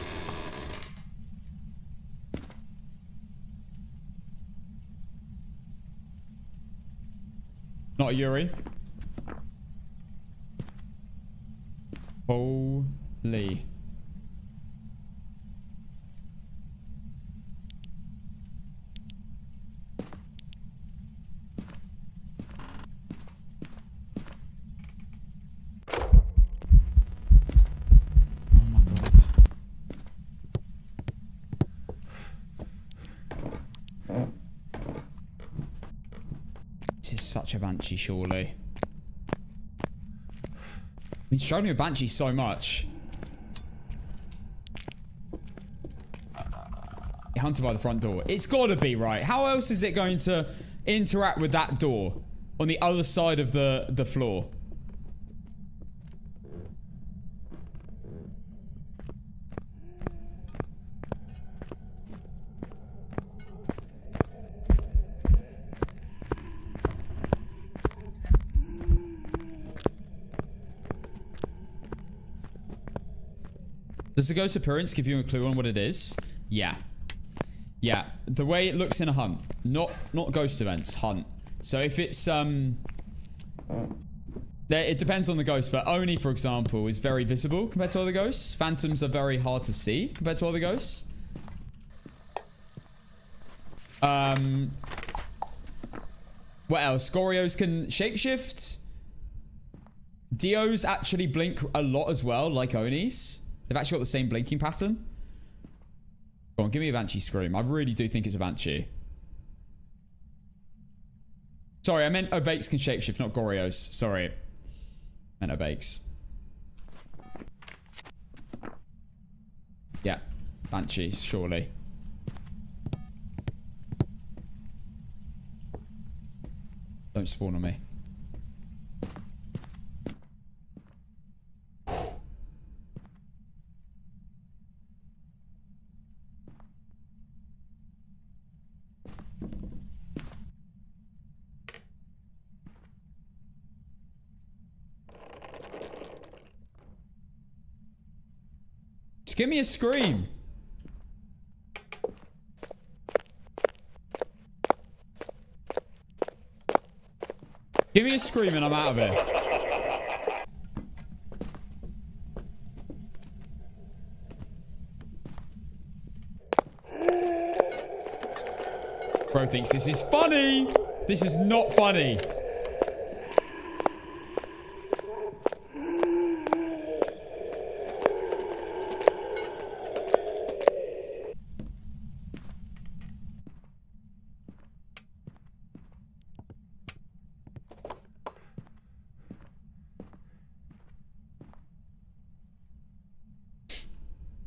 Speaker 1: Not a Yuri. Holy. Oh my god. This is such a banshee, surely. I've been struggling with banshee so much. Hunted by the front door. It's gotta be, right? How else is it going to interact with that door on the other side of the floor? Does the ghost appearance give you a clue on what it is? Yeah. Yeah. The way it looks in a hunt. Not ghost events. Hunt. So if it's, it depends on the ghost, but Oni, for example, is very visible compared to other ghosts. Phantoms are very hard to see compared to other ghosts. What else? Gorios can shapeshift. Dios actually blink a lot as well, like Onis. They've actually got the same blinking pattern. Go on, give me a Banshee scream. I really do think it's a Banshee. Sorry, I meant Obakes can shapeshift, not Gorios. Sorry. I meant Obakes. Yeah. Banshee, surely. Don't spawn on me. Just give me a scream. Give me a scream and I'm out of here. Bro thinks this is funny. This is not funny.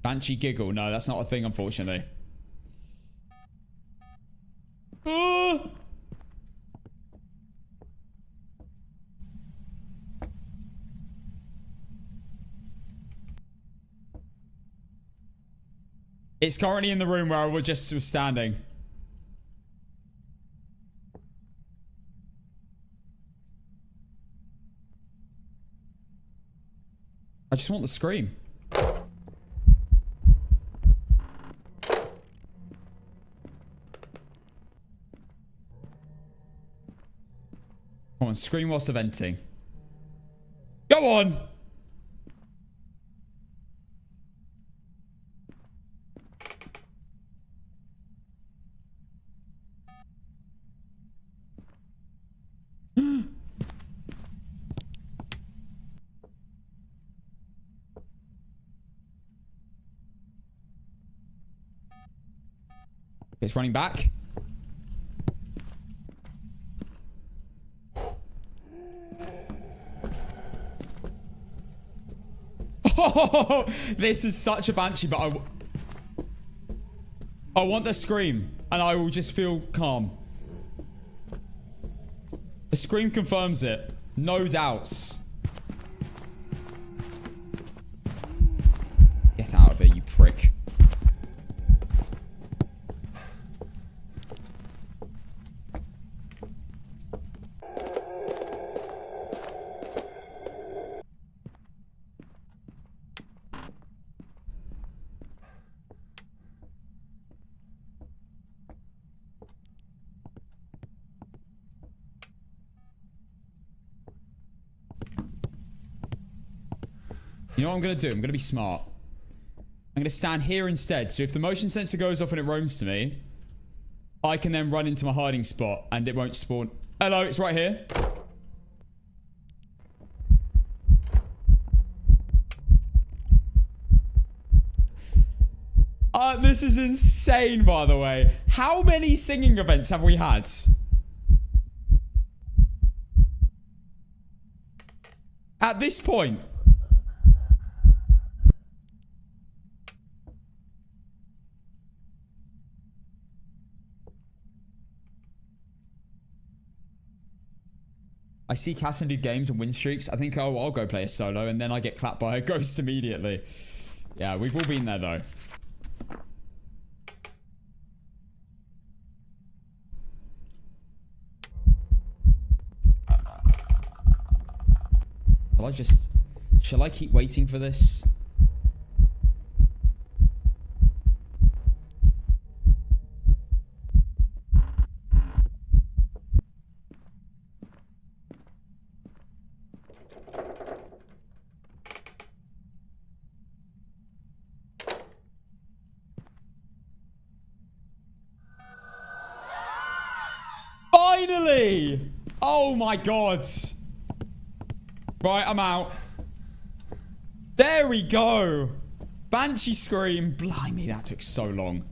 Speaker 1: Banshee giggle. No, that's not a thing, unfortunately. It's currently in the room where I was just standing. I just want the scream. Come on, scream whilst venting. Go on! It's running back. Oh, this is such a banshee, but I want the scream, and I will just feel calm. The scream confirms it. No doubts. Get out of here, you prick. You know what I'm going to do? I'm going to be smart. I'm going to stand here instead. So if the motion sensor goes off and it roams to me, I can then run into my hiding spot and it won't spawn. Hello, it's right here. This is insane, by the way. How many singing events have we had? At this point. I see Casson do games and win streaks. I think, oh, I'll go play a solo, and then I get clapped by a ghost immediately. Yeah, we've all been there, though. Shall I keep waiting for this? Finally! Oh my god. Right, I'm out. There we go. Banshee scream. Blimey, that took so long.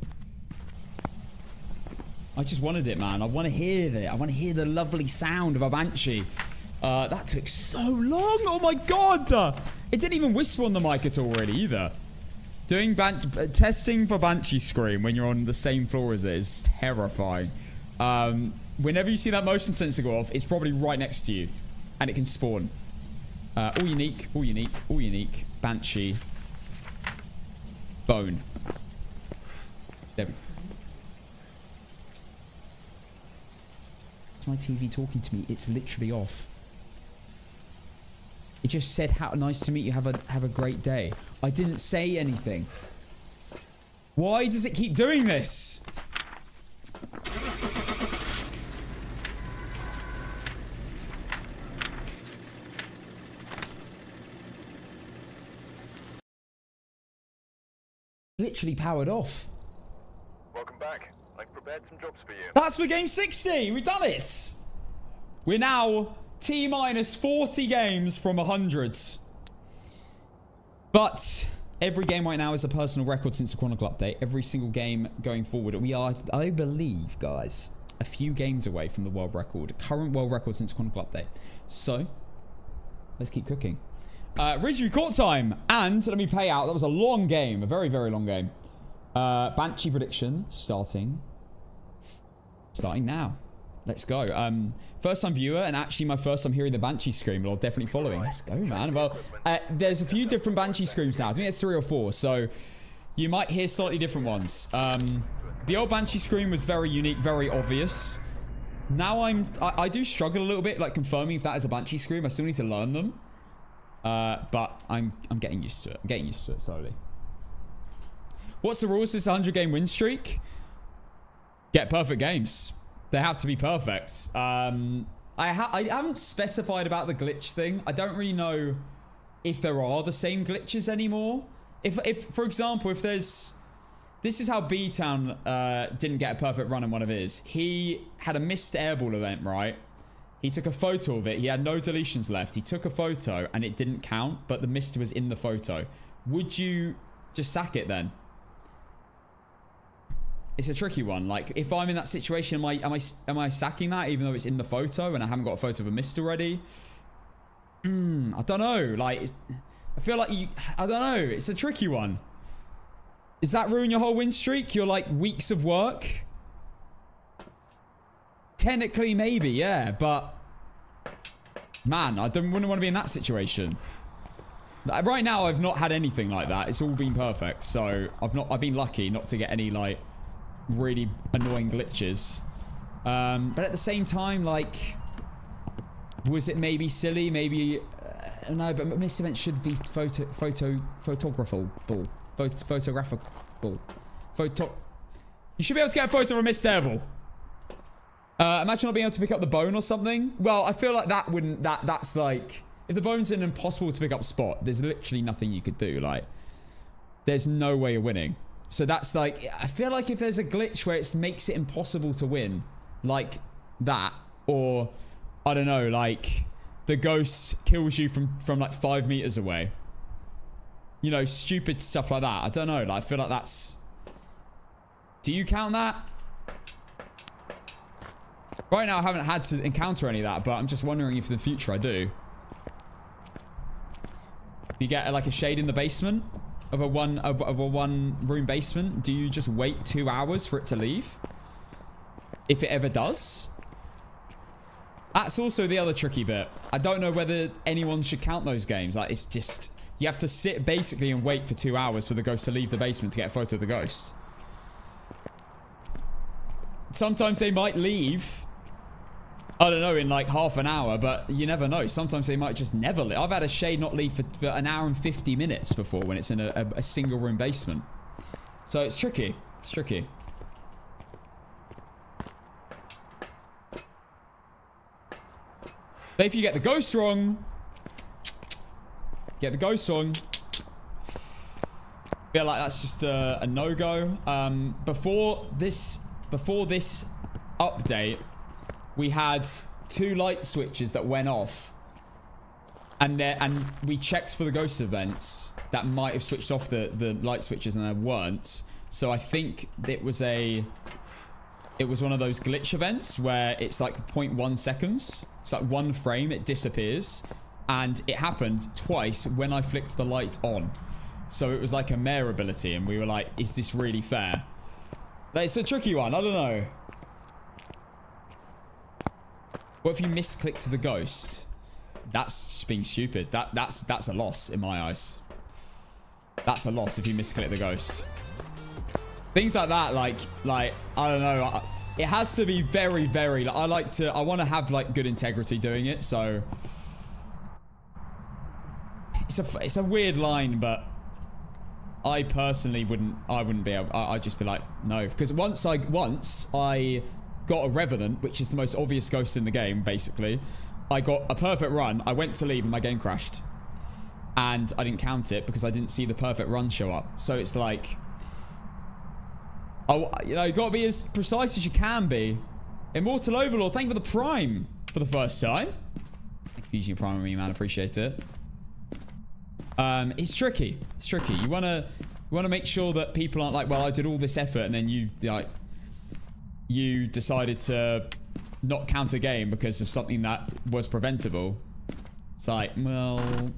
Speaker 1: I just wanted it, man. I want to hear it. I want to hear the lovely sound of a banshee. That took so long. Oh my god. It didn't even whisper on the mic at all, really, either. Doing testing for banshee scream when you're on the same floor as it is terrifying. Whenever you see that motion sensor go off, it's probably right next to you, and it can spawn. All unique, all unique, all unique. Banshee. Bone. There we go. It's my TV talking to me. It's literally off. It just said, "How nice to meet you. Have a great day." I didn't say anything. Why does it keep doing this? Literally powered off.
Speaker 3: Welcome back. I've prepared some jobs for you.
Speaker 1: That's for game 60. We've done it. We're now T-minus 40 games from 100. But every game right now is a personal record since the Chronicle update. Every single game going forward. We are, I believe, guys, a few games away from the world record. Current world record since Chronicle update. So, let's keep cooking. Ridgeview court time, and let me play out. That was a long game, a very, very long game. Banshee prediction starting now. Let's go. First time viewer, and actually my first time hearing the Banshee scream, but I'll definitely following. Let's go, man. Well, there's a few different Banshee screams now. I think there's 3 or 4, so you might hear slightly different ones. The old Banshee scream was very unique, very obvious. Now I do struggle a little bit, like confirming if that is a Banshee scream. I still need to learn them. But I'm getting used to it. I'm getting used to it slowly. What's the rules for this 100 game win streak? Get perfect games. They have to be perfect. I haven't specified about the glitch thing. I don't really know if there are the same glitches anymore. If for example, if there's... This is how B-Town didn't get a perfect run in one of his. He had a missed airball event, right? He took a photo of it. He had no deletions left. He took a photo and it didn't count, but the mist was in the photo. Would you just sack it then? It's a tricky one. Like, if I'm in that situation, am I sacking that even though it's in the photo and I haven't got a photo of a mist already? I don't know. Like, I feel like I don't know. It's a tricky one. Does that ruin your whole win streak? Your, like, weeks of work? Technically, maybe, yeah, but man, I wouldn't want to be in that situation. Right now, I've not had anything like that. It's all been perfect, so I've been lucky not to get any like really annoying glitches. But at the same time, like, was it maybe silly? Maybe no, but missed event should be photographable. You should be able to get a photo of a missed airball. Imagine not being able to pick up the bone or something. Well, I feel like that wouldn't... That's like... if the bone's an impossible to pick up spot, there's literally nothing you could do. Like, there's no way of winning. So that's like, I feel like if there's a glitch where it makes it impossible to win, like that, or I don't know, like the ghost kills you from like 5 meters away. You know, stupid stuff like that. I don't know. Like, I feel like that's... Do you count that? Right now, I haven't had to encounter any of that, but I'm just wondering if in the future I do. You get like a shade in the basement of a one room basement. Do you just wait 2 hours for it to leave? If it ever does? That's also the other tricky bit. I don't know whether anyone should count those games. Like, it's just... You have to sit basically and wait for 2 hours for the ghost to leave the basement to get a photo of the ghost. Sometimes they might leave, I don't know, in like half an hour, but you never know. Sometimes they might just never leave. I've had a shade not leave for an hour and 50 minutes before when it's in a single room basement. So it's tricky. It's tricky. But if you get the ghost wrong... Get the ghost wrong. Feel like that's just a no-go. Before this update, we had 2 light switches that went off, and we checked for the ghost events that might have switched off the light switches, and they weren't. So I think it was one of those glitch events where it's like 0.1 seconds. It's like 1 frame, it disappears. And it happened twice when I flicked the light on. So it was like a mare ability. And we were like, is this really fair? But it's a tricky one. I don't know. What if you misclick to the ghost? That's just being stupid. That's a loss in my eyes. That's a loss if you misclick the ghost. Things like that, like I don't know. It has to be very, very... I want to have like good integrity doing it. So... It's a weird line, but I personally wouldn't be able. I'd just be like, no, because once I got a Revenant, which is the most obvious ghost in the game, basically. I got a perfect run. I went to leave and my game crashed, and I didn't count it because I didn't see the perfect run show up. So it's like, you know, you got to be as precise as you can be. Immortal Overlord, thank you for the Prime for the first time. Thank you for using your Prime on me, man. Appreciate it. It's tricky. It's tricky. You wanna make sure that people aren't like, well, I did all this effort and then you decided to not count a game because of something that was preventable. It's like, well,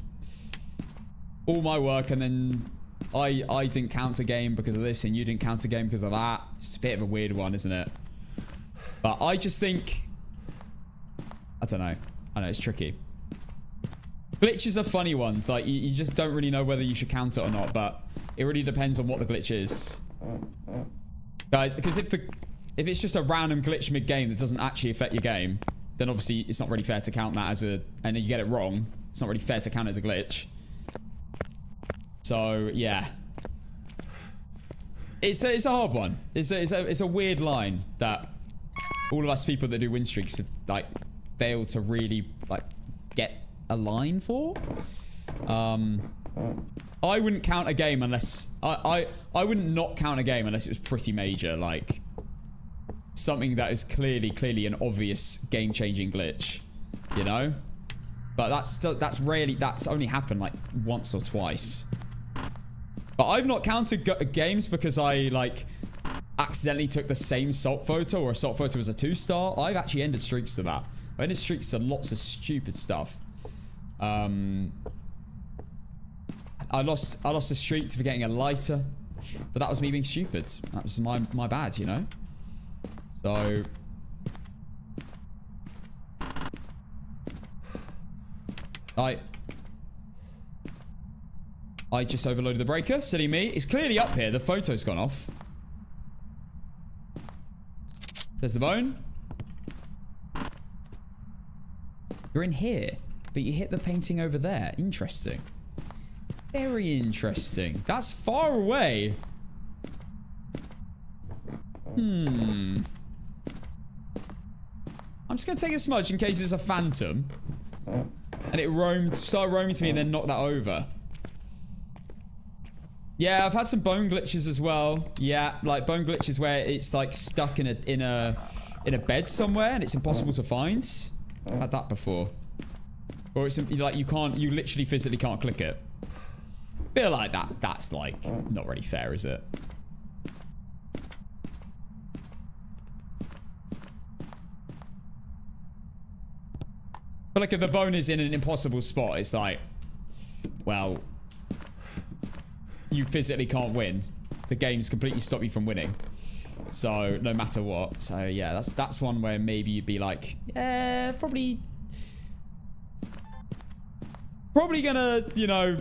Speaker 1: all my work and then I didn't count a game because of this and you didn't count a game because of that. It's a bit of a weird one, isn't it? But I just think, I don't know. I know it's tricky. Glitches are funny ones. Like, you just don't really know whether you should count it or not, but it really depends on what the glitch is. Guys, because if it's just a random glitch mid-game that doesn't actually affect your game, then obviously it's not really fair to count that as a... And then you get it wrong. It's not really fair to count it as a glitch. So, yeah. It's a hard one. It's a weird line that all of us people that do win streaks have, like, failed to really, like, get a line for. I wouldn't count a game unless I wouldn't not count a game unless it was pretty major, like something that is clearly an obvious game-changing glitch, you know. But that's only happened like once or twice. But I've not counted games because I like accidentally took the same salt photo or a salt photo was a 2-star. I've actually ended streaks to that. I've ended streaks to lots of stupid stuff. I lost a streak for getting a lighter, but that was me being stupid. That was my bad, you know. So I just overloaded the breaker. Silly me. It's clearly up here. The photo's gone off. There's the bone. You're in here, but you hit the painting over there. Interesting. Very interesting. That's far away. I'm just going to take a smudge in case it's a phantom. And it started roaming to me and then knocked that over. Yeah, I've had some bone glitches as well. Yeah, like bone glitches where it's like stuck in a bed somewhere and it's impossible to find. I've had that before. Or it's like you literally physically can't click it. Feel like that's like not really fair, is it? But like if the bone is in an impossible spot, it's like, well, you physically can't win. The game's completely stopped you from winning. So no matter what. So yeah, that's one where maybe you'd be like, yeah, probably gonna, you know,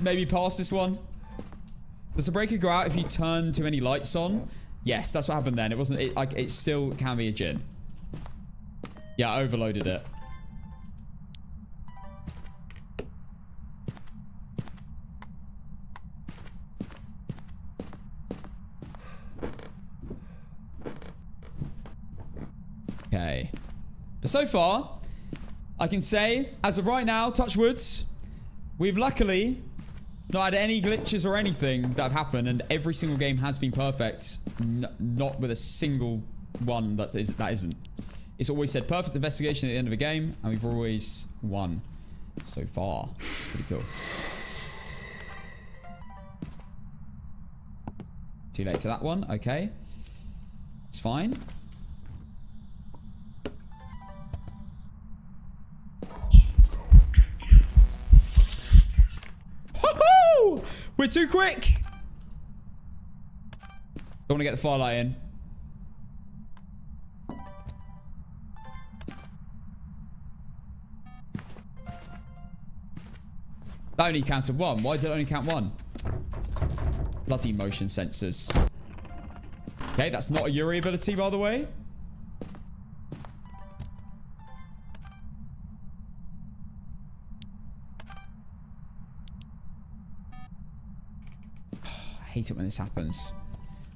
Speaker 1: maybe pass this one. Does the breaker go out if you turn too many lights on? Yes, that's what happened then. It wasn't. It still can be a djinn. Yeah, I overloaded it. Okay. But so far, I can say, as of right now, touch woods, we've luckily not had any glitches or anything that have happened, and every single game has been perfect. Not with a single one that isn't. It's always said perfect investigation at the end of a game, and we've always won so far. It's pretty cool. Too late to that one. Okay. It's fine. We're too quick. Don't want to get the firelight in. That only counted one. Why did it only count one? Bloody motion sensors. Okay, that's not a Yuri ability, by the way. I hate it when this happens.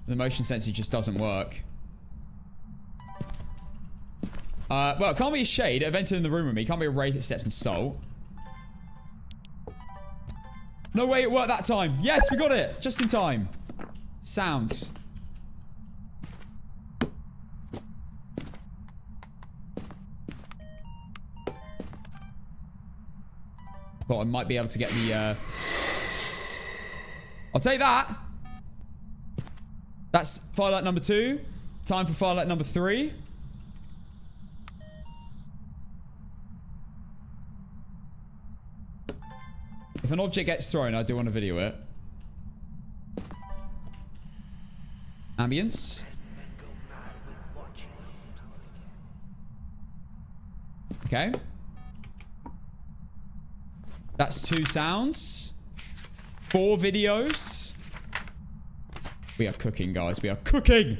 Speaker 1: The motion sensor just doesn't work. Well, it can't be a shade. It entered in the room with me. It can't be a wraith that steps in salt. No way it worked that time. Yes, we got it. Just in time. Sounds. Thought I might be able to get the... I'll take that. That's firelight number 2. Time for firelight number 3. If an object gets thrown, I do want to video it. Ambience. Okay. That's 2 sounds. 4 videos. We are cooking, guys. We are cooking.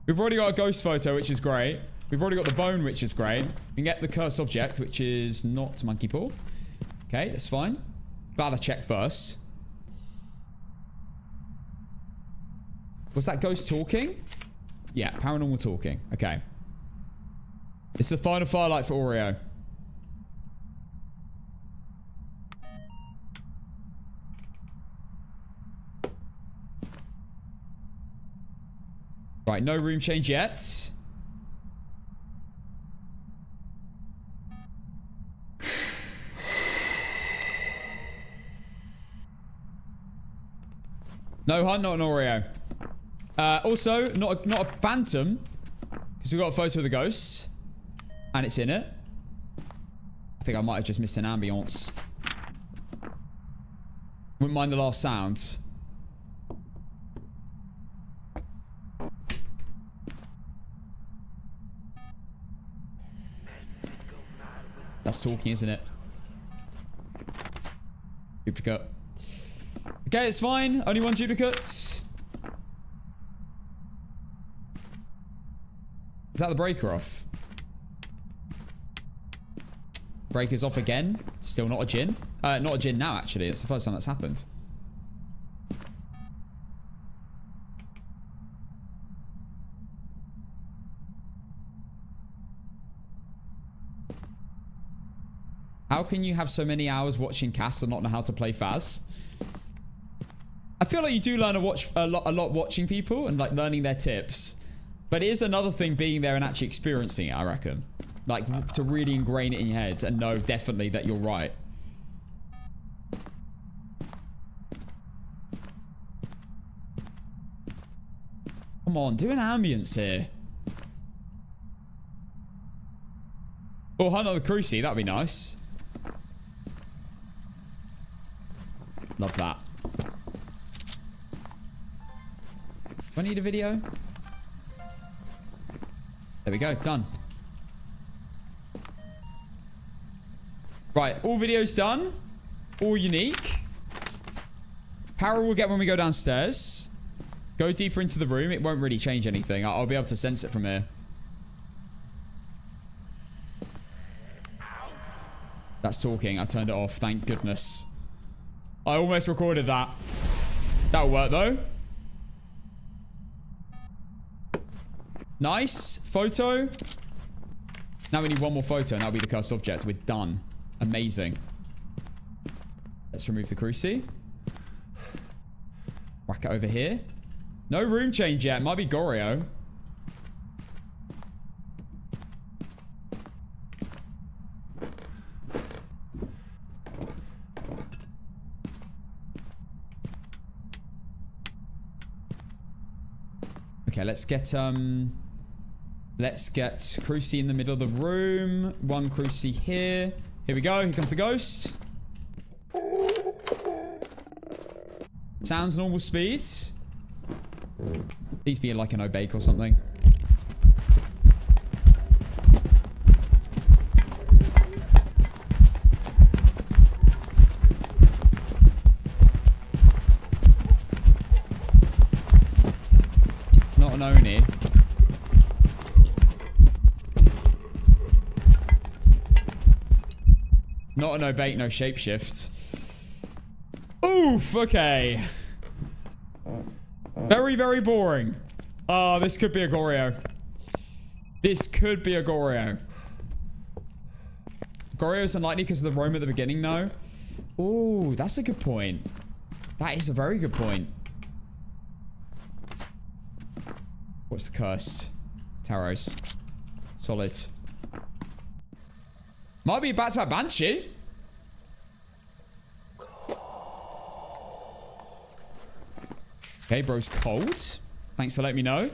Speaker 1: We've already got a ghost photo, which is great. We've already got the bone, which is great. We can get the cursed object, which is not monkey paw. Okay, that's fine. Glad I checked first. Was that ghost talking? Yeah, paranormal talking. Okay. It's the final firelight for Oreo. Right, no room change yet. No hunt, not an Oreo. Also, not a phantom, because we've got a photo of the ghost, and it's in it. I think I might have just missed an ambience. Wouldn't mind the last sounds. That's talking, isn't it? Duplicate. Okay, it's fine. Only 1 duplicate. Is that the breaker off? Breaker's off again. Still not a djinn. Not a djinn now, actually. It's the first time that's happened. How can you have so many hours watching Cass and not know how to play Faz? I feel like you do learn a lot watching people and like learning their tips. But it is another thing being there and actually experiencing it, I reckon. Like to really ingrain it in your head and know definitely that you're right. Come on, do an ambience here. Oh, another crucie, that'd be nice. Love that. Do I need a video? There we go, done. Right, all videos done. All unique. Power we'll get when we go downstairs. Go deeper into the room. It won't really change anything. I'll be able to sense it from here. That's talking. I turned it off. Thank goodness. I almost recorded that. That'll work though. Nice. Photo. Now we need one more photo and that'll be the cursed object. We're done. Amazing. Let's remove the crucie. Whack it over here. No room change yet. Might be Goryo. Okay, let's get crucie in the middle of the room. One crucie here. Here we go. Here comes the ghost. Sounds normal speed. Please be like an Obake or something. Not an Oni. Not an Obake, no shapeshift. Oof, okay. Very, very boring. Oh, this could be a Goryo. This could be a Goryo. Goryo's unlikely because of the roam at the beginning, though. Ooh, that's a good point. That is a very good point. What's the cursed? Taros. Solid. Might be a back-to-back Banshee. Okay, bro's cold. Thanks for letting me know.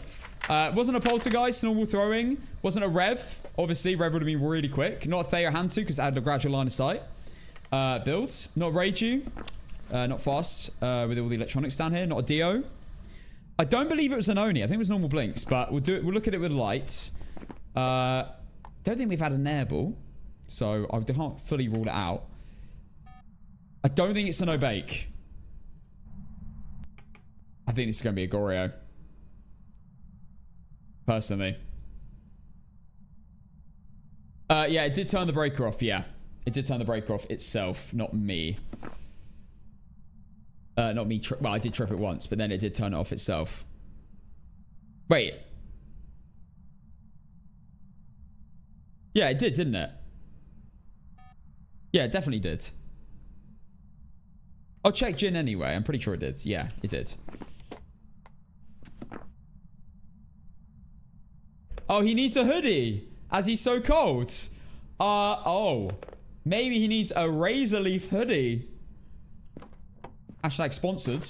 Speaker 1: Wasn't a poltergeist, normal throwing. Wasn't a rev. Obviously, rev would have been really quick. Not a Thayer hand to because it had a gradual line of sight. Builds. Not Reiju. Not fast with all the electronics down here. Not a Dio. I don't believe it was an Oni. I think it was normal blinks, but we'll look at it with light. Don't think we've had an airball, so I can't fully rule it out. I don't think it's an Obake. I think this is going to be a Goryo. Personally. Yeah, it did turn the breaker off, yeah. It did turn the breaker off itself, not me. Not me. Well, I did trip it once, but then it did turn it off itself. Wait. Yeah, it did, didn't it? Yeah, it definitely did. I'll check Jin anyway. I'm pretty sure it did. Yeah, it did. Oh, he needs a hoodie as he's so cold. Oh. Maybe he needs a razor leaf hoodie. Hashtag sponsored.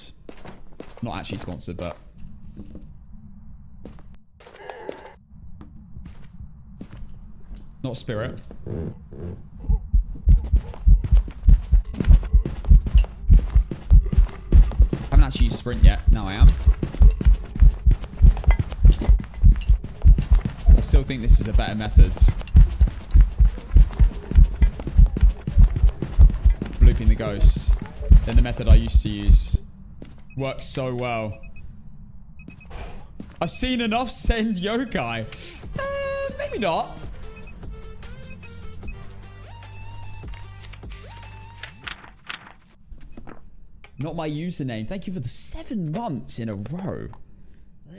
Speaker 1: Not actually sponsored, but... Not Spirit. Haven't actually used Sprint yet. Now I am. I still think this is a better method. Blooping the ghost than the method I used to use. Works so well. I've seen enough send yokai. Maybe not. Not my username. Thank you for the 7 months in a row.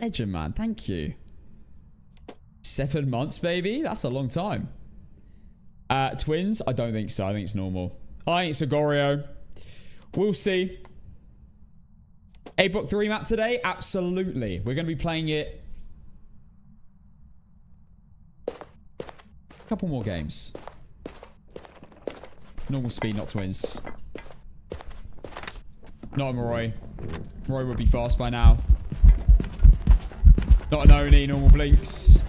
Speaker 1: Legend, man. Thank you. 7 months, baby. That's a long time. Twins? I don't think so. I think it's normal. I think it's a Goryo. We'll see. APOC 3 map today? Absolutely. We're going to be playing it. A couple more games. Normal speed, not twins. Not a Moroi. Moroi would be fast by now. Not an Oni, normal blinks.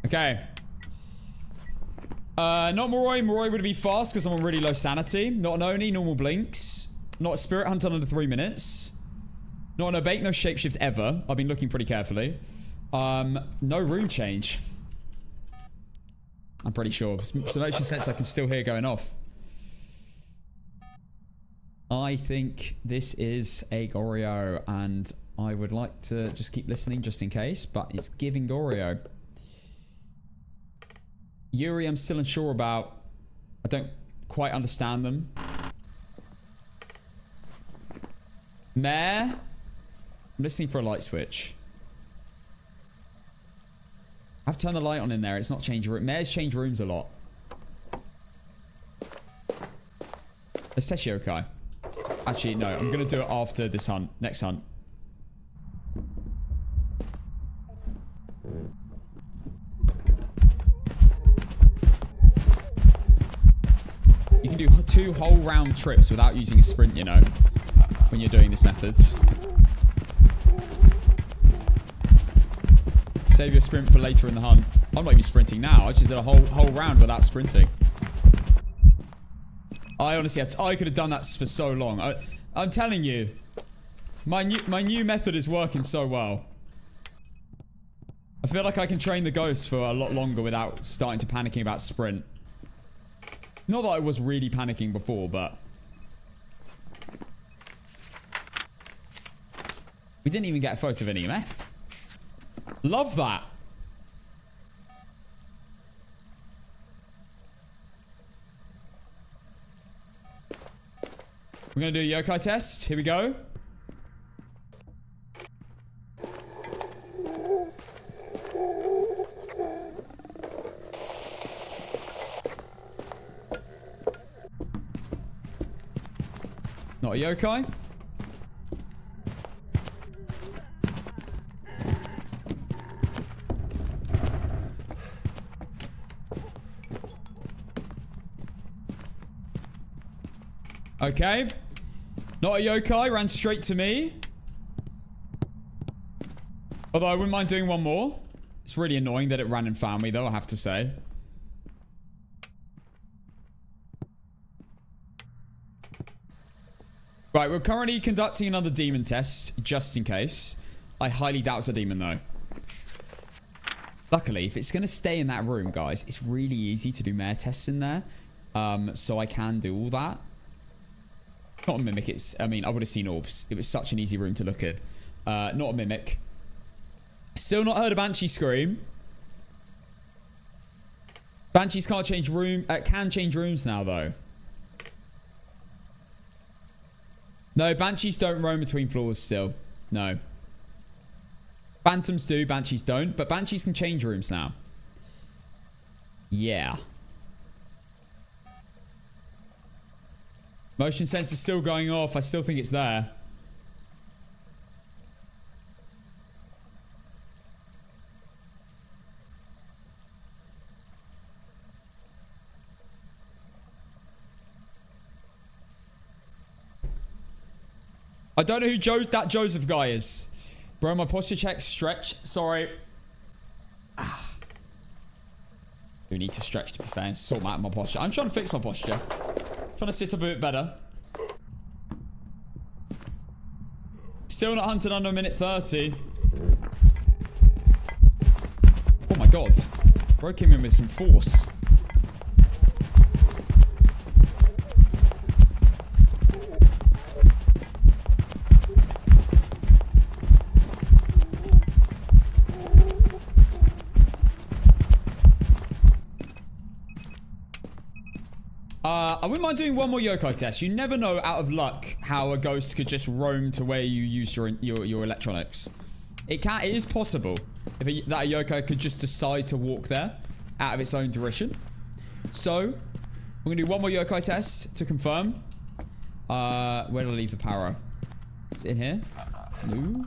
Speaker 1: Okay. Not Moroi. Moroi would be fast because I'm on really low sanity. Not an Oni, normal blinks. Not a Spirit Hunter under 3 minutes. Not an Obake, no Shapeshift ever. I've been looking pretty carefully. No room change. I'm pretty sure. Some motion sensor I can still hear going off. I think this is a Goryo, and I would like to just keep listening just in case, but it's giving Goryo. Yuri, I'm still unsure about. I don't quite understand them. Mare? I'm listening for a light switch. I've turned the light on in there. It's not changed room. Mares change rooms a lot. Let's test Yokai. Actually, no. I'm going to do it after this hunt. Next hunt. You can do 2 whole round trips without using a sprint, you know, when you're doing this method. Save your sprint for later in the hunt. I'm not even sprinting now. I just did a whole round without sprinting. I honestly, I could have done that for so long. I'm telling you, my new method is working so well. I feel like I can train the ghost for a lot longer without starting to panicking about sprint. Not that I was really panicking before, but we didn't even get a photo of an EMF. Love that. We're going to do a yokai test. Here we go. Not a yokai. Okay. Not a yokai. Ran straight to me. Although I wouldn't mind doing one more. It's really annoying that it ran and found me, though, I have to say. Right, we're currently conducting another demon test, just in case. I highly doubt it's a demon, though. Luckily, if it's going to stay in that room, guys, it's really easy to do mare tests in there. So I can do all that. Not a mimic, I mean, I would have seen orbs. It was such an easy room to look at. Not a mimic. Still not heard a Banshee scream. Banshees can't change can change rooms now, though. No, Banshees don't roam between floors still. No. Phantoms do, Banshees don't. But Banshees can change rooms now. Yeah. Motion sensor's still going off. I still think it's there. I don't know who that Joseph guy is. Bro, my posture check. Stretch. Sorry. Do need to stretch, to be fair, and sort out my posture. I'm trying to fix my posture. Trying to sit up a bit better. Still not hunted under a minute 30. Oh my god. Bro came in with some force. I wouldn't mind doing one more yokai test. You never know, out of luck, how a ghost could just roam to where you used your electronics. It is possible that a yokai could just decide to walk there out of its own fruition. So, we're going to do one more yokai test to confirm. Where did I leave the power? Is it in here? No.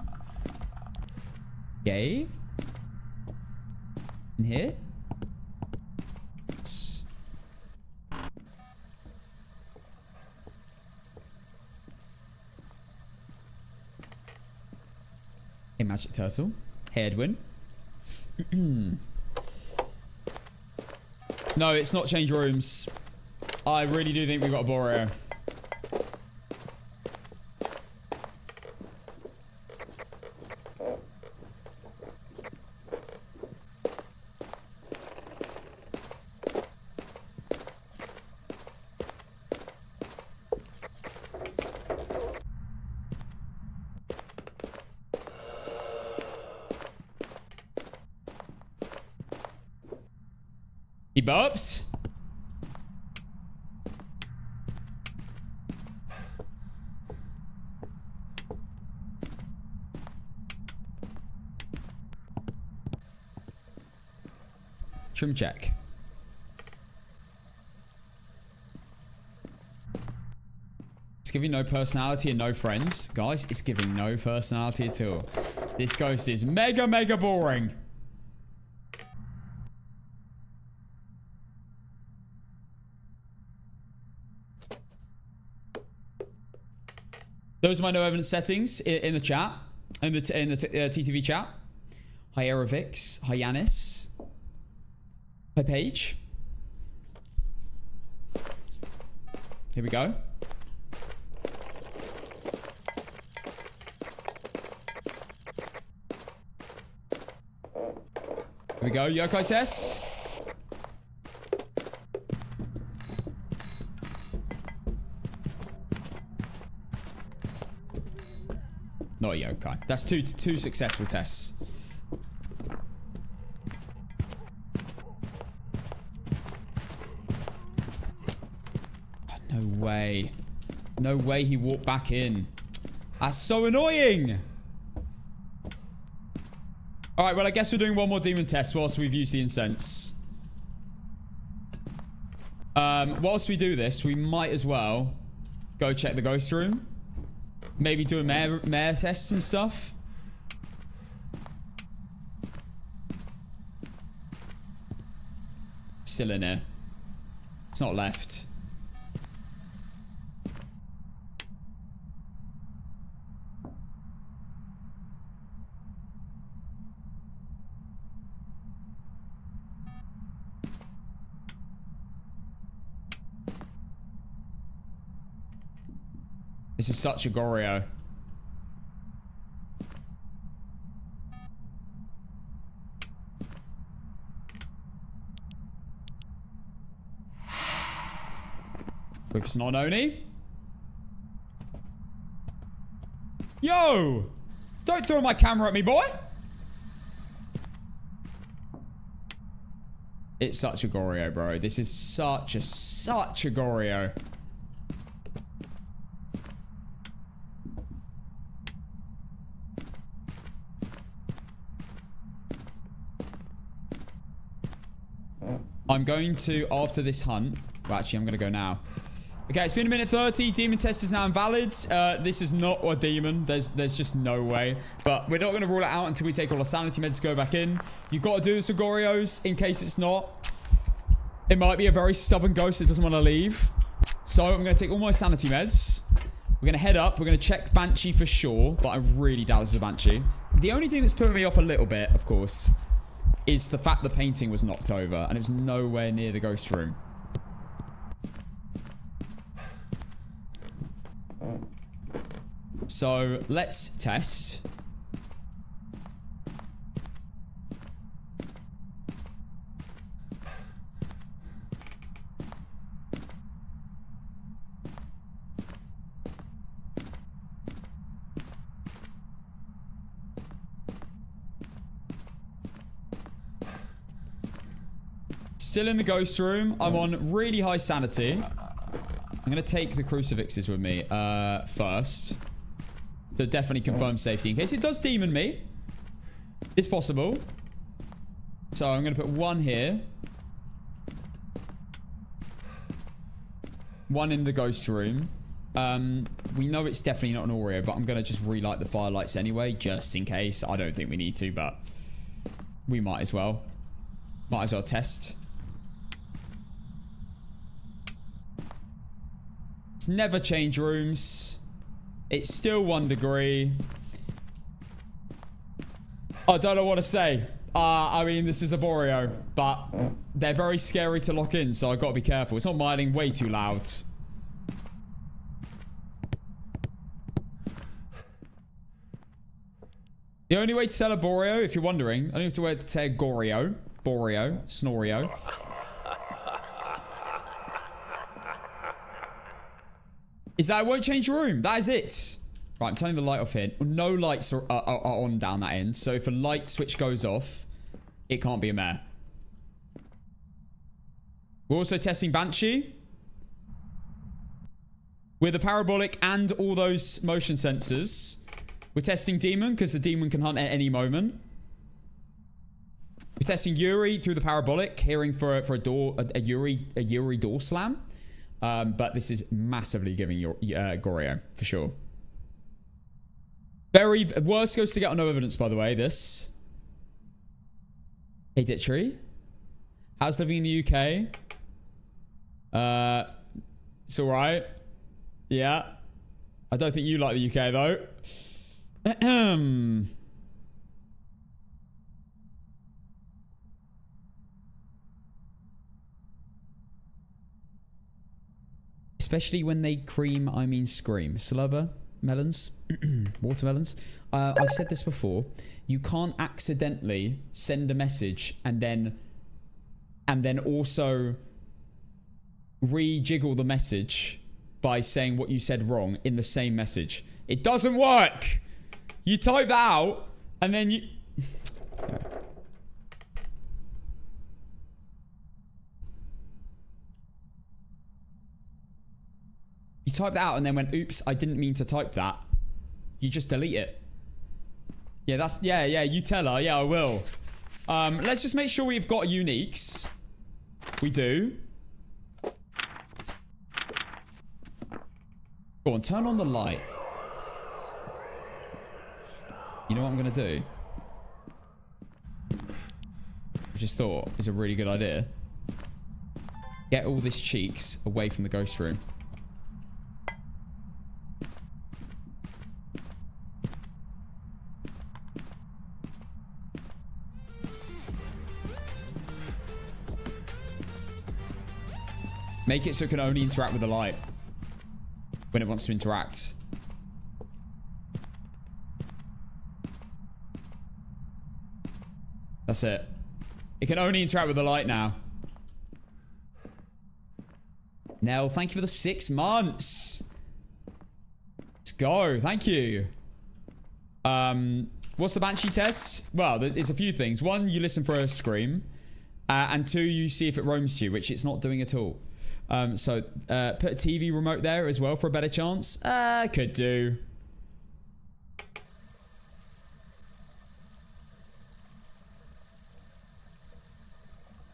Speaker 1: Okay. In here? A magic turtle. Hey, Edwin. No, it's not change rooms. I really do think we've got a bore here. He burps. Trim check. It's giving no personality and no friends. Guys, it's giving no personality at all. This ghost is mega, mega boring. Those are my no evidence settings in the chat, in the TTV chat. Hi Aerovix, hi Yanis, hi Paige. Here we go. Here we go, yokai test. Not a yokai. That's two successful tests. Oh, no way. No way he walked back in. That's so annoying. Alright, well, I guess we're doing one more demon test whilst we've used the incense. Whilst we do this, we might as well go check the ghost room. Maybe do a mare tests and stuff. Still in here. It's not left. This is such a Goryo. With Snononi. Yo! Don't throw my camera at me, boy! It's such a Goryo, bro. This is such a Goryo. I'm going to, after this hunt... Well, actually, I'm going to go now. Okay, it's been a minute 30. Demon test is now invalid. This is not a demon. There's just no way. But we're not going to rule it out until we take all our sanity meds to go back in. You've got to do some Gorios in case it's not. It might be a very stubborn ghost that doesn't want to leave. So I'm going to take all my sanity meds. We're going to head up. We're going to check Banshee for sure. But I really doubt this is a Banshee. The only thing that's putting me off a little bit, of course, is the fact the painting was knocked over. And it was nowhere near the ghost room. So, let's test. Still in the ghost room. I'm on really high sanity. I'm going to take the crucifixes with me first. To definitely confirm safety. In case it does demon me. It's possible. So I'm going to put one here. One in the ghost room. We know it's definitely not an Oreo, but I'm going to just relight the firelights anyway, just in case. I don't think we need to, but we might as well. Might as well test. It's never change rooms. It's still 1 degree. I don't know what to say. I mean, this is a Boreo, but they're very scary to lock in, so I've got to be careful. It's not mining way too loud. The only way to sell a Boreo, if you're wondering, I don't have to say Goreo, Boreo, Snorio. Is that I won't change your room. That is it. Right, I'm turning the light off here. No lights are on down that end. So if a light switch goes off, it can't be a mare. We're also testing Banshee. With the parabolic and all those motion sensors. We're testing Demon, because the Demon can hunt at any moment. We're testing Yuri through the parabolic, hearing for a door, a Yuri door slam. But this is massively giving your Goreo, for sure. Very worst goes to get on no evidence, by the way, this. Hey, Ditchery. How's living in the UK? It's alright. Yeah. I don't think you like the UK, though. Especially when they cream, I mean scream. Slubber, melons, watermelons. I've said this before. You can't accidentally send a message and then also rejiggle the message by saying what you said wrong in the same message. It doesn't work. You type that out and then you... You type that out and then went, oops, I didn't mean to type that. You just delete it. Yeah, that's... Yeah, you tell her. Yeah, I will. Let's just make sure we've got uniques. We do. Go on, turn on the light. You know what I'm going to do? I just thought it's a really good idea. Get all this cheeks away from the ghost room. Make it so it can only interact with the light when it wants to interact. That's it. It can only interact with the light now. Nell, thank you for the 6 months. Let's go. Thank you. What's the Banshee test? Well, it's a few things. 1, you listen for a scream. And 2, you see if it roams to you, which it's not doing at all. So put a TV remote there as well for a better chance. Could do.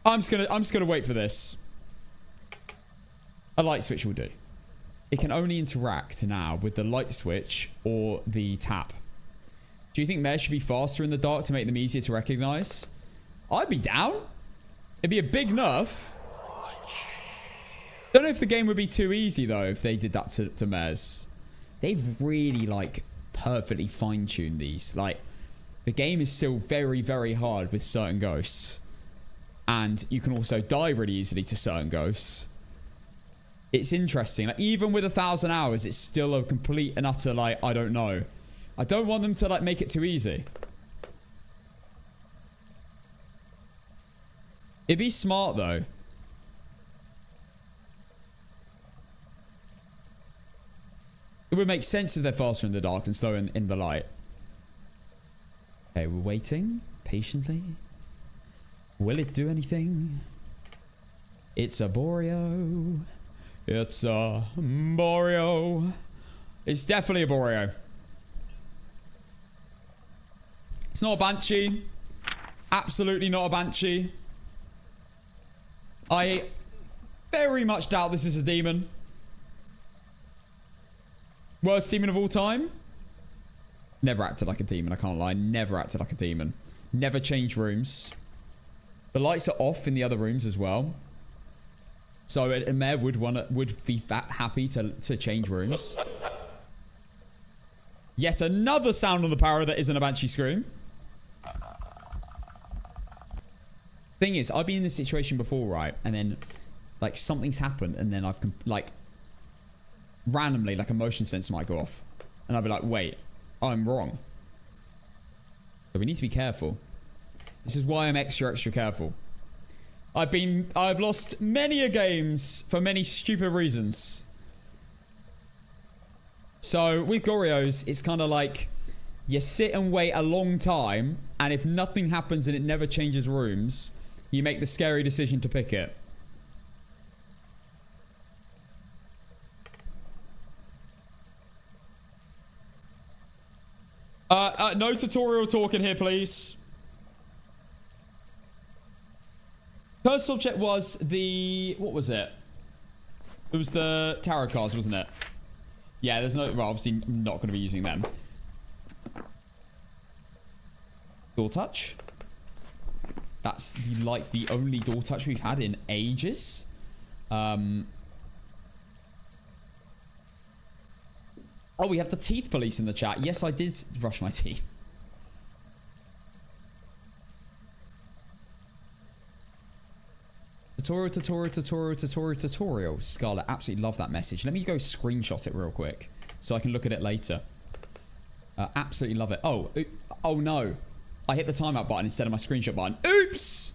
Speaker 1: I'm just gonna wait for this. A light switch will do. It can only interact now with the light switch or the tap. Do you think mares should be faster in the dark to make them easier to recognize? I'd be down. It'd be a big nerf. Don't know if the game would be too easy though if they did that to mares. They've really like perfectly fine-tuned these. Like the game is still very, very hard with certain ghosts. And you can also die really easily to certain ghosts. It's interesting. Like, even with 1,000 hours, it's still a complete and utter, like, I don't know. I don't want them to, like, make it too easy. It'd be smart, though. It would make sense if they're faster in the dark and slower in the light. Okay, we're waiting patiently. Will it do anything? It's a Boreo. It's a Borio. It's definitely a Borio. It's not a Banshee. Absolutely not a Banshee. I very much doubt this is a demon. Worst demon of all time? Never acted like a demon, I can't lie. Never acted like a demon. Never changed rooms. The lights are off in the other rooms as well. So a mayor would be happy to change rooms. Yet another sound on the power that isn't a Banshee scream. Thing is, I've been in this situation before, right? And then, like, something's happened, and then I've, like, randomly, like, a motion sensor might go off. And I'll be like, wait, I'm wrong. So we need to be careful. This is why I'm extra careful. I've lost many a games for many stupid reasons. So with Gorios, it's kind of like you sit and wait a long time, and if nothing happens and it never changes rooms, you make the scary decision to pick it. No tutorial talking here, please. First subject was the... What was it? It was the tarot cards, wasn't it? Yeah, there's no... Well, obviously, I'm not going to be using them. Door touch. That's the only door touch we've had in ages. Oh, we have the teeth police in the chat. Yes, I did brush my teeth. Tutorial. Scarlet, absolutely love that message. Let me go screenshot it real quick so I can look at it later. Absolutely love it. Oh no. I hit the timeout button instead of my screenshot button. Oops!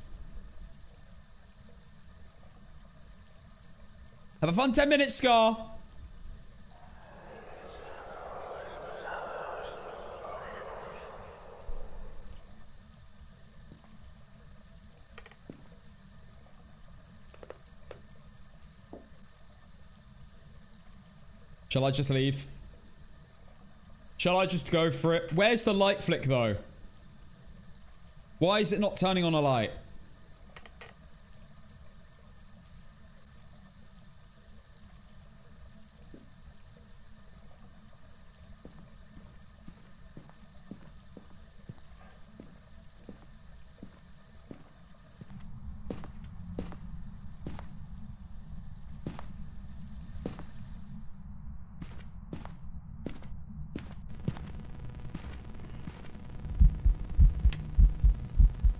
Speaker 1: Have a fun 10 minutes, Scar. Shall I just leave? Shall I just go for it? Where's the light flick, though? Why is it not turning on a light?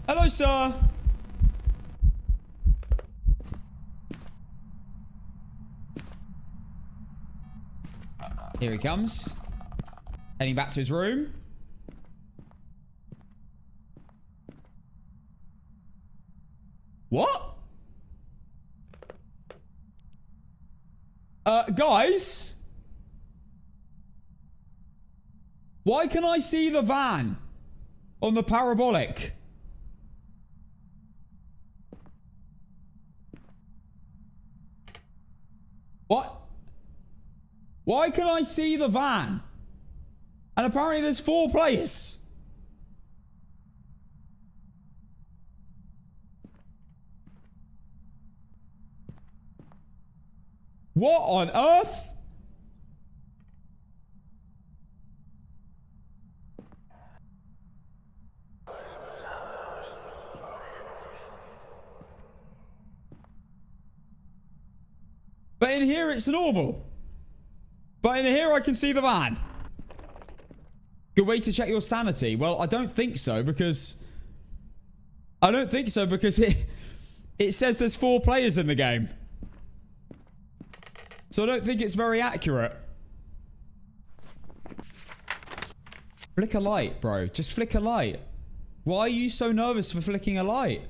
Speaker 1: Hello, sir. Here he comes. Heading back to his room. What? Guys? Why can I see the van on the parabolic? What? Why can I see the van? And apparently there's 4 players. What on earth? But in here, it's normal. But in here, I can see the van. Good way to check your sanity. Well, I don't think so because... it says there's 4 players in the game. So I don't think it's very accurate. Flick a light, bro. Just flick a light. Why are you so nervous for flicking a light?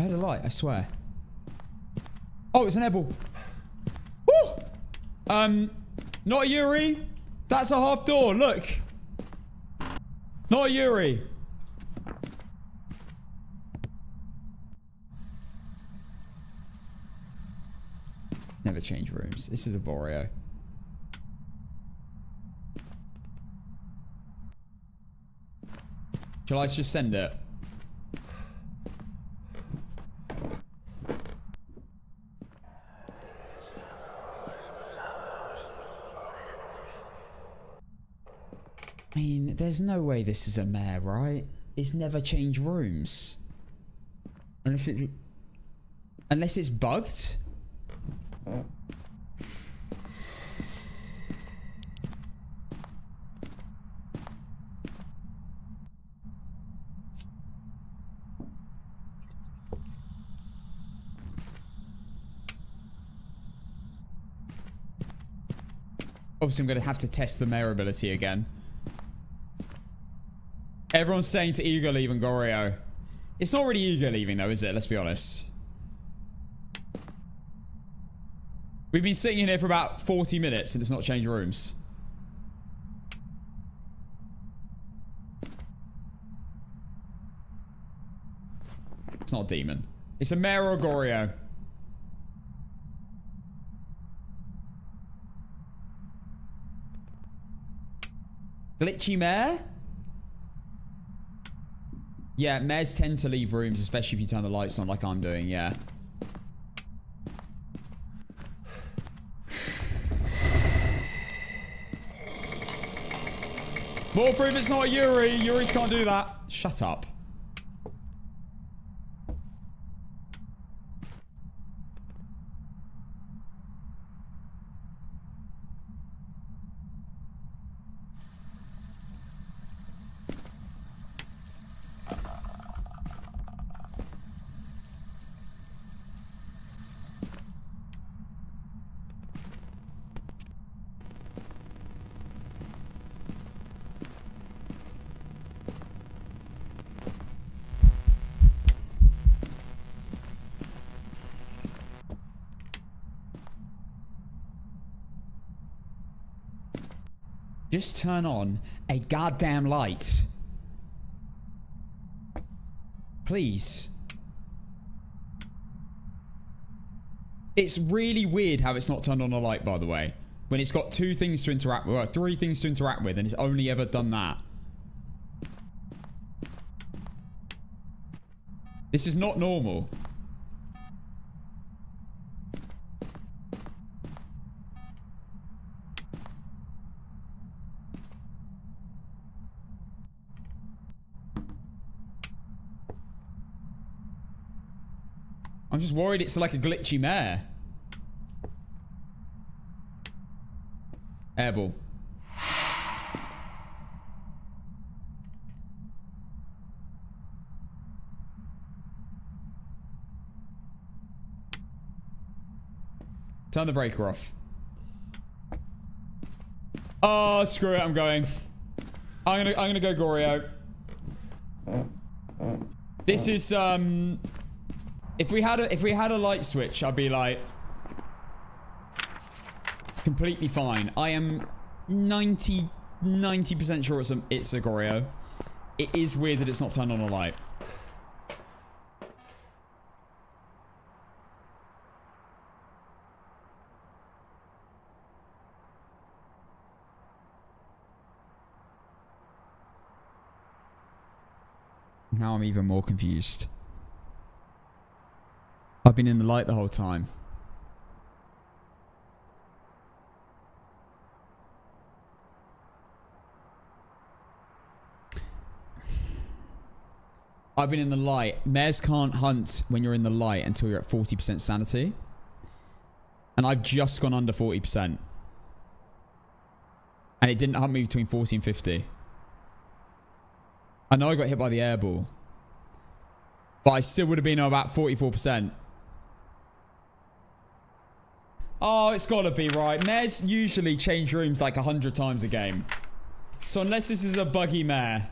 Speaker 1: I had a light, I swear. Oh, it's an airball. Woo! Not a Yuri. That's a half door, look. Not a Yuri. Never change rooms. This is a Boreo. Shall I just send it? I mean, there's no way this is a mare, right? It's never changed rooms. Unless it's bugged? Obviously, I'm going to have to test the mare ability again. Everyone's saying to ego leave and Goreo. It's not really ego leaving though, is it? Let's be honest. We've been sitting in here for about 40 minutes and it's not changed rooms. It's not a demon. It's a mare or a Goreo. Glitchy mare? Yeah, mares tend to leave rooms, especially if you turn the lights on like I'm doing, yeah. More proof it's not Yuri. Yuris can't do that. Shut up. Just turn on a goddamn light. Please. It's really weird how it's not turned on a light, by the way. When it's got two things to interact with, or three things to interact with, and it's only ever done that. This is not normal. I'm just worried it's like a glitchy mare. Airball. Turn the breaker off. Oh, screw it, I'm going. I'm gonna go Goreo. This is if we had a light switch, I'd be like completely fine. I am 90% sure it's a Goreo. It is weird that it's not turned on a light. Now I'm even more confused. I've been in the light the whole time. I've been in the light. Mares can't hunt when you're in the light until you're at 40% sanity. And I've just gone under 40%. And it didn't hunt me between 40 and 50. I know I got hit by the airball. But I still would have been about 44%. Oh, it's got to be right. Mares usually change rooms like 100 times a game. So unless this is a buggy mare.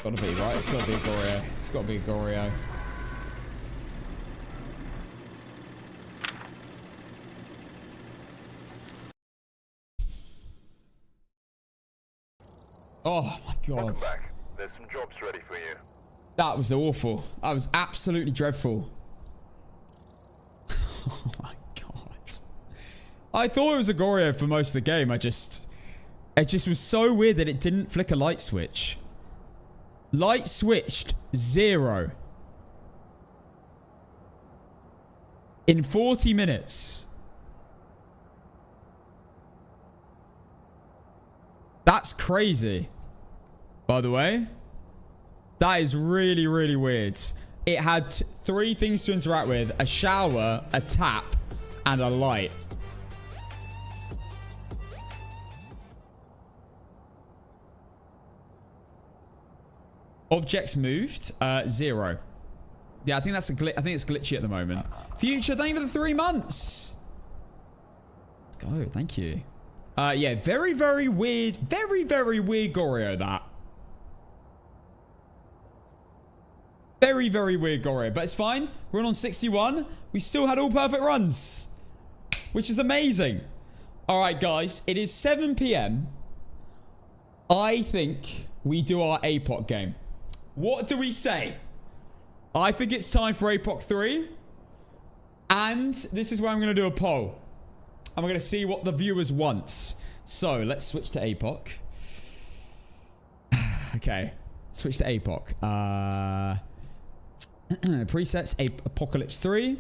Speaker 1: Gotta be, right? It's gotta be a Goryo. It's gotta be a Goryo. Oh my god.
Speaker 3: Welcome back. There's some jobs ready for you.
Speaker 1: That was awful. That was absolutely dreadful. Oh my god. I thought it was a Goryo for most of the game. It just was so weird that it didn't flick a light switch. Light switched 0. In 40 minutes. That's crazy. By the way. That is really, really weird. It had 3 things to interact with. A shower, a tap, and a light. Objects moved. 0. Yeah, I think that's a glitch. I think it's glitchy at the moment. Future, thank you for the 3 months. Let's go. Thank you. Yeah, very, very weird. Very, very weird Goryo, that. Very, very weird Goryo. But it's fine. We're on 61. We still had all perfect runs. Which is amazing. Alright, guys. It is 7 p.m. I think we do our APOC game. What do we say? I think it's time for APOC 3. And this is where I'm going to do a poll. And we're going to see what the viewers want. So, let's switch to APOC. Okay. Switch to APOC. Presets, Apocalypse 3.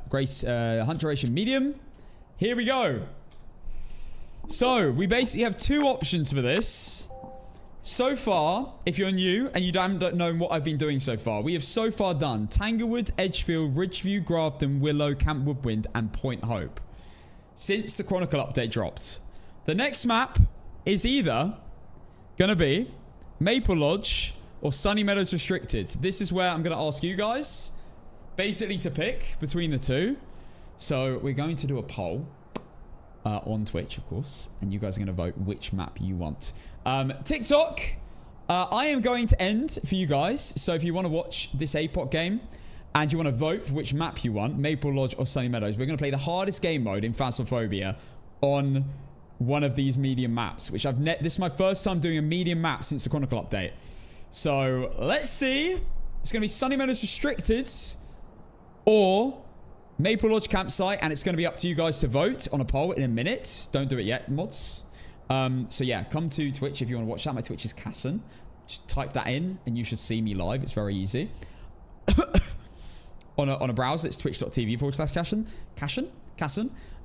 Speaker 1: Grace, Hunt Duration Medium. Here we go. So, we basically have 2 options for this. So far, if you're new and you don't know what I've been doing so far, we have so far done Tanglewood, Edgefield, Ridgeview, Grafton, Willow, Camp Woodwind, and Point Hope. Since the Chronicle update dropped. The next map is either going to be Maple Lodge or Sunny Meadows Restricted. This is where I'm going to ask you guys basically to pick between the 2. So we're going to do a poll on Twitch, of course, and you guys are going to vote which map you want. TikTok, I am going to end for you guys. So if you want to watch this APOC game and you want to vote for which map you want, Maple Lodge or Sunny Meadows, we're going to play the hardest game mode in Phasmophobia on one of these medium maps, which this is my first time doing a medium map since the Chronicle update. So let's see. It's going to be Sunny Meadows Restricted or Maple Lodge Campsite, and it's going to be up to you guys to vote on a poll in a minute. Don't do it yet, mods. So yeah, come to Twitch if you want to watch that. My Twitch is Casson. Just type that in and you should see me live. It's very easy. on a browser, it's twitch.tv/Casson.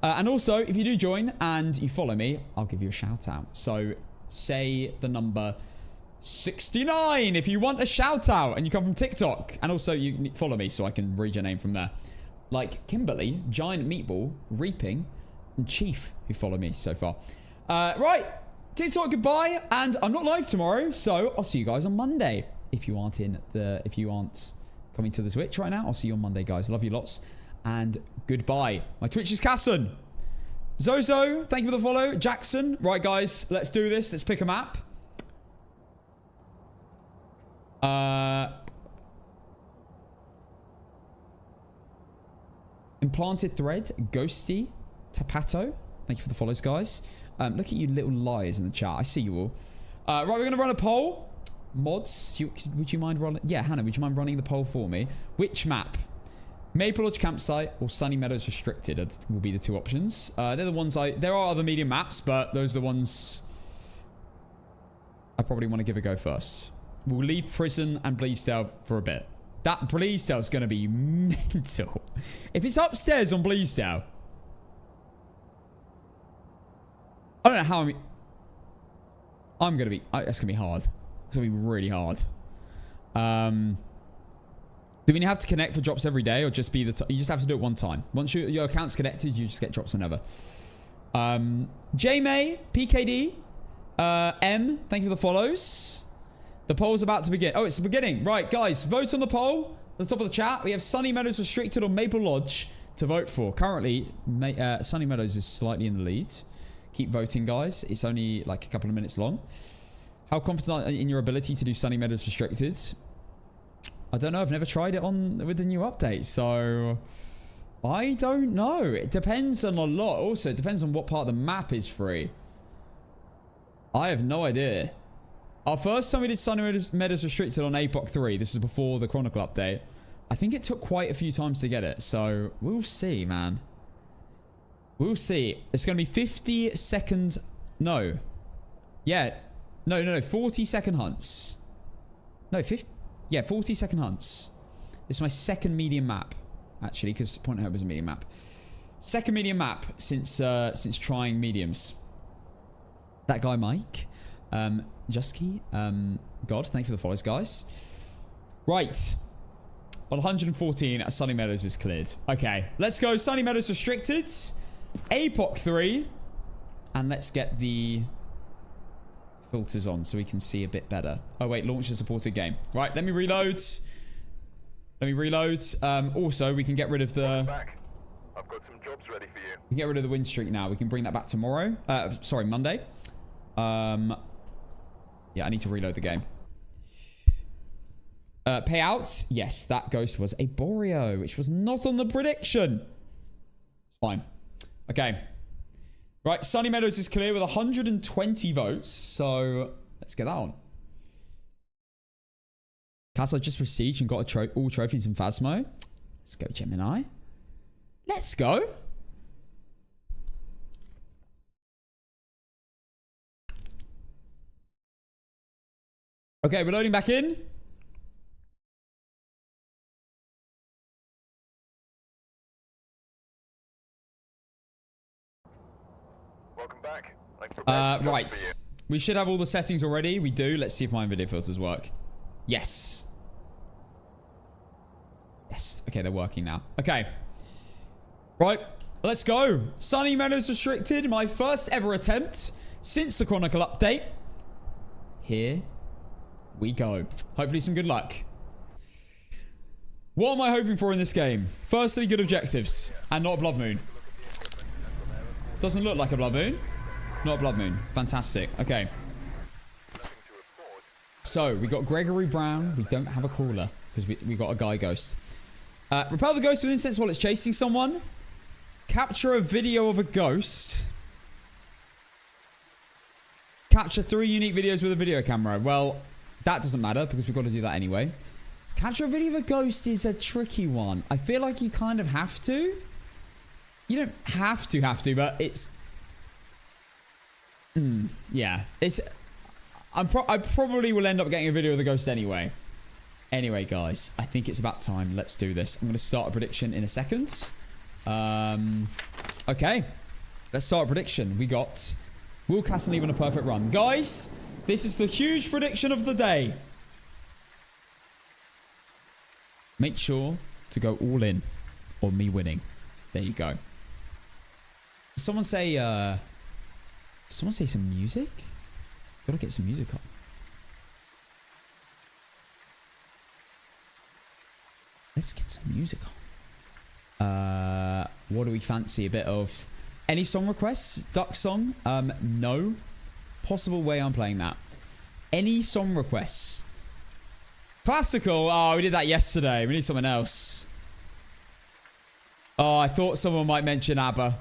Speaker 1: And also, if you do join and you follow me, I'll give you a shout out. So say the number 69 if you want a shout out and you come from TikTok. And also you follow me so I can read your name from there. Like Kimberly, Giant Meatball, Reaping, and Chief who follow me so far. Right. TikTok goodbye. And I'm not live tomorrow, so I'll see you guys on Monday. If you aren't coming to the Twitch right now, I'll see you on Monday, guys. Love you lots. And goodbye. My Twitch is Casson. Zozo, thank you for the follow. Jackson. Right, guys, let's do this. Let's pick a map. Implanted Thread, Ghosty, Tapato. Thank you for the follows, guys. Look at you little liars in the chat. I see you all. Right, we're going to run a poll. Mods, would you mind running? Yeah, Hannah, would you mind running the poll for me? Which map? Maple Lodge Campsite or Sunny Meadows Restricted will be the 2 options. They're the ones there are other medium maps, but those are the ones I probably want to give a go first. We'll leave Prison and Bleasdale for a bit. That Bleasdale's going to be mental. If it's upstairs on Bleasdale, I don't know how I'm going to be... It's going to be hard. It's going to be really hard. Do we have to connect for drops every day or just be you just have to do it one time? Once your account's connected, you just get drops whenever. J-May, PKD, M, thank you for the follows. The poll's about to begin. Oh, it's the beginning. Right, guys, vote on the poll. At the top of the chat, we have Sunny Meadows Restricted or Maple Lodge to vote for. Currently, Sunny Meadows is slightly in the lead. Keep voting, guys. It's only like a couple of minutes long. How confident in your ability to do Sunny Meadows Restricted? I don't know. I've never tried it on with the new update, so I don't know. It depends on a lot. Also, it depends on what part of the map is free. I have no idea. Our first time we did Sunny Meadows Restricted on APOC 3. This was before the Chronicle update. I think it took quite a few times to get it, so we'll see, man. We'll see. It's going to be 50 seconds. No. Yeah. No. 40-second hunts. No, 50. Yeah, 40-second hunts. It's my second medium map, actually, because Point Hope was a medium map. Second medium map since trying mediums. That guy, Mike. Jusky. God, thank you for the follows, guys. Right. On 114, Sunny Meadows is cleared. Okay, let's go. Sunny Meadows Restricted. APOC 3. And let's get the filters on so we can see a bit better. Oh, wait. Launch a supported game. Right, let me reload. Also, we can get rid of the...
Speaker 3: Back. I've got some jobs ready for you.
Speaker 1: We can get rid of the win streak now. We can bring that back tomorrow. Sorry, Monday. Yeah, I need to reload the game. Payouts. Yes, that ghost was a Boreal, which was not on the prediction. It's fine. Okay. Right, Sunny Meadows is clear with 120 votes. So, let's get that on. Castle just prestige and got all trophies in Phasmo. Let's go, Gemini. Let's go. Okay, we're loading back in.
Speaker 3: Welcome back.
Speaker 1: Right. We should have all the settings already. We do. Let's see if my video filters work. Yes. Yes. Okay, they're working now. Okay. Right. Let's go. Sunny Meadows Restricted. My first ever attempt since the Chronicle update. Here we go. Hopefully some good luck. What am I hoping for in this game? Firstly, good objectives. And not a blood moon. Doesn't look like a blood moon. Not a blood moon. Fantastic. Okay. So, we got Gregory Brown. We don't have a crawler. Because we got a guy ghost. Repel the ghost with incense while it's chasing someone. Capture a video of a ghost. Capture 3 unique videos with a video camera. Well, that doesn't matter because we've got to do that anyway. Capture a video of a ghost is a tricky one. I feel like you kind of have to. You don't have to, but it's... yeah. It's... I probably will end up getting a video of the ghost anyway. Anyway, guys. I think it's about time. Let's do this. I'm going to start a prediction in a second. Okay. Let's start a prediction. We got... Will Castle leave on a perfect run? Guys, this is the huge prediction of the day. Make sure to go all in on me winning. There you go. Someone say some music? Gotta get some music on. Let's get some music on. What do we fancy? A bit of any song requests? Duck song? No. Possible way I'm playing that. Any song requests? Classical. Oh, we did that yesterday. We need something else. Oh, I thought someone might mention ABBA.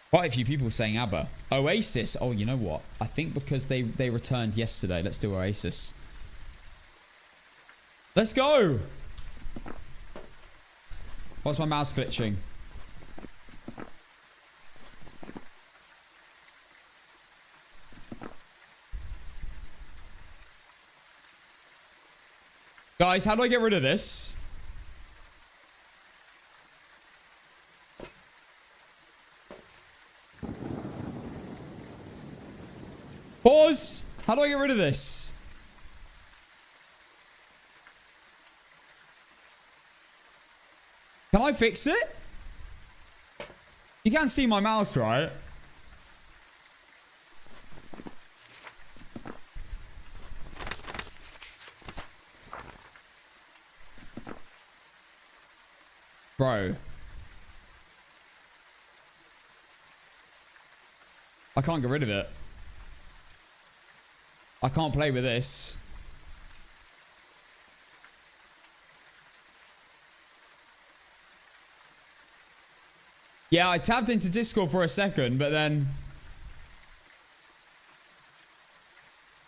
Speaker 1: Quite a few people saying ABBA. Oasis. Oh, you know what? I think because they returned yesterday. Let's do Oasis. Let's go. Why's my mouse glitching? Guys, how do I get rid of this? Pause! How do I get rid of this? Can I fix it? You can't see my mouse, right? Bro. I can't get rid of it. I can't play with this. Yeah, I tapped into Discord for a second, but then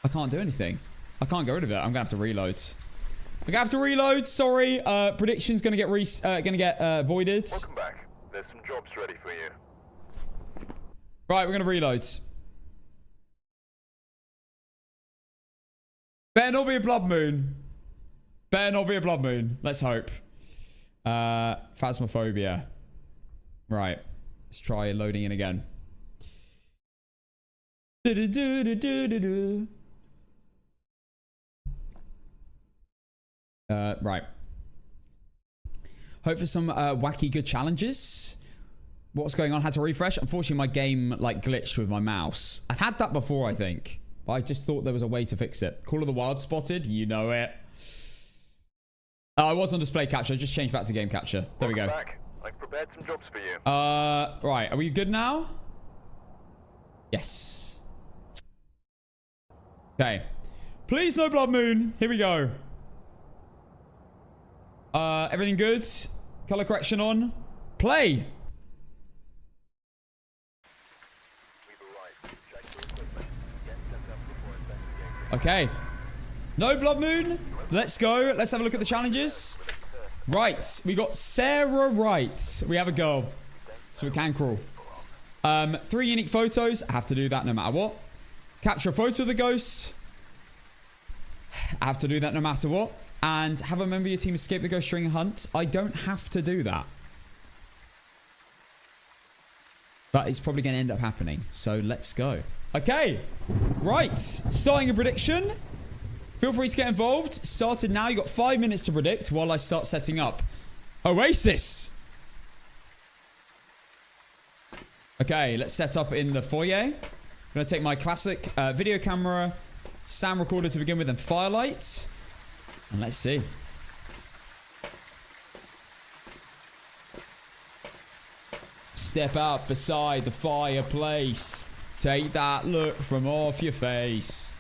Speaker 1: I can't do anything. I can't get rid of it. I'm gonna have to reload. I'm gonna have to reload. Sorry. Prediction's gonna get voided.
Speaker 3: Welcome back. There's some jobs ready for you.
Speaker 1: Right, we're gonna reload. Better not be a blood moon. Better not be a blood moon. Let's hope. Phasmophobia. Right. Let's try loading in again. Right. Hope for some wacky good challenges. What's going on? Had to refresh. Unfortunately, my game like glitched with my mouse. I've had that before, I think. But I just thought there was a way to fix it. Call of the Wild spotted. You know it. I was on display capture. I just changed back to game capture. There we go.
Speaker 3: Back. I've prepared some jobs for you.
Speaker 1: Right. Are we good now? Yes. Okay. Please no blood moon. Here we go. Everything good? Color correction on. Play. Okay. No blood moon. Let's go. Let's have a look at the challenges. Right. We got Sarah Wright. We have a girl. So we can crawl. 3 unique photos. I have to do that no matter what. Capture a photo of the ghost. I have to do that no matter what. And have a member of your team escape the ghost during a hunt. I don't have to do that. But it's probably going to end up happening. So let's go. Okay. Right. Starting a prediction. Feel free to get involved. Started now. You got 5 minutes to predict while I start setting up. Oasis. Okay. Let's set up in the foyer. I'm going to take my classic video camera, sound recorder to begin with, and firelight. And let's see. Step up beside the fireplace. Take that look from off your face.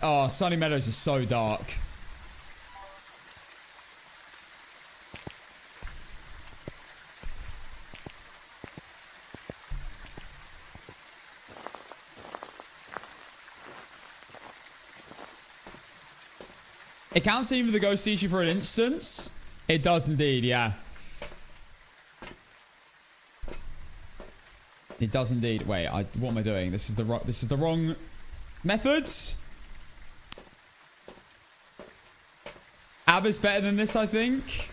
Speaker 1: Oh, Sunny Meadows is so dark. It counts even if the ghost sees you for an instance. It does indeed, yeah. It does indeed. Wait, what am I doing? This is the wrong method. Ab is better than this, I think.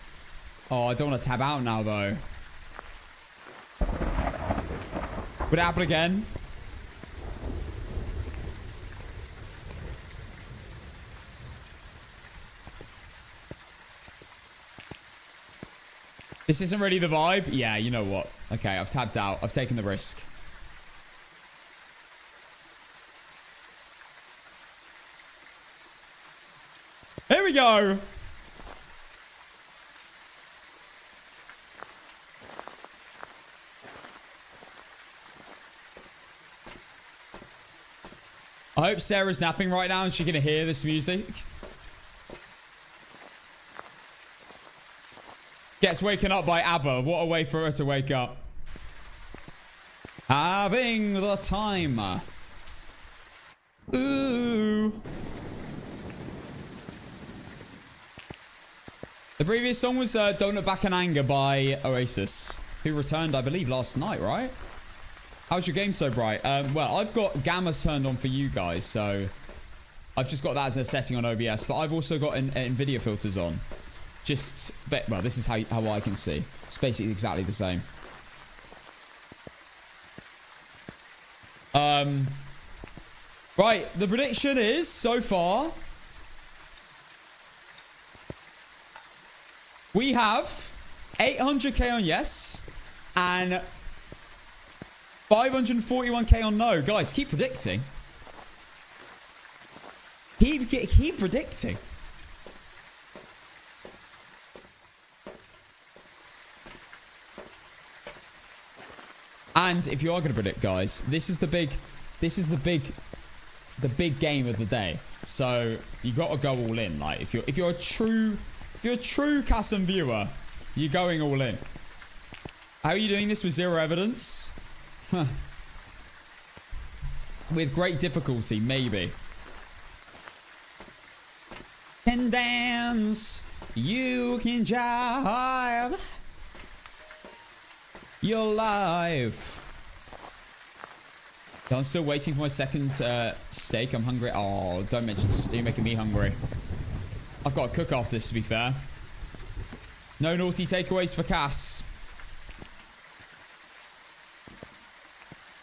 Speaker 1: Oh, I don't want to tab out now though. Would it happen again? This isn't really the vibe. Yeah, you know what? Okay, I've tabbed out. I've taken the risk. Here we go. I hope Sarah's napping right now and she can hear this music. Gets waken up by ABBA. What a way for her to wake up. Having the time. Ooh. The previous song was Don't Look Back in Anger by Oasis, who returned, I believe, last night, right? How's your game so bright? Well, I've got gamma turned on for you guys, so I've just got that as a setting on OBS, but I've also got NVIDIA filters on. Well, this is how I can see. It's basically exactly the same. Right, the prediction is, so far, we have 800k on yes and 541k on no. Guys, keep predicting. Keep predicting. And if you are going to predict, guys, this is the big game of the day. So you got to go all in. Like if you're a true Kassam viewer, you're going all in. How are you doing this with zero evidence? Huh. With great difficulty, maybe. Can dance, you can jive. You're live. I'm still waiting for my second steak. I'm hungry. Oh, don't mention stew, making me hungry. I've got to cook after this, to be fair. No naughty takeaways for Cass.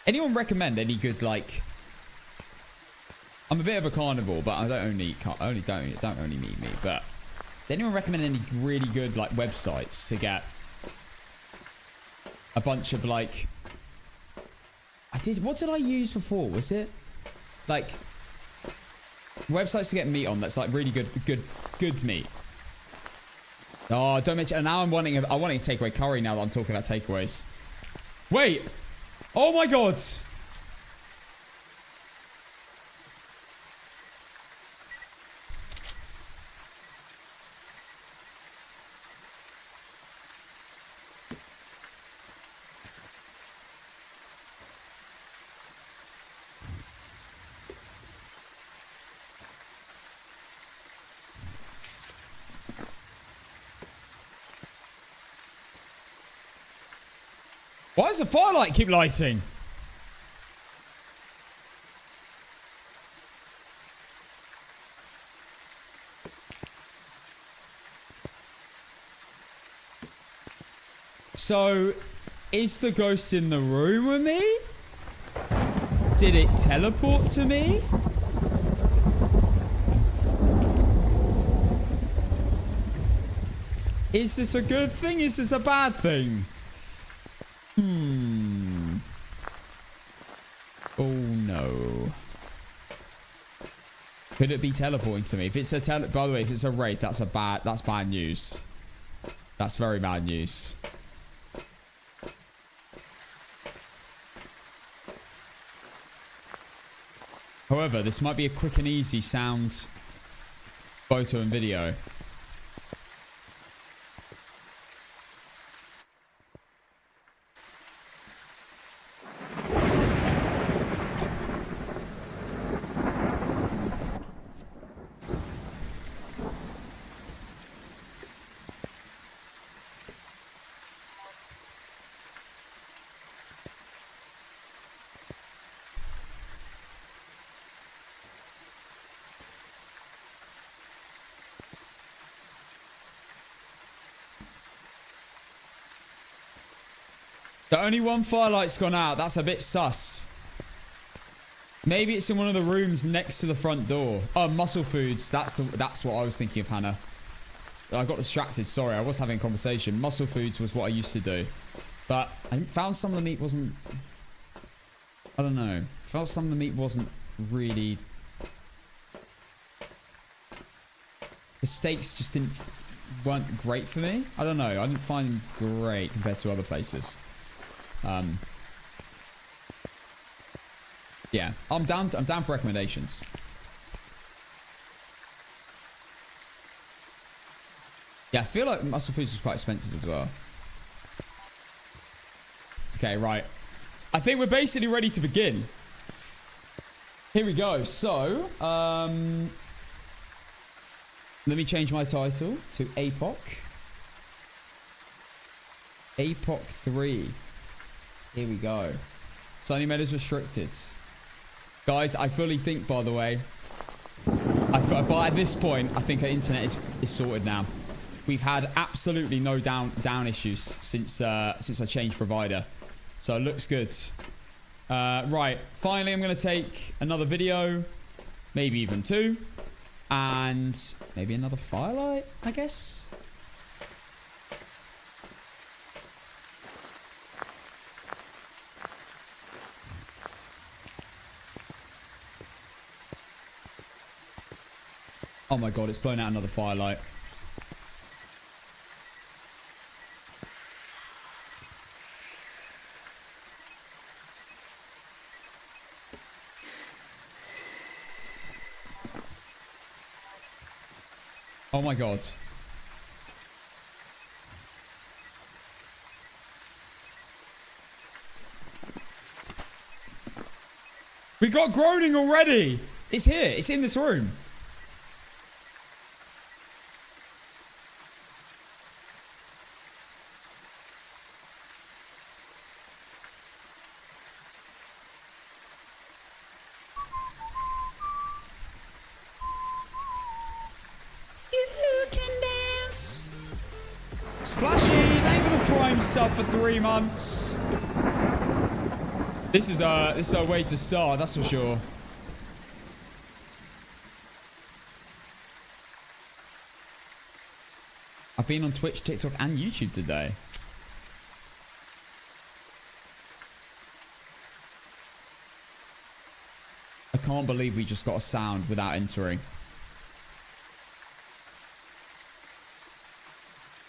Speaker 1: Anyone recommend any good, like... I'm a bit of a carnivore, but I don't only eat meat. But does anyone recommend any really good, like, websites to get a bunch of, like... What did I use before? Was it like websites to get meat on that's like really good meat? Oh, don't mention. And now I'm wanting a takeaway curry now that I'm talking about takeaways. Wait. Oh my god. Why does the firelight keep lighting? So, is the ghost in the room with me? Did it teleport to me? Is this a good thing? Is this a bad thing? Oh no. Could it be teleporting to me? If it's a by the way, if it's a raid, that's bad news. That's very bad news. However, this might be a quick and easy sound photo and video. So only one firelight's gone out. That's a bit sus. Maybe it's in one of the rooms next to the front door. Oh, Muscle Foods. That's what I was thinking of, Hannah. I got distracted. Sorry, I was having a conversation. Muscle Foods was what I used to do. But I found some of the meat wasn't... I don't know. I felt some of the meat wasn't really... The steaks just weren't great for me. I don't know. I didn't find them great compared to other places. Yeah, I'm down for recommendations. Yeah, I feel like Muscle Foods was quite expensive as well. Okay, right. I think we're basically ready to begin. Here we go. So, let me change my title to APOC. APOC 3. Here we go. Sunny Meadows restricted. Guys, I fully think, by the way, but at this point, I think our internet is sorted now. We've had absolutely no down issues since I changed provider. So it looks good. Right. Finally, I'm going to take another video. Maybe even two. And maybe another firelight, I guess. Oh my god, it's blown out another firelight. Oh my god. We got groaning already. It's here. It's in this room. You can dance. Splashy, thank you for the Prime sub for 3 months. This is a way to start, that's for sure. I've been on Twitch, TikTok, and YouTube today. I can't believe we just got a sound without entering.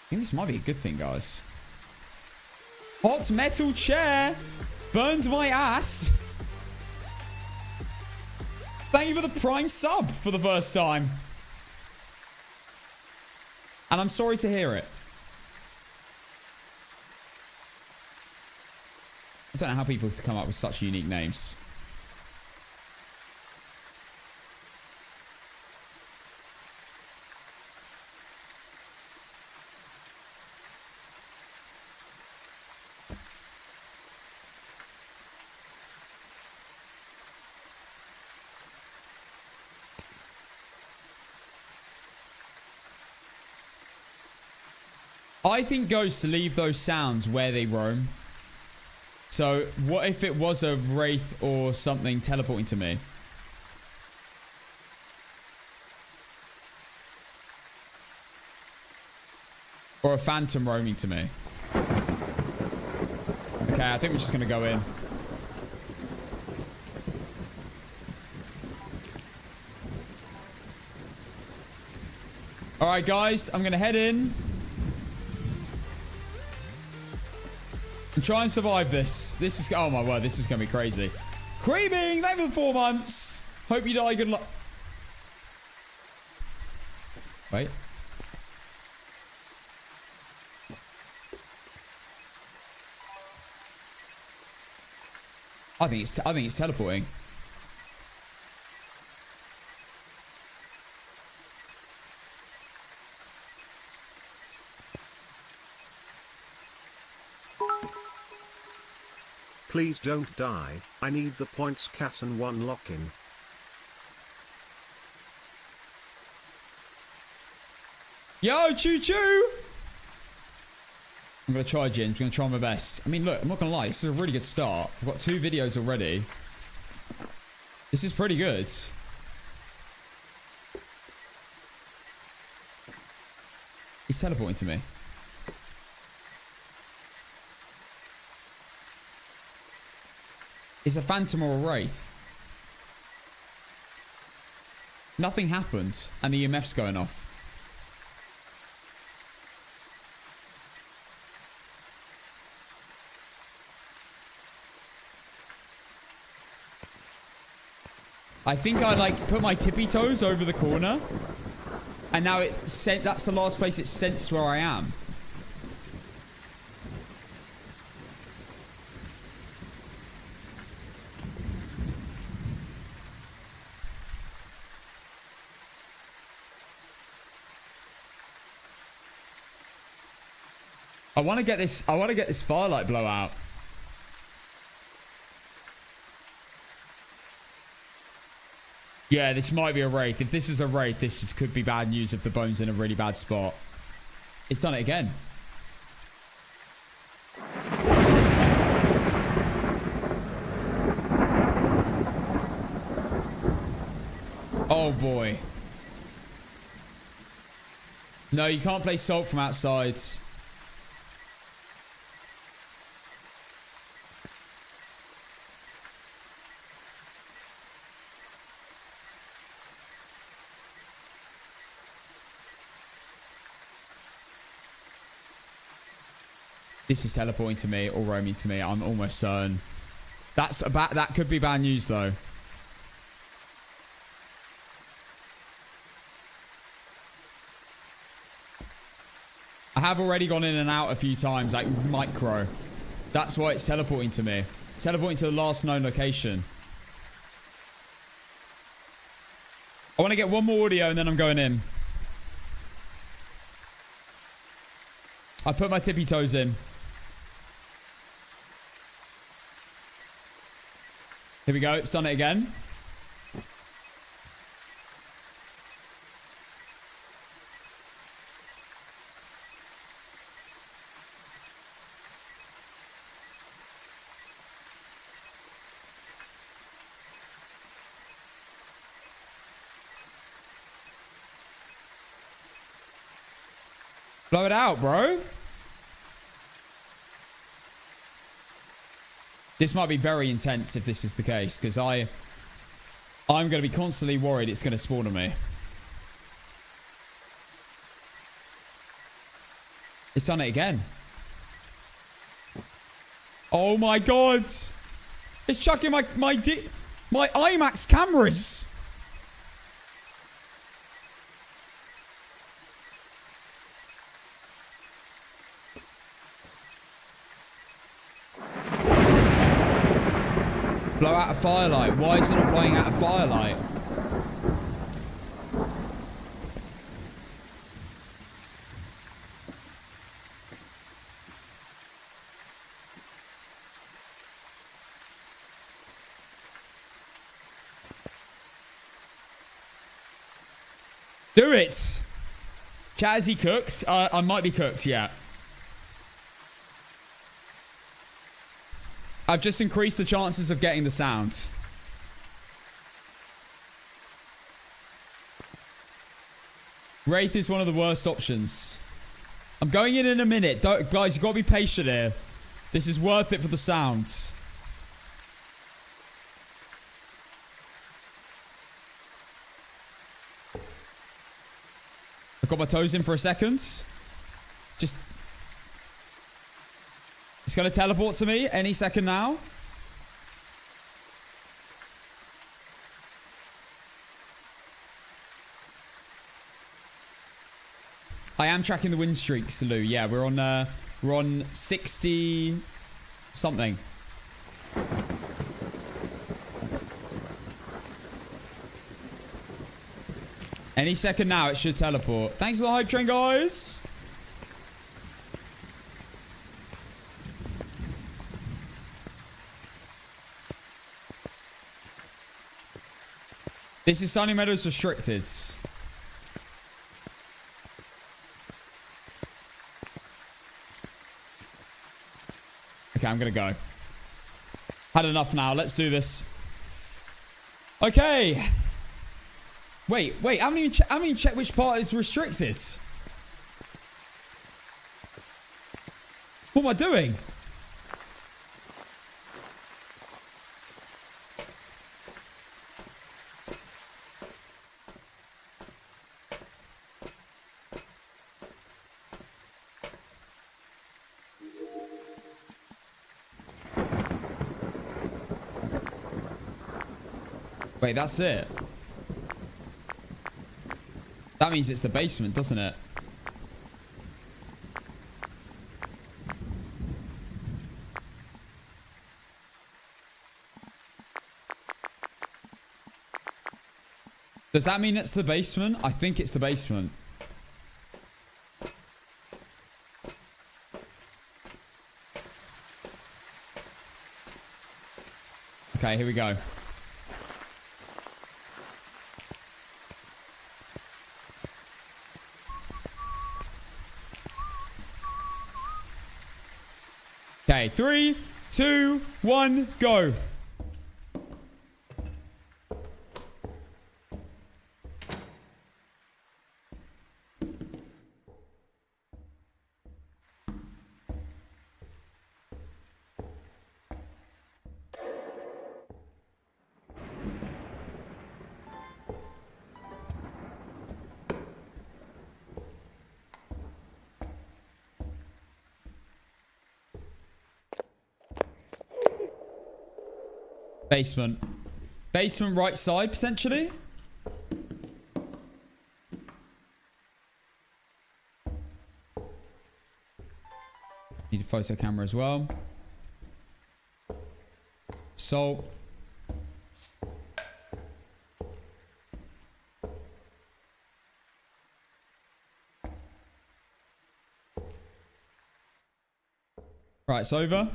Speaker 1: I think this might be a good thing, guys. Hot metal chair burned my ass. Thank you for the Prime sub for the first time. And I'm sorry to hear it. I don't know how people come up with such unique names. I think ghosts leave those sounds where they roam. So what if it was a wraith or something teleporting to me? Or a phantom roaming to me? Okay, I think we're just going to go in. Alright guys, I'm going to head in. And try and survive this. This is... Oh my word, this is going to be crazy. Creaming! Thank you for the 4 months. Hope you die. Good luck. Wait. I think it's teleporting.
Speaker 2: Please don't die, I need the points Casson 1 lock-in.
Speaker 1: Yo, choo-choo! I'm going to try, Jin. I'm going to try my best. I mean, look, I'm not going to lie. This is a really good start. I've got 2 videos already. This is pretty good. He's teleporting to me. It's a phantom or a wraith. Nothing happens, and the EMF's going off. I think I like put my tippy toes over the corner, and now it's sent. That's the last place it's sensed where I am. I want to get this. I want to get this firelight blowout. Yeah, this might be a wraith. If this is a wraith, could be bad news if the bone's in a really bad spot. It's done it again. Oh boy. No, you can't play Salt from outside. This is teleporting to me or roaming to me. I'm almost certain. That could be bad news though. I have already gone in and out a few times, like micro. That's why it's teleporting to me. It's teleporting to the last known location. I want to get one more audio and then I'm going in. I put my tippy toes in. Here we go. It's done it again. Blow it out, bro. This might be very intense if this is the case, because I'm going to be constantly worried it's going to spawn on me. It's done it again. Oh my god. It's chucking my IMAX cameras. Blow out a firelight. Why is it not blowing out a firelight? Do it. Chat, is he cooked? I might be cooked, yeah. I've just increased the chances of getting the sound. Wraith is one of the worst options. I'm going in a minute. Guys, you've got to be patient here. This is worth it for the sound. I've got my toes in for a second. Just... It's going to teleport to me any second now. I am tracking the win streak, Salu. Yeah, we're on 60 something. Any second now, it should teleport. Thanks for the hype train, guys. This is Sunny Meadows restricted. Okay, I'm gonna go. Had enough now. Let's do this. Okay. Wait. I haven't even checked which part is restricted. What am I doing? Wait, that's it. That means it's the basement, doesn't it? Does that mean it's the basement? I think it's the basement. Okay, here we go. Okay, 3, 2, 1, go. Basement. Basement right side, potentially? photo camera as well. So right, it's over.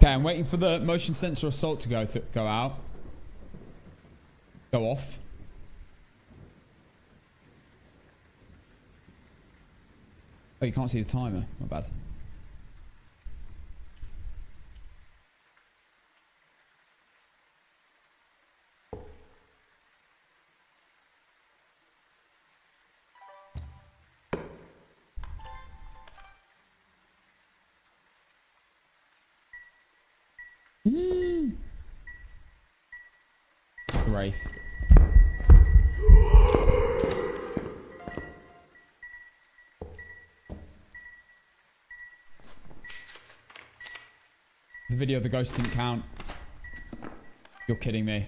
Speaker 1: Okay, I'm waiting for the motion sensor assault to go out. Go off. Oh, you can't see the timer. My bad. Wraith. The video of the ghost didn't count. You're kidding me.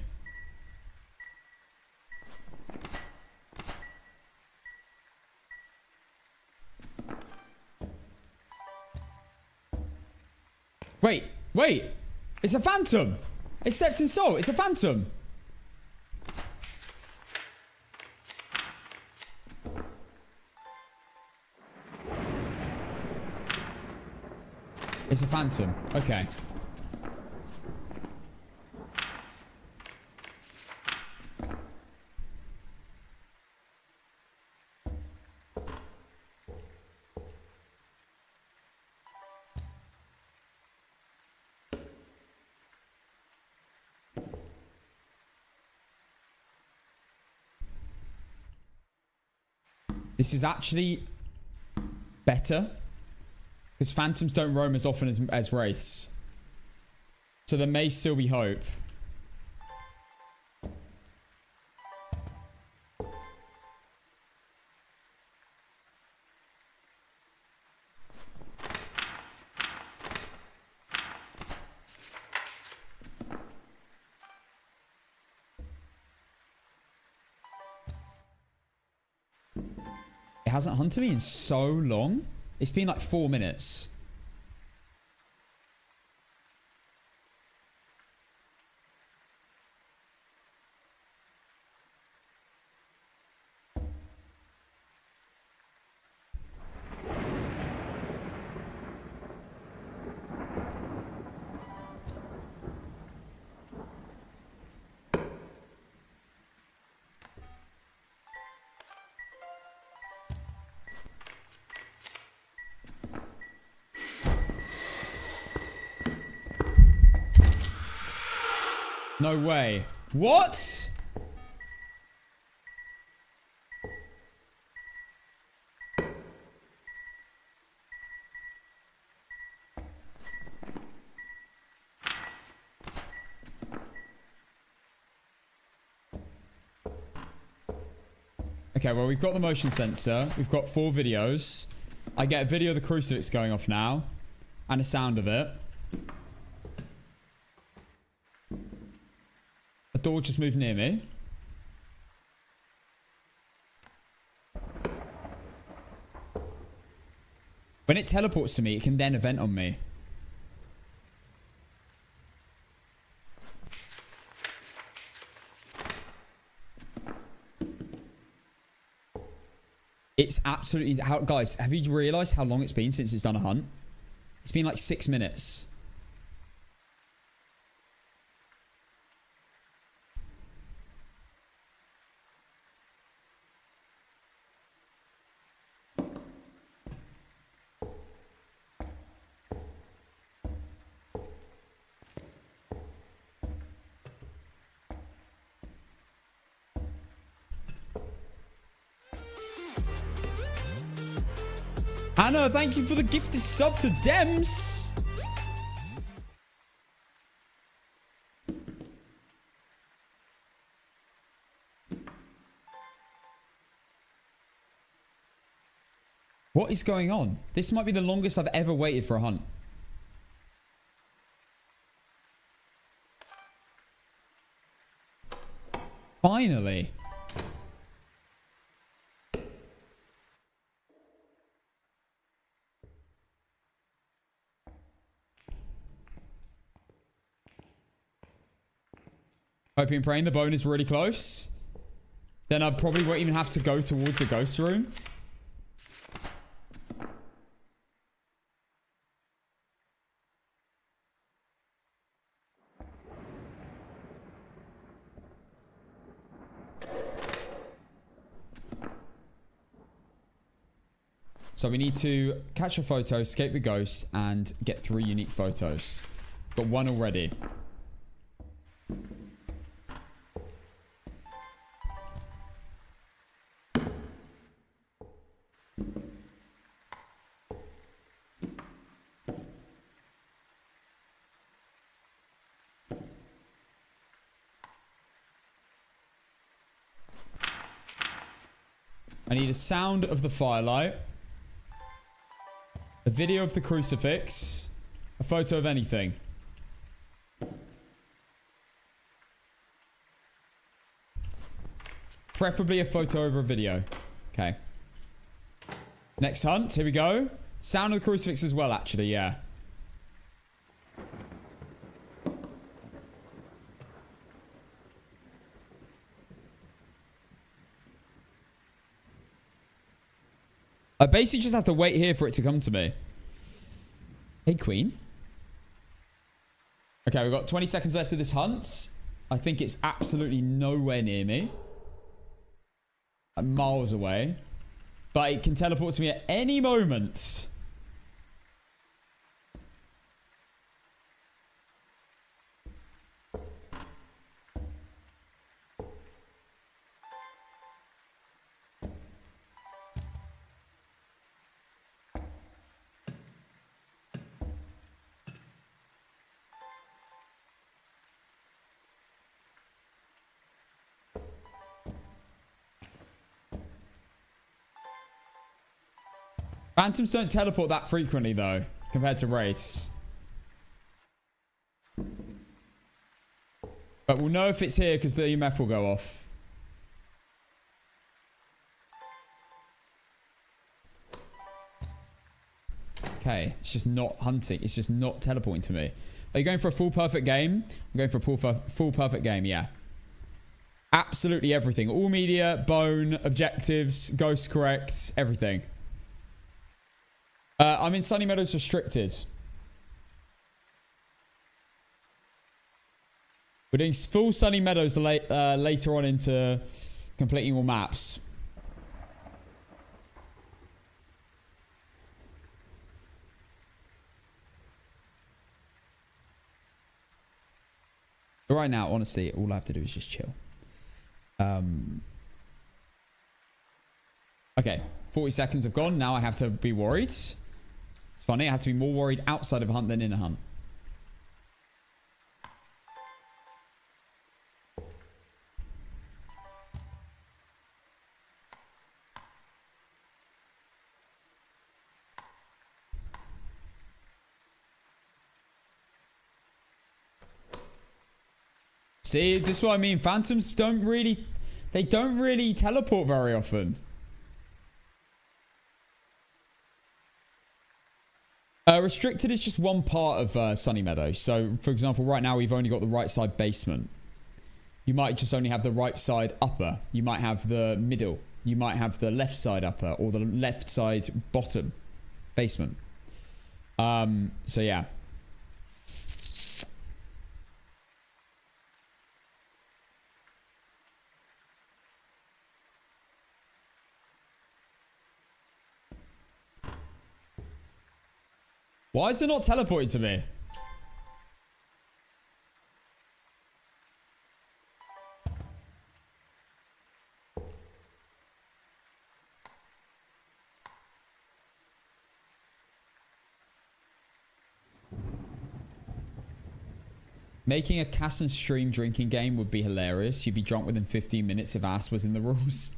Speaker 1: Wait, wait. It's a phantom. It stepped in soul. It's a phantom. It's a phantom. Okay. This is actually better. Because phantoms don't roam as often as wraiths. So there may still be hope. It hasn't hunted me in so long. It's been like 4 minutes. No way. What? Okay, well, we've got the motion sensor. We've got 4 videos. I get a video of the crucifix going off now. And a sound of it. A door just moved near me. When it teleports to me, it can then event on me. It's absolutely... Guys, have you realised how long it's been since it's done a hunt? It's been like 6 minutes. Anna, thank you for the gifted sub to Dems. What is going on? This might be the longest I've ever waited for a hunt. Finally. Hoping and praying the bone is really close. Then I probably won't even have to go towards the ghost room. So we need to catch a photo, escape the ghost, and get 3 unique photos. Got 1 already. I need a sound of the firelight. A video of the crucifix. A photo of anything. Preferably a photo over a video. Okay. Next hunt. Here we go. Sound of the crucifix as well, actually. Yeah. I basically just have to wait here for it to come to me. Hey, Queen. Okay, we've got 20 seconds left of this hunt. I think it's absolutely nowhere near me. Like miles away. But it can teleport to me at any moment. Phantoms don't teleport that frequently, though, compared to wraiths. But we'll know if it's here because the EMF will go off. Okay, it's just not hunting. It's just not teleporting to me. Are you going for a full perfect game? I'm going for a full perfect game, yeah. Absolutely everything. All media, bone, objectives, ghost correct, everything. I'm in Sunny Meadows restricted. We're doing full Sunny Meadows later on into completing all maps. But right now, honestly, all I have to do is just chill. Okay, 40 seconds have gone. Now I have to be worried. It's funny, I have to be more worried outside of a hunt than in a hunt. See, this is what I mean. Phantoms don't really... They don't really teleport very often. Restricted is just one part of Sunny Meadows. So, for example, right now we've only got the right side basement. You might just only have the right side upper. You might have the middle. You might have the left side upper or the left side bottom basement. So, yeah. Why is it not teleporting to me? Making a cast and stream drinking game would be hilarious. You'd be drunk within 15 minutes if ass was in the rules.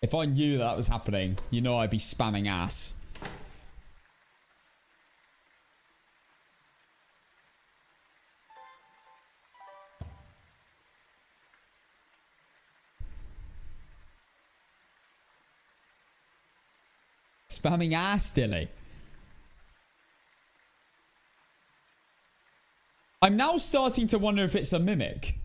Speaker 1: If I knew that was happening, you know I'd be spamming ass. Spamming ass, Dilly. I'm now starting to wonder if it's a mimic.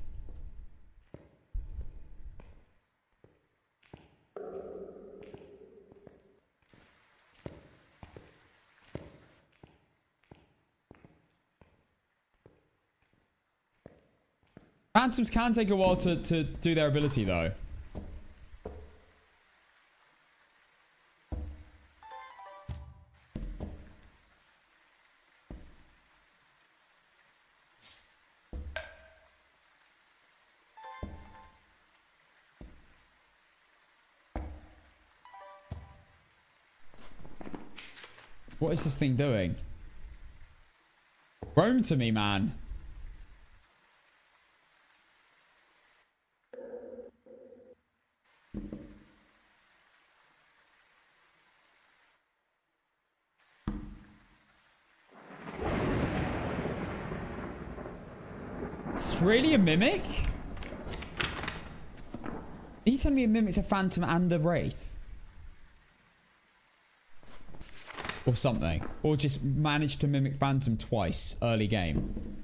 Speaker 1: Phantoms can take a while to do their ability, though. What is this thing doing? Roam to me, man. It's really a mimic? Are you telling me a mimic's a phantom and a wraith? Or something. Or just managed to mimic phantom twice early game.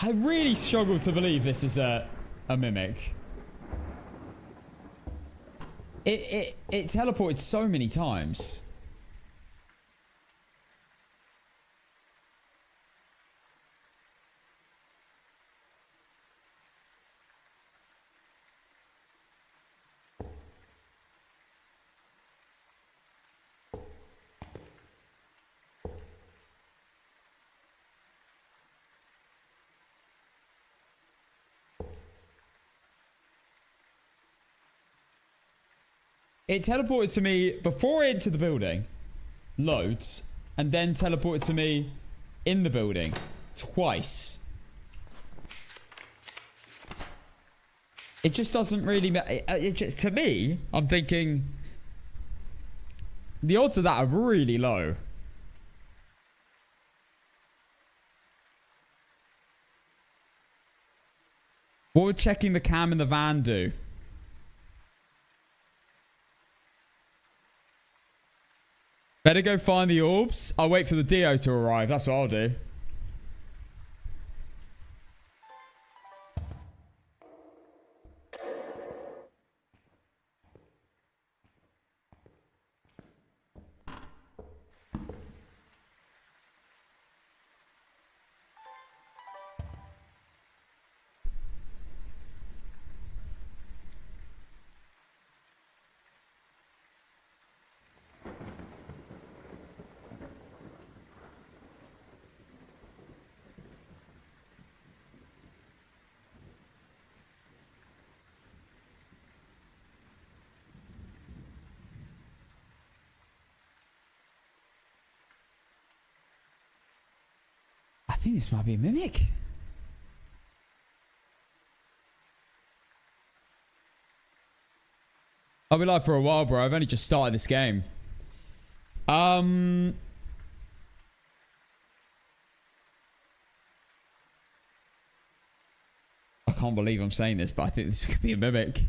Speaker 1: I really struggle to believe this is a mimic. It teleported so many times. It teleported to me before it entered the building. Loads. And then teleported to me in the building. Twice. It just doesn't really... to me, I'm thinking... The odds of that are really low. What would checking the cam in the van do? Better go find the orbs. I'll wait for the Dio to arrive. That's what I'll do. I think this might be a mimic. I'll be live for a while, bro. I've only just started this game. I can't believe I'm saying this, but I think this could be a mimic.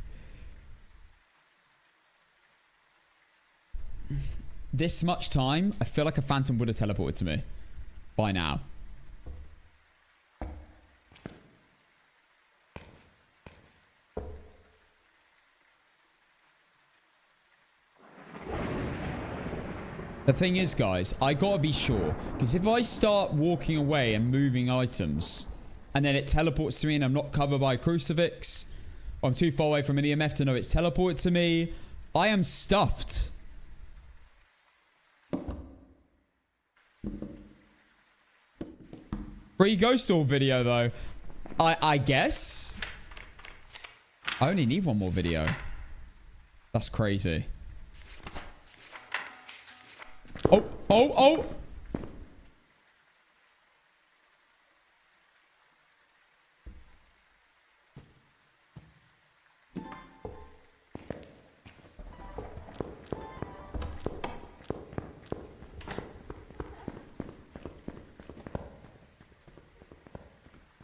Speaker 1: this much time, I feel like a phantom would have teleported to me by now. The thing is, guys, I gotta be sure. Because if I start walking away and moving items, and then it teleports to me and I'm not covered by a crucifix, or I'm too far away from an EMF to know it's teleported to me, I am stuffed. Free ghost orb video, though. I guess. I only need one more video. That's crazy. Oh, oh, oh.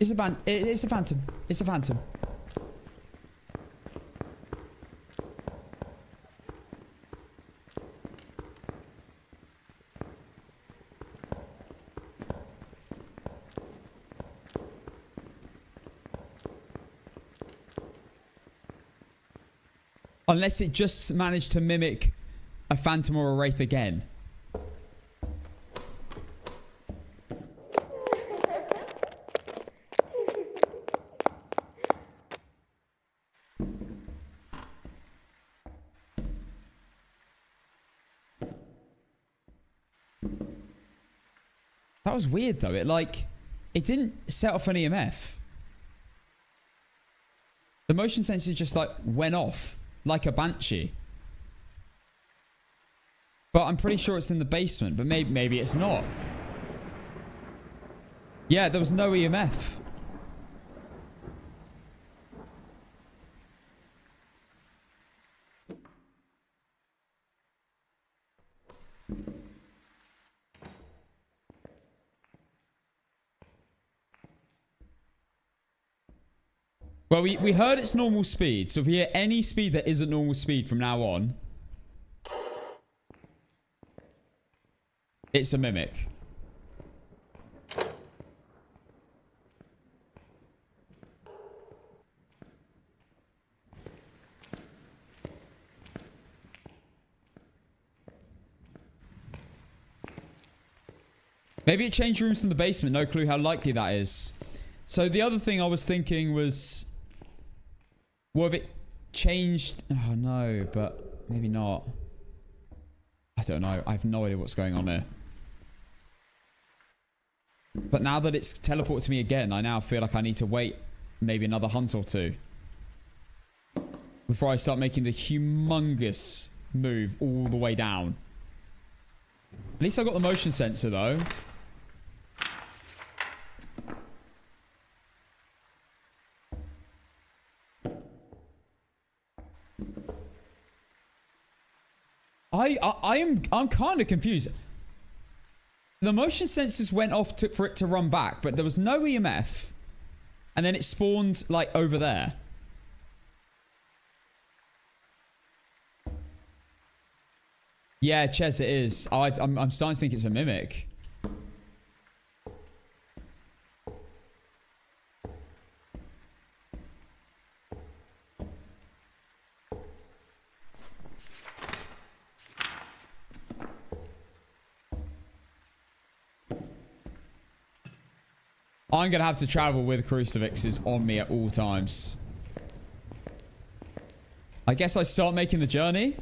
Speaker 1: It's a it's a phantom. It's a phantom. Unless it just managed to mimic a phantom or a wraith again. That was weird though. It didn't set off an EMF. The motion sensor just went off like a banshee. But I'm pretty sure it's in the basement, but maybe it's not. Yeah, there was no EMF. Well, we heard it's normal speed, so if we hear any speed that isn't normal speed from now on, it's a mimic. Maybe it changed rooms from the basement. No clue how likely that is. So the other thing I was thinking was, what if it changed? Oh no, but maybe not. I don't know. I have no idea what's going on here. But now that it's teleported to me again, I now feel like I need to wait maybe another hunt or two before I start making the humongous move all the way down. At least I got the motion sensor though. I'm kind of confused. The motion sensors went off for it to run back, but there was no EMF. And then it spawned, over there. Yeah, Ches, it is. I'm starting to think it's a mimic. I'm going to have to travel with crucifixes on me at all times. I guess I start making the journey.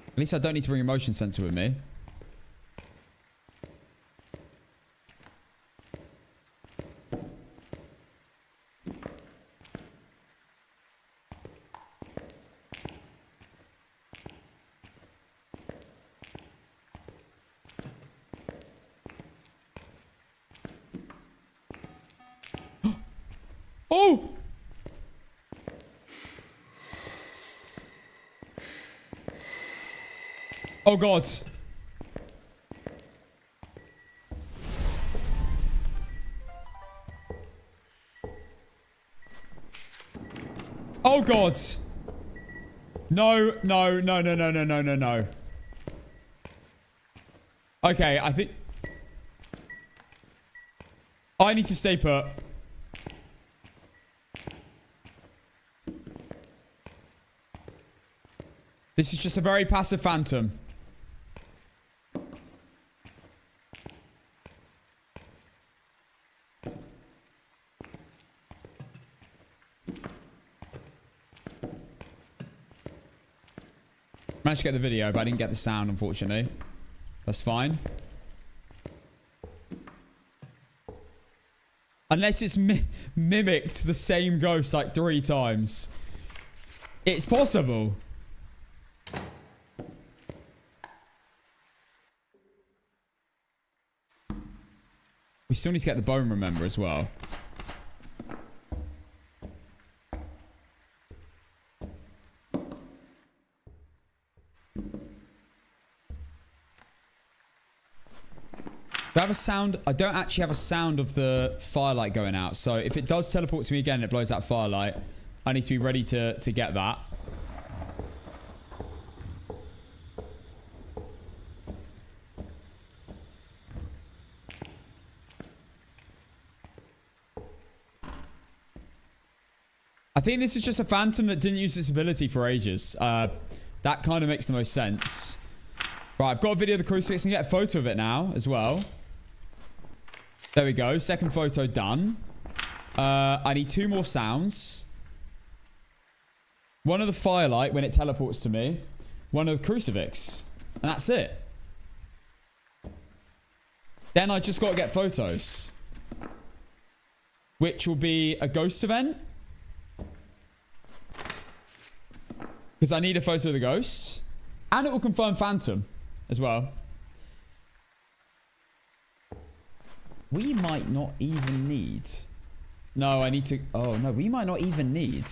Speaker 1: At least I don't need to bring a motion sensor with me. Oh! Oh God. Oh, God. No, no, no, no, no, no, no, no, no. Okay, I think... I need to stay put. This is just a very passive phantom. Managed to get the video, but I didn't get the sound, unfortunately. That's fine. Unless it's mimicked the same ghost like 3 times. It's possible. We still need to get the bone, remember, as well. Do I have a sound? I don't actually have a sound of the firelight going out. So if it does teleport to me again and it blows out firelight, I need to be ready to get that. I think this is just a phantom that didn't use this ability for ages. That kind of makes the most sense. Right, I've got a video of the crucifix and get a photo of it now as well. There we go. Second photo done. I need 2 more sounds. One of the firelight when it teleports to me. One of the crucifix. And that's it. Then I just got to get photos. Which will be a ghost event. Because I need a photo of the ghost. And it will confirm phantom as well. We might not even need... No, I need to... Oh, no. We might not even need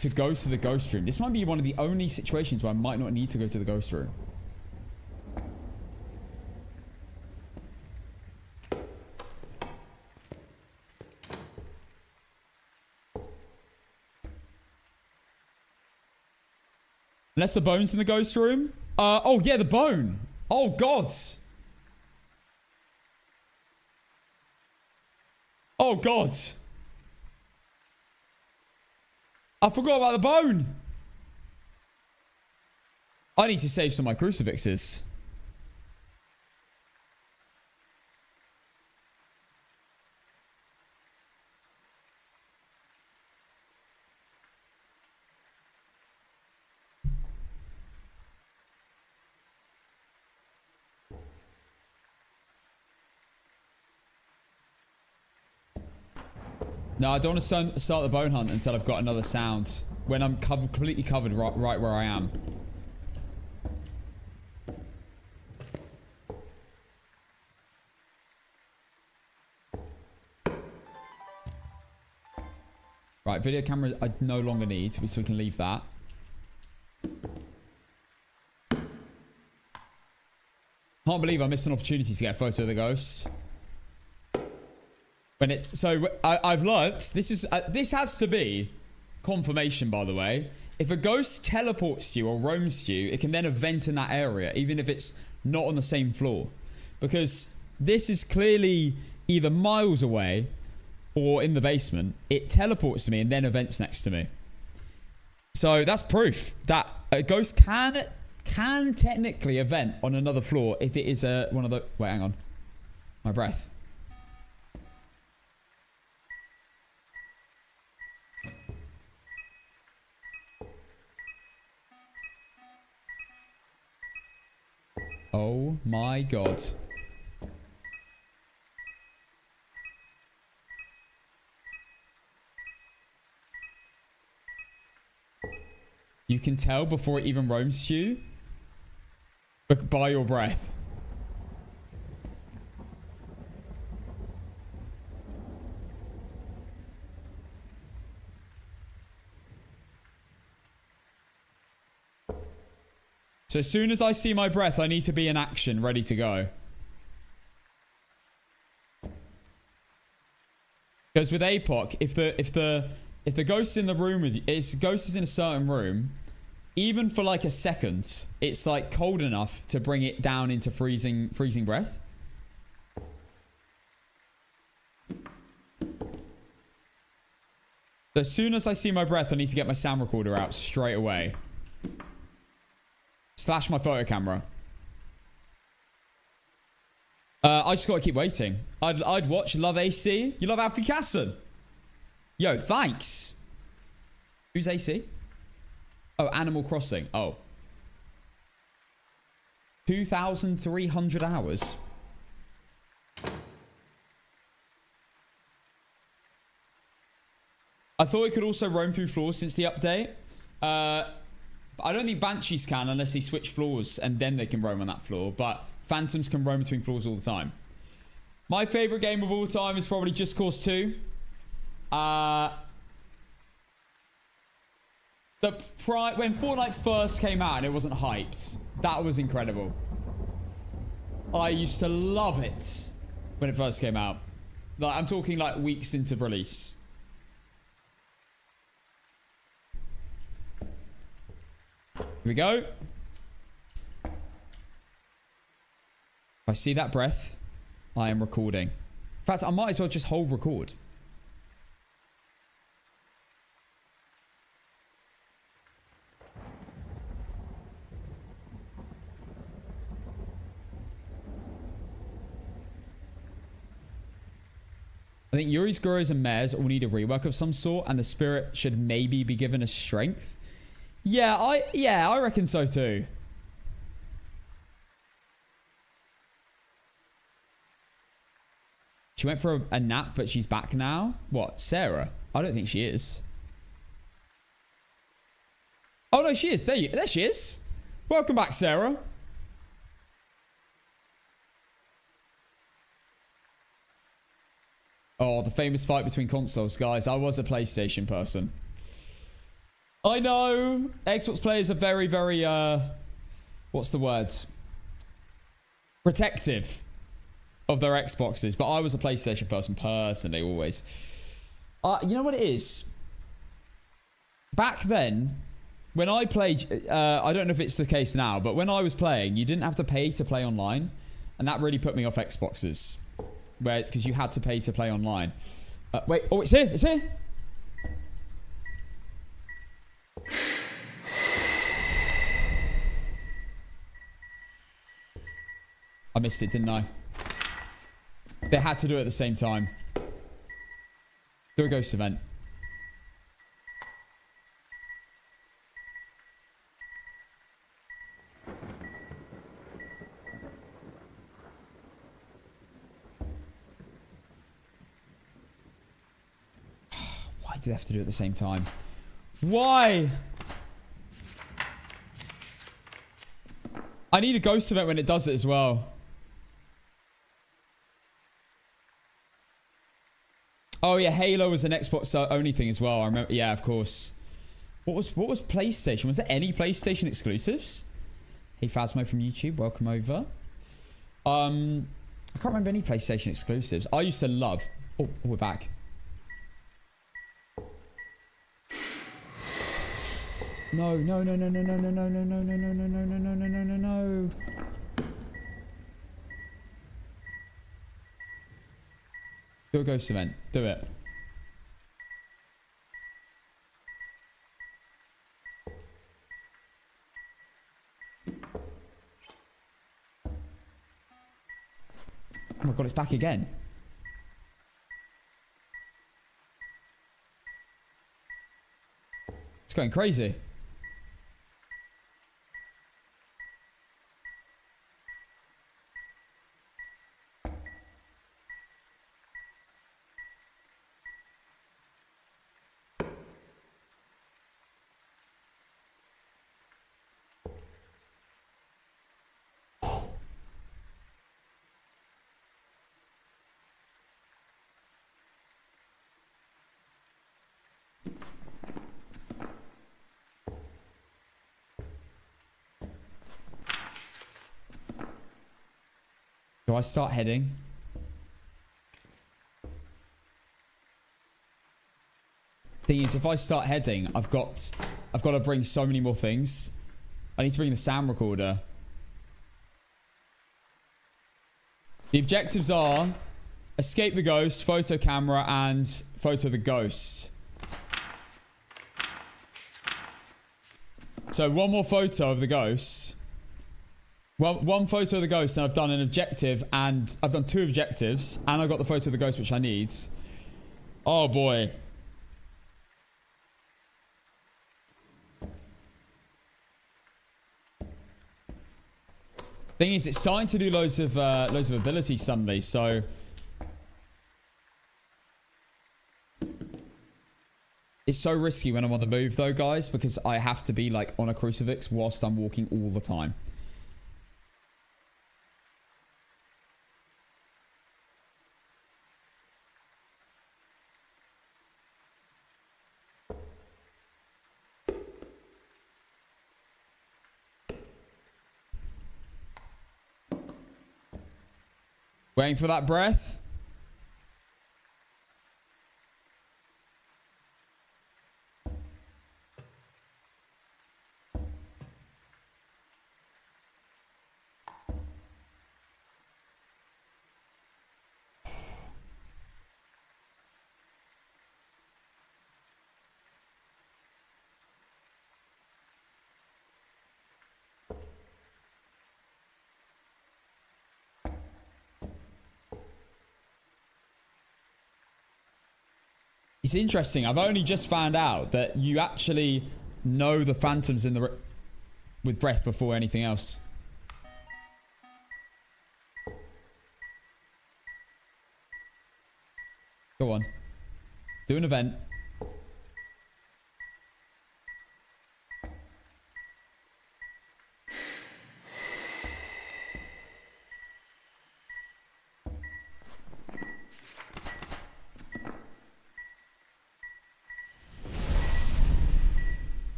Speaker 1: to go to the ghost room. This might be one of the only situations where I might not need to go to the ghost room. Unless the bone's in the ghost room. Oh, yeah, the bone. Oh, God. Oh, God. I forgot about the bone. I need to save some of my crucifixes. No, I don't want to start the bone hunt until I've got another sound. When I'm completely covered right where I am. Right, video camera I no longer need, so we can leave that. Can't believe I missed an opportunity to get a photo of the ghosts. When it, so I've learnt this has to be confirmation, by the way. If a ghost teleports to you or roams to you, it can then event in that area, even if it's not on the same floor, because this is clearly either miles away or in the basement. It teleports to me and then events next to me. So that's proof that a ghost can technically event on another floor if it is one of the. Wait, hang on, my breath. Oh my God. You can tell before it even roams to you by your breath. So as soon as I see my breath, I need to be in action, ready to go. Because with APOC, if the if the ghost's in the room with you, if the ghost is in a certain room, even for like a second, it's like cold enough to bring it down into freezing breath. As soon as I see my breath, I need to get my sound recorder out straight away. Slash my photo camera. I just gotta keep waiting. I'd watch. Love AC. You love Alfie Casson? Yo, thanks. Who's AC? Oh, Animal Crossing. Oh. 2,300 hours. I thought it could also roam through floors since the update. I don't think Banshees can unless they switch floors and then they can roam on that floor. But Phantoms can roam between floors all the time. My favorite game of all time is probably Just Cause 2. When Fortnite first came out and it wasn't hyped, that was incredible. I used to love it when it first came out. Like, I'm talking like weeks into release. Here we go. If I see that breath, I am recording. In fact, I might as well just hold record. I think Yuri's Gurus and Mares all need a rework of some sort, and the spirit should maybe be given a strength. Yeah, I reckon so too. She went for a nap, but she's back now. What, Sarah? I don't think she is. Oh no, she is. There she is. Welcome back, Sarah. Oh, the famous fight between consoles, guys. I was a PlayStation person. I know. Xbox players are very, very, what's the word? Protective of their Xboxes. But I was a PlayStation person personally, always. You know what it is? Back then, when I played, I don't know if it's the case now, but when I was playing, you didn't have to pay to play online. And that really put me off Xboxes. Because you had to pay to play online. Wait, oh, it's here, it's here. I missed it, didn't I? They had to do it at the same time. Do a ghost event. Why do they have to do it at the same time? Why? I need a ghost event when it does it as well. Oh yeah, Halo was an Xbox only thing as well. I remember. Yeah, of course. What was PlayStation? Was there any PlayStation exclusives? Hey Phasmo from YouTube, welcome over. I can't remember any PlayStation exclusives. I used to love. Oh, we're back. No, no, no, no, no, no, no, no, no, no, no, no, no, no, no, no, no, no, no. Do a ghost event. Do it. Oh my god, it's back again. It's going crazy. Do I start heading? Thing is, if I start heading, I've got to bring so many more things. I need to bring the sound recorder. The objectives are escape the ghost, photo camera, and photo the ghost. So one more photo of the ghost. One photo of the ghost, and I've done an objective, and I've done 2 objectives, and I've got the photo of the ghost, which I need. Oh boy. Thing is, it's starting to do loads of abilities suddenly, so it's so risky when I'm on the move though, guys, because I have to be like on a crucifix whilst I'm walking all the time. Waiting for that breath. It's interesting. I've only just found out that you actually know the phantoms in the with breath before anything else. Go on. Do an event.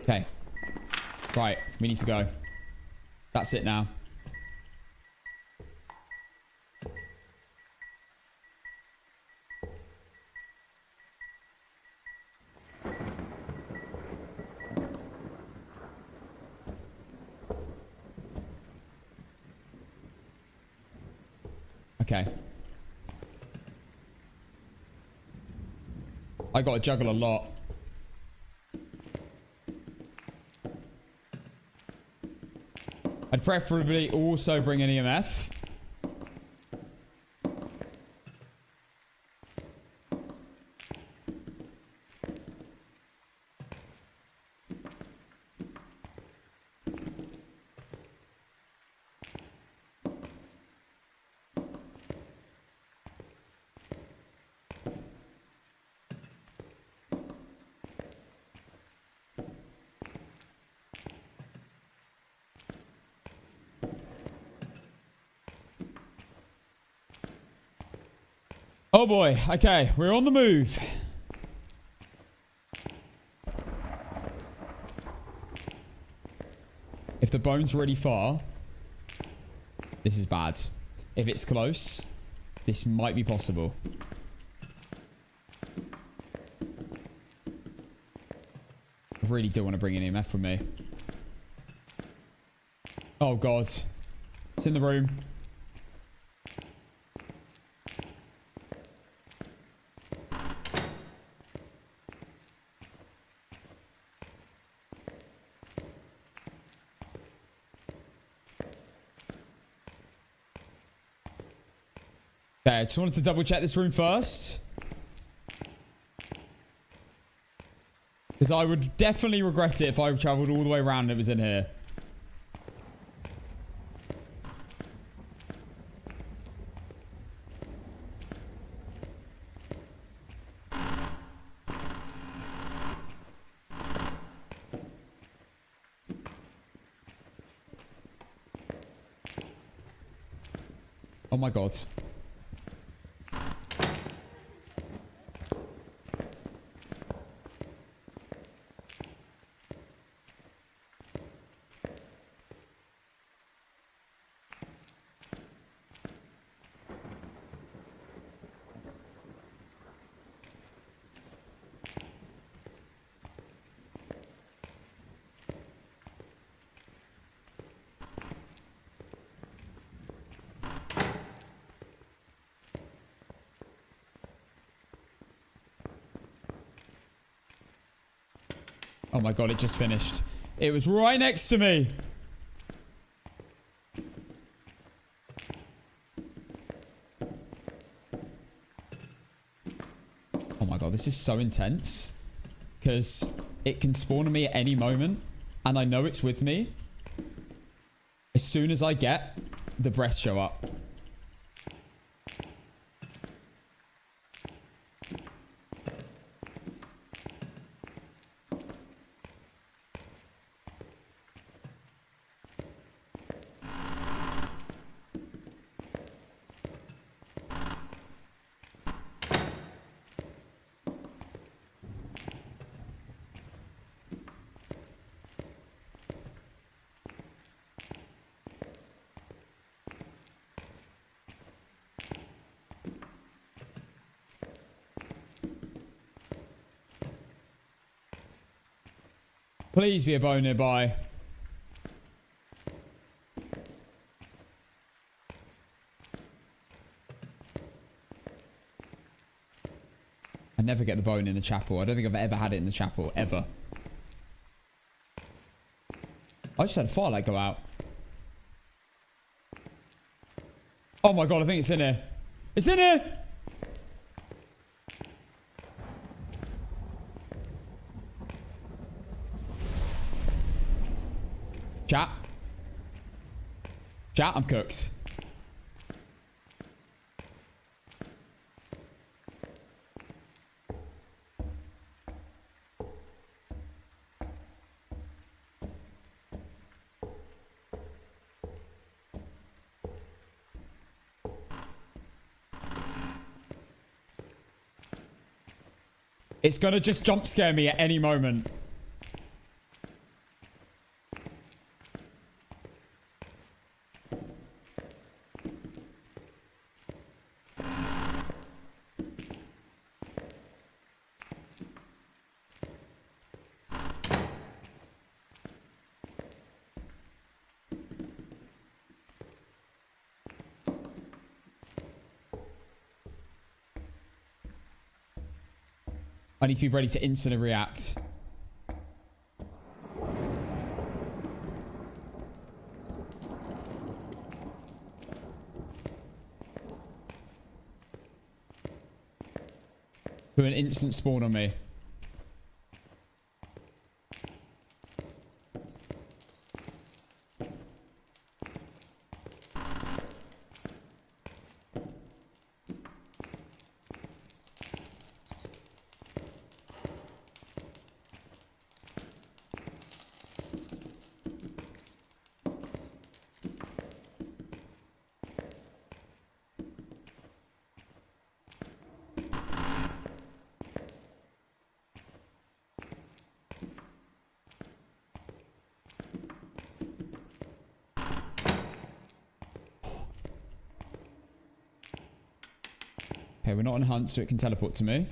Speaker 1: Okay. Right. We need to go. That's it now. Okay. I got to juggle a lot. I'd preferably also bring an EMF. Oh boy. Okay, we're on the move. If the bone's really far, this is bad. If it's close, this might be possible. I really do want to bring an EMF with me. Oh god. It's in the room. Okay, I just wanted to double check this room first. Because I would definitely regret it if I travelled all the way around and it was in here. Oh my god. Oh my god, it just finished. It was right next to me. Oh my god, this is so intense. Because it can spawn on me at any moment. And I know it's with me. As soon as I get the breath show up. Please be a bow nearby. I never get the bone in the chapel. I don't think I've ever had it in the chapel, ever. I just had a firelight go out. Oh my god, I think it's in here. It's in here! Chat. Chat, I'm cooked. It's gonna just jump scare me at any moment. I need to be ready to instantly react. Do an instant spawn on me. Okay, we're not on hunt, so it can teleport to me.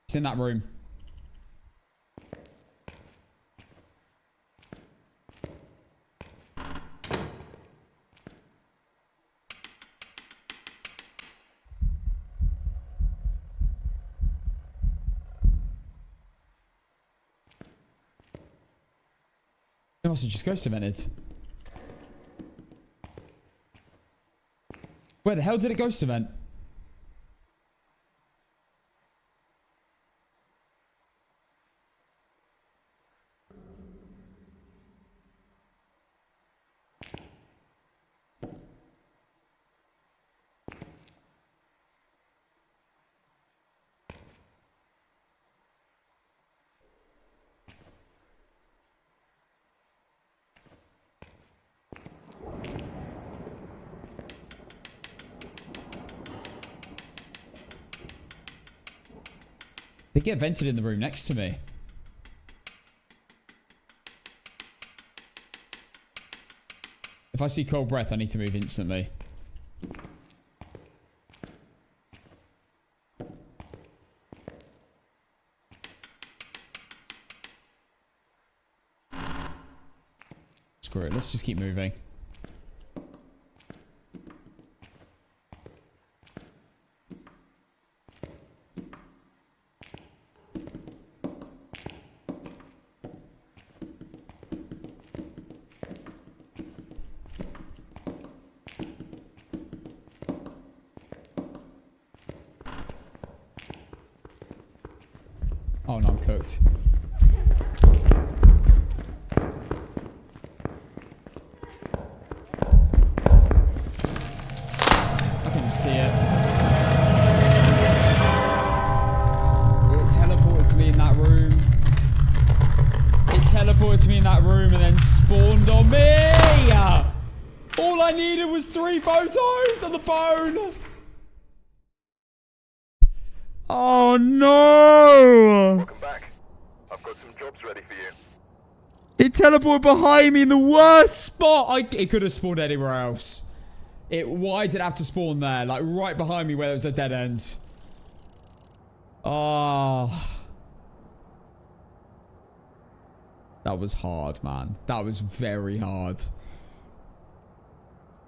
Speaker 1: It's in that room. It must have just ghost evented. Where the hell did it ghost event? get vented in the room next to me. If I see cold breath, I need to move instantly. Screw it. Let's just keep moving. Oh no, I'm cooked. I can see it. It teleported to me in that room. It teleported to me in that room and then spawned on me. All I needed was 3 photos of the bone. Oh no!
Speaker 3: Welcome back. I've got some jobs ready for you.
Speaker 1: It teleported behind me in the worst spot. It could have spawned anywhere else. Why did it have to spawn there? Like right behind me where there was a dead end. Oh. That was hard, man. That was very hard.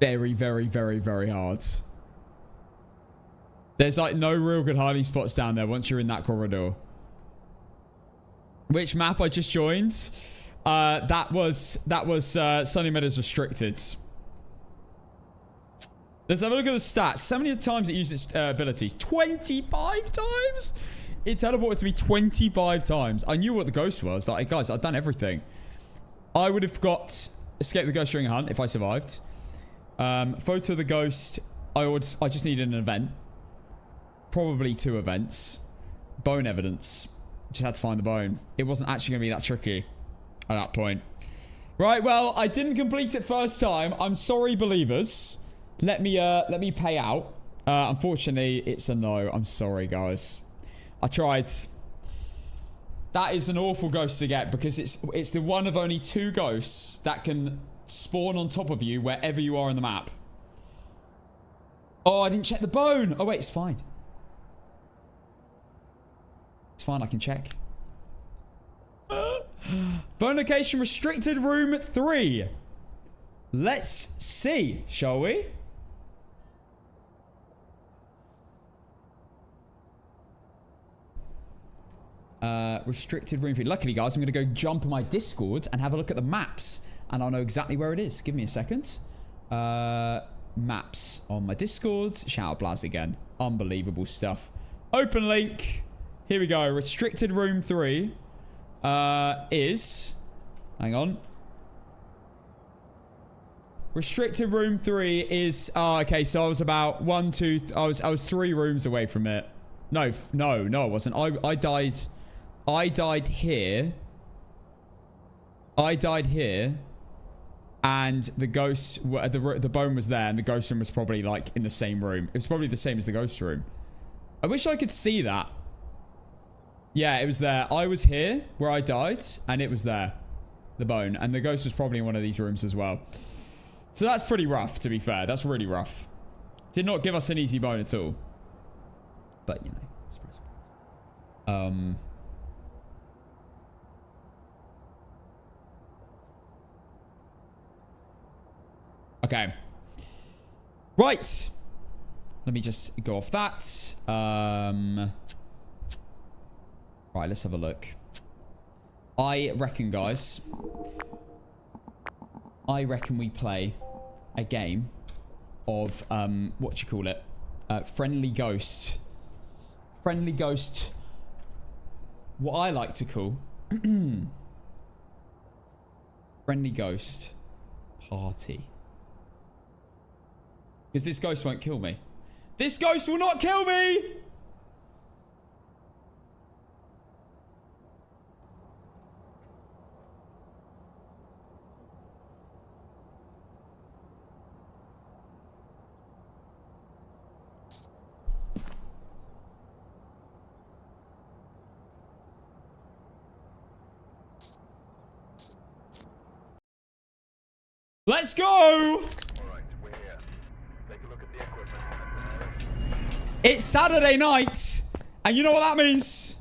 Speaker 1: Very, very, very, very hard. There's like no real good hiding spots down there once you're in that corridor. Which map I just joined? That was Sunny Meadows Restricted. Let's have a look at the stats. How many times it used its abilities? 25 times? It teleported to me 25 times. I knew what the ghost was. Like, guys, I've done everything. I would have got escape the ghost during a hunt if I survived. Photo of the ghost. I just needed an event. Probably 2 events. Bone evidence. Just had to find the bone. It wasn't actually going to be that tricky at that point. Right, well, I didn't complete it first time. I'm sorry, believers. Let me pay out. Unfortunately, it's a no. I'm sorry, guys. I tried. That is an awful ghost to get because it's the one of only 2 ghosts that can spawn on top of you wherever you are on the map. Oh, I didn't check the bone. Oh, wait, it's fine. It's fine, I can check. Bone location restricted room 3. Let's see, shall we? Restricted room 3. Luckily, guys, I'm going to go jump on my Discord and have a look at the maps. And I'll know exactly where it is. Give me a second. Maps on my Discord. Shout out Blaz again. Unbelievable stuff. Open link. Here we go. Restricted room 3 is... Hang on. Restricted room 3 is... Oh, okay. So I was about 1, 2... I was 3 rooms away from it. No, I wasn't. I died... I died here. I died here. And the ghost... The bone was there. And the ghost room was probably, like, in the same room. It was probably the same as the ghost room. I wish I could see that. Yeah, it was there. I was here where I died. And it was there. The bone. And the ghost was probably in one of these rooms as well. So that's pretty rough, to be fair. That's really rough. Did not give us an easy bone at all. But, you know. Surprise. Okay. Right. Let me just go off that. Right, let's have a look. I reckon, guys. I reckon we play a game of, what you call it? Friendly Ghost. Friendly Ghost. What I like to call... Friendly Ghost Party. Because this ghost won't kill me. This ghost will not kill me! Let's go.
Speaker 3: Alright, we're here. Take a look at the equipment.
Speaker 1: It's Saturday night. And you know what that means?